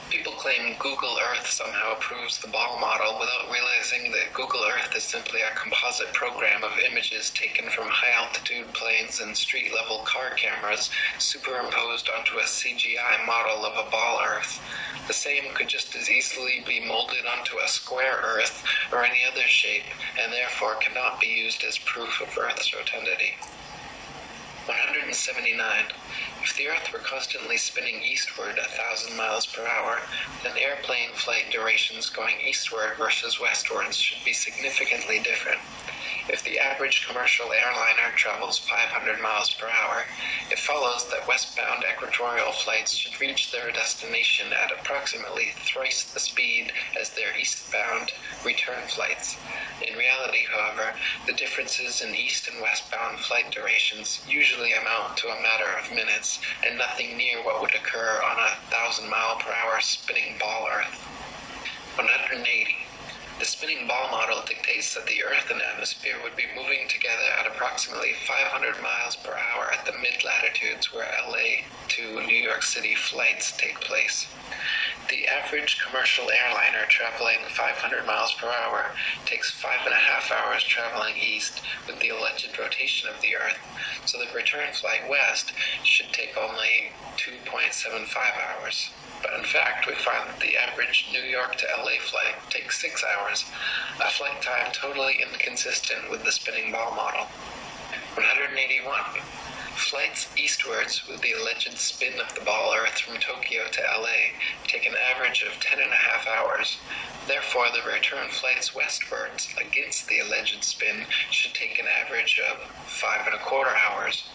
People claim Google Earth somehow proves the ball model without realizing that Google Earth is simply a composite program of images taken from high-altitude planes and street-level car cameras superimposed onto a CGI model of a ball Earth. The same could just as easily be molded onto a square Earth or any other shape, and therefore cannot be used as proof of Earth's rotundity. 179. If the Earth were constantly spinning eastward 1,000 miles per hour, then airplane flight durations going eastward versus westwards should be significantly different. If the average commercial airliner travels 500 miles per hour, it follows that westbound equatorial flights should reach their destination at approximately thrice the speed as their eastbound return flights. In reality, however, the differences in east and westbound flight durations usually amount to a matter of minutes, and nothing near what would occur on a 1,000-mile-per-hour spinning ball Earth. 180. The spinning ball model dictates that the Earth and atmosphere would be moving together at approximately 500 miles per hour at the mid-latitudes where LA to New York City flights take place. The average commercial airliner traveling 500 miles per hour takes 5.5 hours traveling east with the alleged rotation of the Earth, so the return flight west should take only 2.75 hours. But in fact, we find that the average New York to LA flight takes 6 hours, a flight time totally inconsistent with the spinning ball model. 181. Flights eastwards with the alleged spin of the ball Earth from Tokyo to LA take an average of 10.5 hours. Therefore, the return flights westwards against the alleged spin should take an average of 5.25 hours,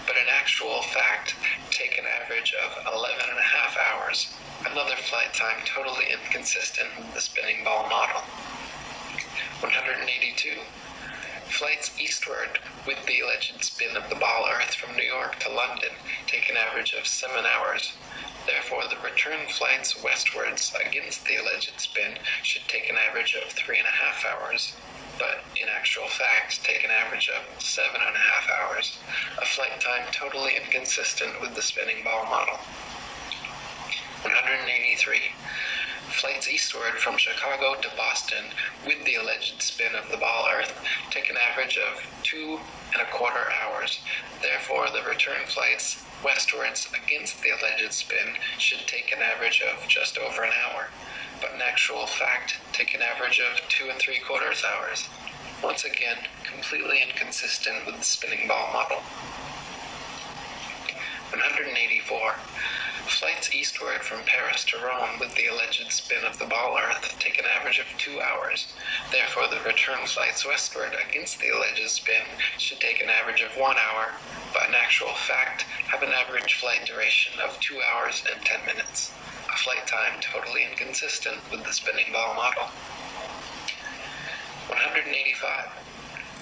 but in actual fact take an average of 11.5 hours. Another flight time totally inconsistent with the spinning ball model. 182. Flights eastward with the alleged spin of the ball Earth from New York to London take an average of 7 hours. Therefore, the return flights westwards against the alleged spin should take an average of 3.5 hours, but in actual fact take an average of 7.5 hours, a flight time totally inconsistent with the spinning ball model. 183. Flights eastward from Chicago to Boston with the alleged spin of the ball Earth take an average of 2.25 hours. Therefore, the return flights westwards against the alleged spin should take an average of just over an hour, but in actual fact take an average of 2.75 hours. Once again, completely inconsistent with the spinning ball model. 184. Flights eastward from Paris to Rome with the alleged spin of the ball Earth take an average of 2 hours. Therefore, the return flights westward against the alleged spin should take an average of 1 hour, but in actual fact have an average flight duration of 2 hours and 10 minutes, a flight time totally inconsistent with the spinning ball model. 185.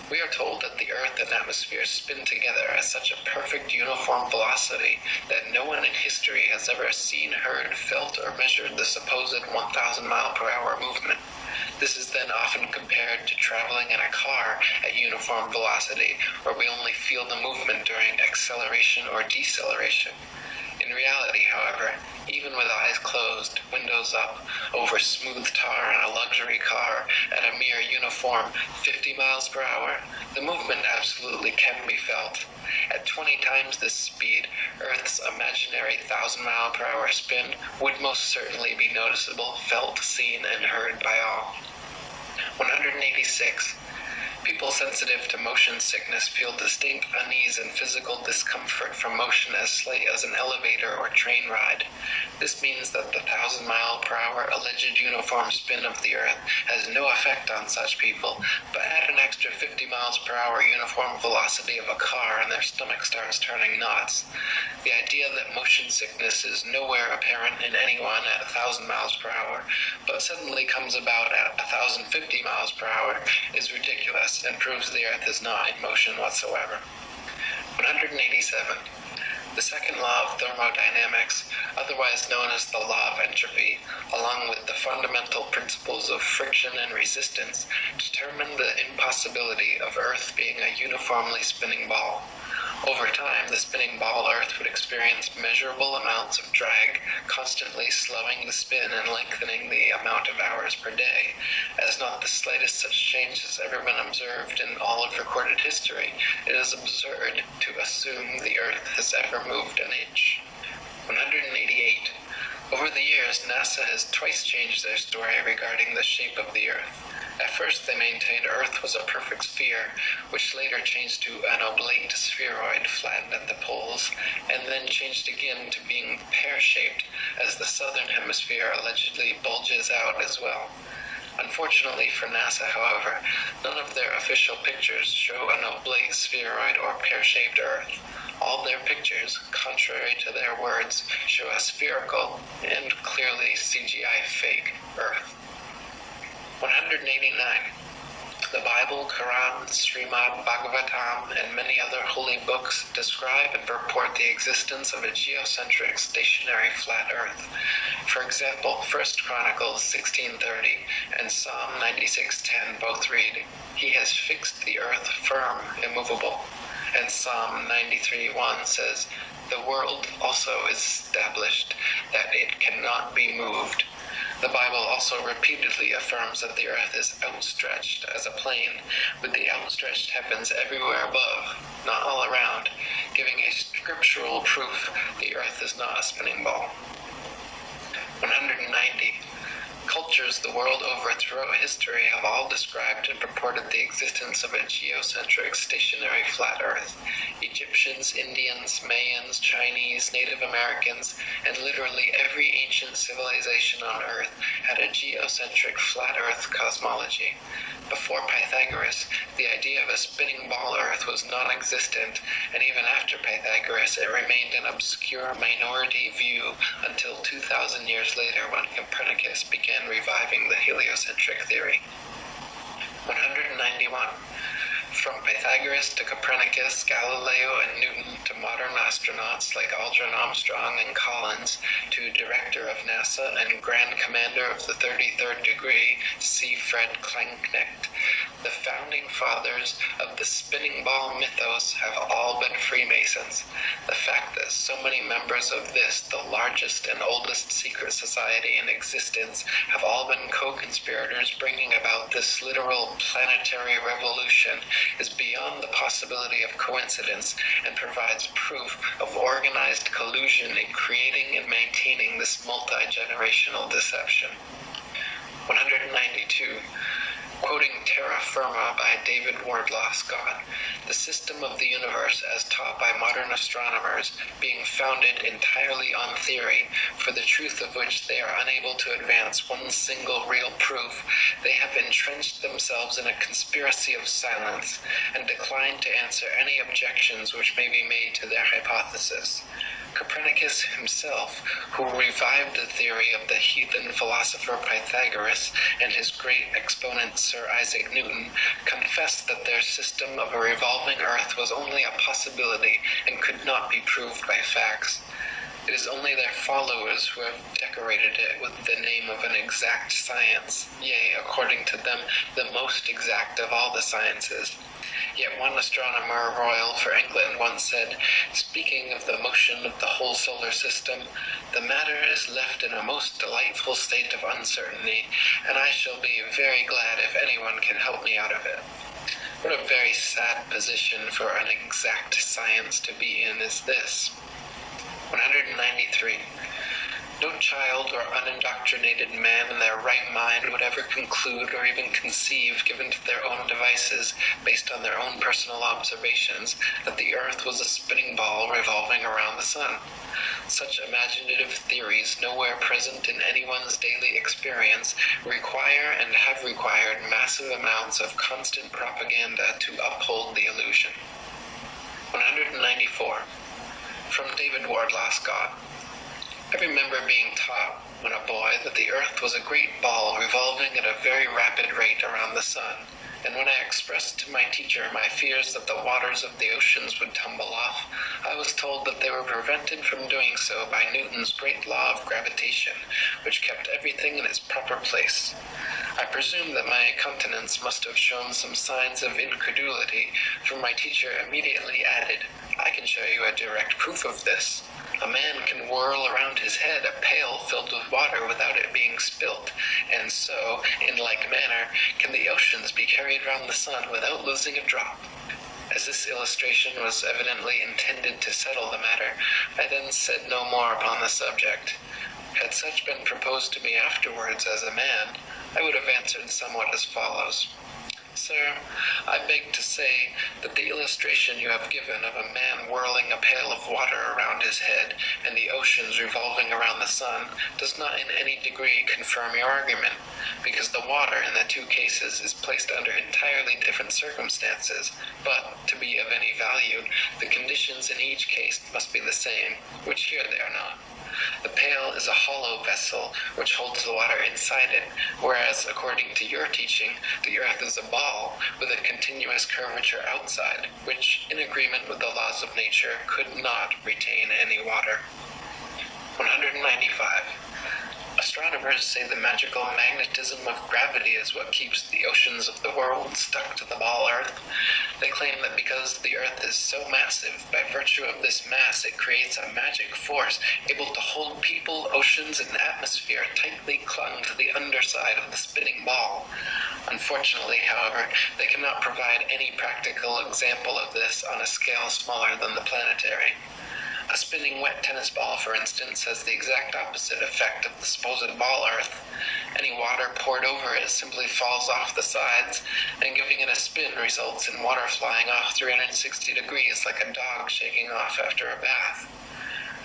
We are told that the Earth and atmosphere spin together at such a perfect uniform velocity that no one in history has ever seen, heard, felt, or measured the supposed 1,000 mile per hour movement. This is then often compared to traveling in a car at uniform velocity, where we only feel the movement during acceleration or deceleration. In reality, however, even with eyes closed, windows up, over smooth tar in a luxury car at a mere uniform 50 miles per hour, the movement absolutely can be felt. At 20 times this speed, Earth's imaginary 1,000 mile per hour spin would most certainly be noticeable, felt, seen, and heard by all. 186. People sensitive to motion sickness feel distinct unease and physical discomfort from motion as slight as an elevator or train ride. This means that the 1,000 mile per hour alleged uniform spin of the Earth has no effect on such people, but add an extra 50 miles per hour uniform velocity of a car and their stomach starts turning knots. The idea that motion sickness is nowhere apparent in anyone at 1,000 miles per hour, but suddenly comes about at 1,050 miles per hour is ridiculous and proves the Earth is not in motion whatsoever. 187. The second law of thermodynamics, otherwise known as the law of entropy, along with the fundamental principles of friction and resistance, determine the impossibility of Earth being a uniformly spinning ball. Over time, the spinning ball Earth would experience measurable amounts of drag, constantly slowing the spin and lengthening the amount of hours per day. As not the slightest such change has ever been observed in all of recorded history, it is absurd to assume the Earth has ever moved an inch. 188. Over the years, NASA has twice changed their story regarding the shape of the Earth. At first, they maintained Earth was a perfect sphere, which later changed to an oblate spheroid flattened at the poles, and then changed again to being pear-shaped, as the southern hemisphere allegedly bulges out as well. Unfortunately for NASA, however, none of their official pictures show an oblate spheroid or pear-shaped Earth. All their pictures, contrary to their words, show a spherical and clearly CGI fake Earth. 189. The Bible, Quran, Srimad Bhagavatam, and many other holy books describe and purport the existence of a geocentric stationary flat Earth. For example, 1 Chronicles 16:30 and Psalm 96:10 both read, "He has fixed the earth firm, immovable." And Psalm 93:1 says, "The world also is established, that it cannot be moved." The Bible also repeatedly affirms that the earth is outstretched as a plane, with the outstretched heavens everywhere above, not all around, giving a scriptural proof the earth is not a spinning ball. 190. Culture cultures the world over throughout history have all described and purported the existence of a geocentric stationary flat Earth. Egyptians, Indians, Mayans, Chinese, Native Americans, and literally every ancient civilization on Earth had a geocentric flat Earth cosmology. Before Pythagoras, the idea of a spinning ball Earth was non-existent, and even after Pythagoras, it remained an obscure minority view until 2,000 years later when Copernicus began reviving the heliocentric theory. 191. From Pythagoras to Copernicus, Galileo and Newton to modern astronauts like Aldrin Armstrong and Collins to Director of NASA and Grand Commander of the 33rd Degree, C. Fred Kleineknecht, the founding fathers of the spinning ball mythos have all been Freemasons. The fact that so many members of this, the largest and oldest secret society in existence, have all been co-conspirators bringing about this literal planetary revolution is beyond the possibility of coincidence and provides proof of organized collusion in creating and maintaining this multi-generational deception. 192. Quoting Terra Firma by David Wardlaw Scott, the system of the universe as taught by modern astronomers being founded entirely on theory, for the truth of which they are unable to advance one single real proof, they have entrenched themselves in a conspiracy of silence and decline to answer any objections which may be made to their hypothesis. Copernicus himself, who revived the theory of the heathen philosopher Pythagoras and his great exponent Sir Isaac Newton, confessed that their system of a revolving earth was only a possibility and could not be proved by facts. It is only their followers who have decorated it with the name of an exact science, yea, according to them, the most exact of all the sciences. Yet one astronomer royal for England once said, speaking of the motion of the whole solar system, "The matter is left in a most delightful state of uncertainty, and I shall be very glad if anyone can help me out of it." What a very sad position for an exact science to be in is this. 193. No child or unindoctrinated man in their right mind would ever conclude or even conceive, given to their own devices, based on their own personal observations, that the earth was a spinning ball revolving around the sun. Such imaginative theories, nowhere present in anyone's daily experience, require and have required massive amounts of constant propaganda to uphold the illusion. 194. From David Wardlaw Scott. I remember being taught when a boy that the earth was a great ball revolving at a very rapid rate around the sun, and when I expressed to my teacher my fears that the waters of the oceans would tumble off, I was told that they were prevented from doing so by Newton's great law of gravitation, which kept everything in its proper place. I presume that my countenance must have shown some signs of incredulity, for my teacher immediately added, "I can show you a direct proof of this. A man can whirl around his head a pail filled with water without it being spilt, and so, in like manner, can the oceans be carried round the sun without losing a drop." As this illustration was evidently intended to settle the matter, I then said no more upon the subject. Had such been proposed to me afterwards as a man, I would have answered somewhat as follows. Sir, I beg to say that the illustration you have given of a man whirling a pail of water around his head and the oceans revolving around the sun does not in any degree confirm your argument, because the water in the two cases is placed under entirely different circumstances, but, to be of any value, the conditions in each case must be the same, which here they are not. The pail is a hollow vessel which holds the water inside it, whereas, according to your teaching, the earth is a ball with a continuous curvature outside, which, in agreement with the laws of nature, could not retain any water. 195. Astronomers say the magical magnetism of gravity is what keeps the oceans of the world stuck to the ball Earth. They claim that because the Earth is so massive, by virtue of this mass it creates a magic force able to hold people, oceans, and atmosphere tightly clung to the underside of the spinning ball. Unfortunately, however, they cannot provide any practical example of this on a scale smaller than the planetary. A spinning wet tennis ball, for instance, has the exact opposite effect of the supposed ball Earth. Any water water poured over it simply falls off the sides, and giving it a spin results in water flying off 360 degrees like a dog shaking off after a bath.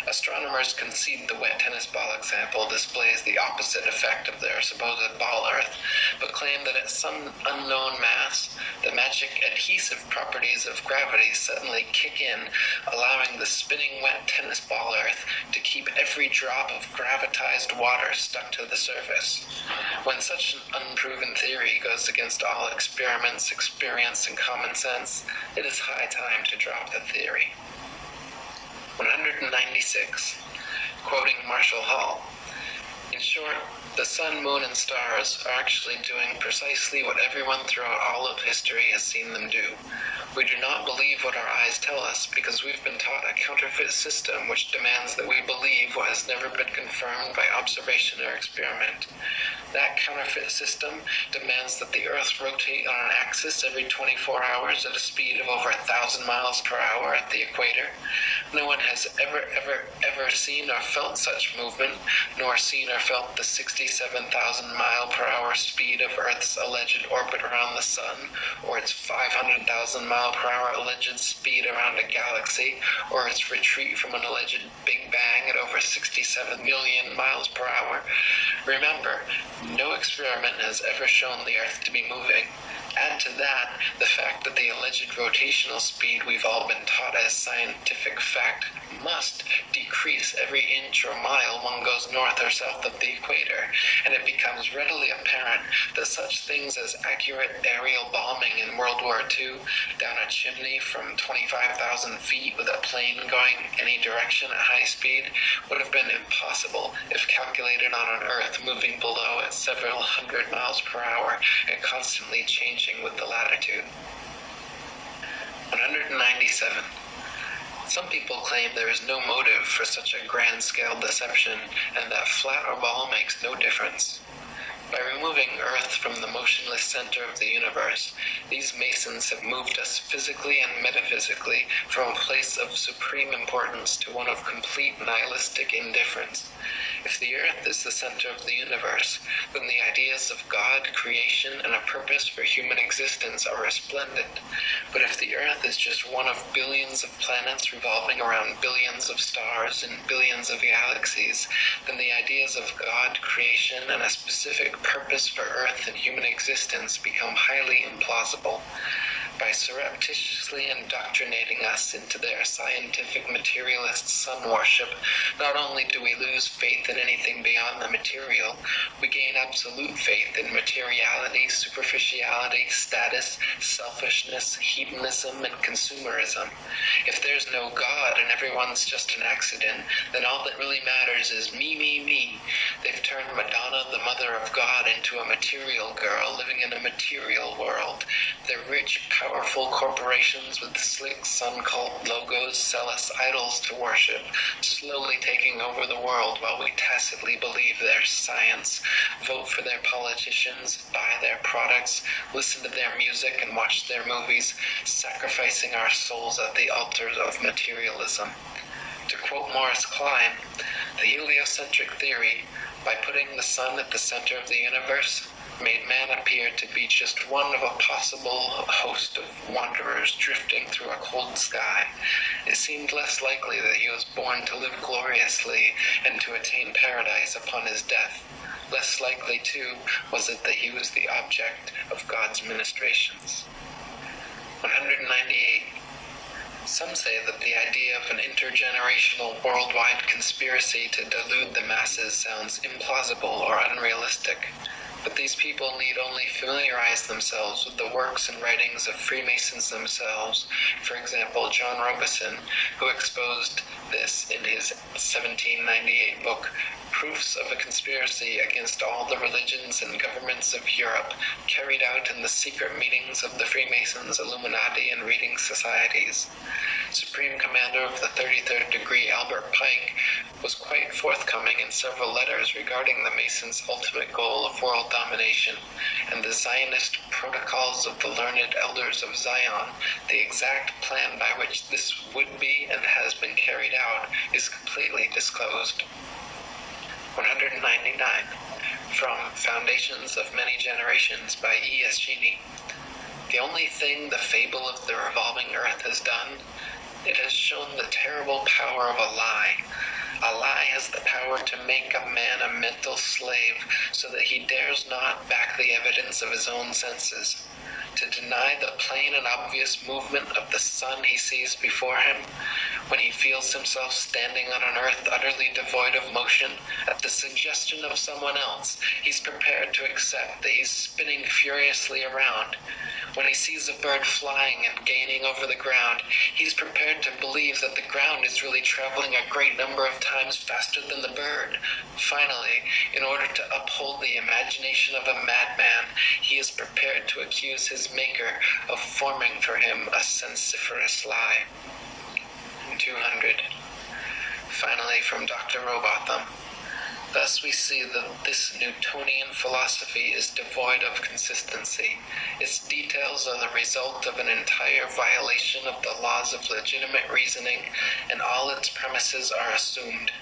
Astronomers concede the wet tennis ball example displays the opposite effect of their supposed ball Earth, but claim that at some unknown mass, the magic adhesive properties of gravity suddenly kick in, allowing the spinning wet tennis ball Earth to keep every drop of gravitized water stuck to the surface. When such an unproven theory goes against all experiments, experience, and common sense, it is high time to drop the theory. 196. Quoting Marshall Hall. In short, the sun, moon, and stars are actually doing precisely what everyone throughout all of history has seen them do. We do not believe what our eyes tell us because we've been taught a counterfeit system which demands that we believe what has never been confirmed by observation or experiment. That counterfeit system demands that the Earth rotate on an axis every 24 hours at a speed of over 1,000 miles per hour at the equator. No one has ever seen or felt such movement, nor seen or felt the 67,000 mile per hour speed of Earth's alleged orbit around the sun, or its 500,000 mile per hour alleged speed around a galaxy, or its retreat from an alleged Big Bang at over 67 million miles per hour. Remember, no experiment has ever shown the Earth to be moving. Add to that the fact that the alleged rotational speed we've all been taught as scientific fact must decrease every inch or mile one goes north or south of the equator, and it becomes readily apparent that such things as accurate aerial bombing in World War II down a chimney from 25,000 feet with a plane going any direction at high speed would have been impossible if calculated on an Earth moving below at several hundred miles per hour and constantly changing with the latitude. 197. Some people claim there is no motive for such a grand-scale deception and that flat or ball makes no difference. By removing Earth from the motionless center of the universe, these Masons have moved us physically and metaphysically from a place of supreme importance to one of complete nihilistic indifference. If the Earth is the center of the universe, then the ideas of God, creation, and a purpose for human existence are resplendent. But if the Earth is just one of billions of planets revolving around billions of stars and billions of galaxies, then the ideas of God, creation, and a specific purpose for Earth and human existence become highly implausible. By surreptitiously indoctrinating us into their scientific materialist sun worship, not only do we lose faith in anything beyond the material, we gain absolute faith in materiality, superficiality, status, selfishness, hedonism, and consumerism. If there's no God and everyone's just an accident, then all that really matters is me, me, me. They've turned Madonna, the mother of God, into a material girl living in a material world. They're rich, powerful corporations with slick sun cult logos sell us idols to worship, slowly taking over the world while we tacitly believe their science, vote for their politicians, buy their products, listen to their music, and watch their movies, sacrificing our souls at the altars of materialism. To quote Morris Klein, the heliocentric theory, by putting the sun at the center of the universe, made man appear to be just one of a possible host of wanderers drifting through a cold sky. It seemed less likely that he was born to live gloriously and to attain paradise upon his death. Less likely, too, was it that he was the object of God's ministrations. 198. Some say that the idea of an intergenerational worldwide conspiracy to delude the masses sounds implausible or unrealistic. But these people need only familiarize themselves with the works and writings of Freemasons themselves. For example, John Robeson, who exposed this in his 1798 book, Proofs of a Conspiracy Against All the Religions and Governments of Europe, carried out in the secret meetings of the Freemasons, Illuminati, and reading societies. Supreme Commander of the 33rd Degree, Albert Pike, was quite forthcoming in several letters regarding the Masons' ultimate goal of world domination, and the Zionist Protocols of the Learned Elders of Zion, the exact plan by which this would be and has been carried out, is completely disclosed. 199. from Foundations of Many Generations by E.S. Genie. The only thing the fable of the revolving earth has done, it has shown the terrible power of a lie. A lie has the power to make a man a mental slave so that he dares not back the evidence of his own senses. To deny the plain and obvious movement of the sun he sees before him, when he feels himself standing on an earth utterly devoid of motion, at the suggestion of someone else, he's prepared to accept that he's spinning furiously around. When he sees a bird flying and gaining over the ground, he's prepared to believe that the ground is really traveling a great number of times faster than the bird. Finally, in order to uphold the imagination of a madman, he is prepared to accuse his maker of forming for him a sensiferous lie. 200. Finally, from Dr. Robotham. Thus we see that this Newtonian philosophy is devoid of consistency. Its details are the result of an entire violation of the laws of legitimate reasoning, and all its premises are assumed.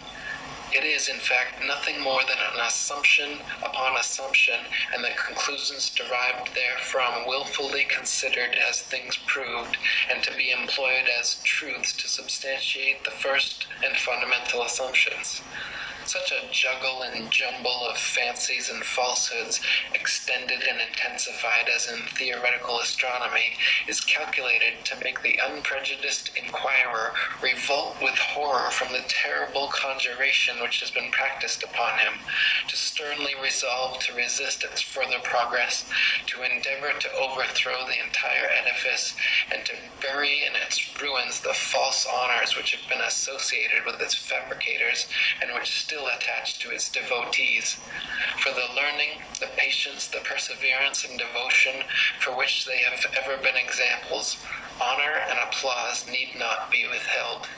It is, in fact, nothing more than an assumption upon assumption, and the conclusions derived therefrom willfully considered as things proved, and to be employed as truths to substantiate the first and fundamental assumptions. Such a juggle and jumble of fancies and falsehoods, extended and intensified as in theoretical astronomy, is calculated to make the unprejudiced inquirer revolt with horror from the terrible conjuration which has been practiced upon him, to sternly resolve to resist its further progress, to endeavor to overthrow the entire edifice, and to bury in its ruins the false honors which have been associated with its fabricators, and which still attached to its devotees. For the learning, the patience, the perseverance and devotion for which they have ever been examples, honor and applause need not be withheld.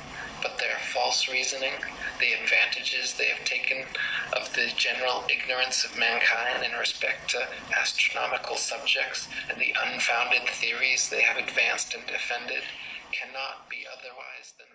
But their false reasoning, the advantages they have taken of the general ignorance of mankind in respect to astronomical subjects, and the unfounded theories they have advanced and defended, cannot be otherwise than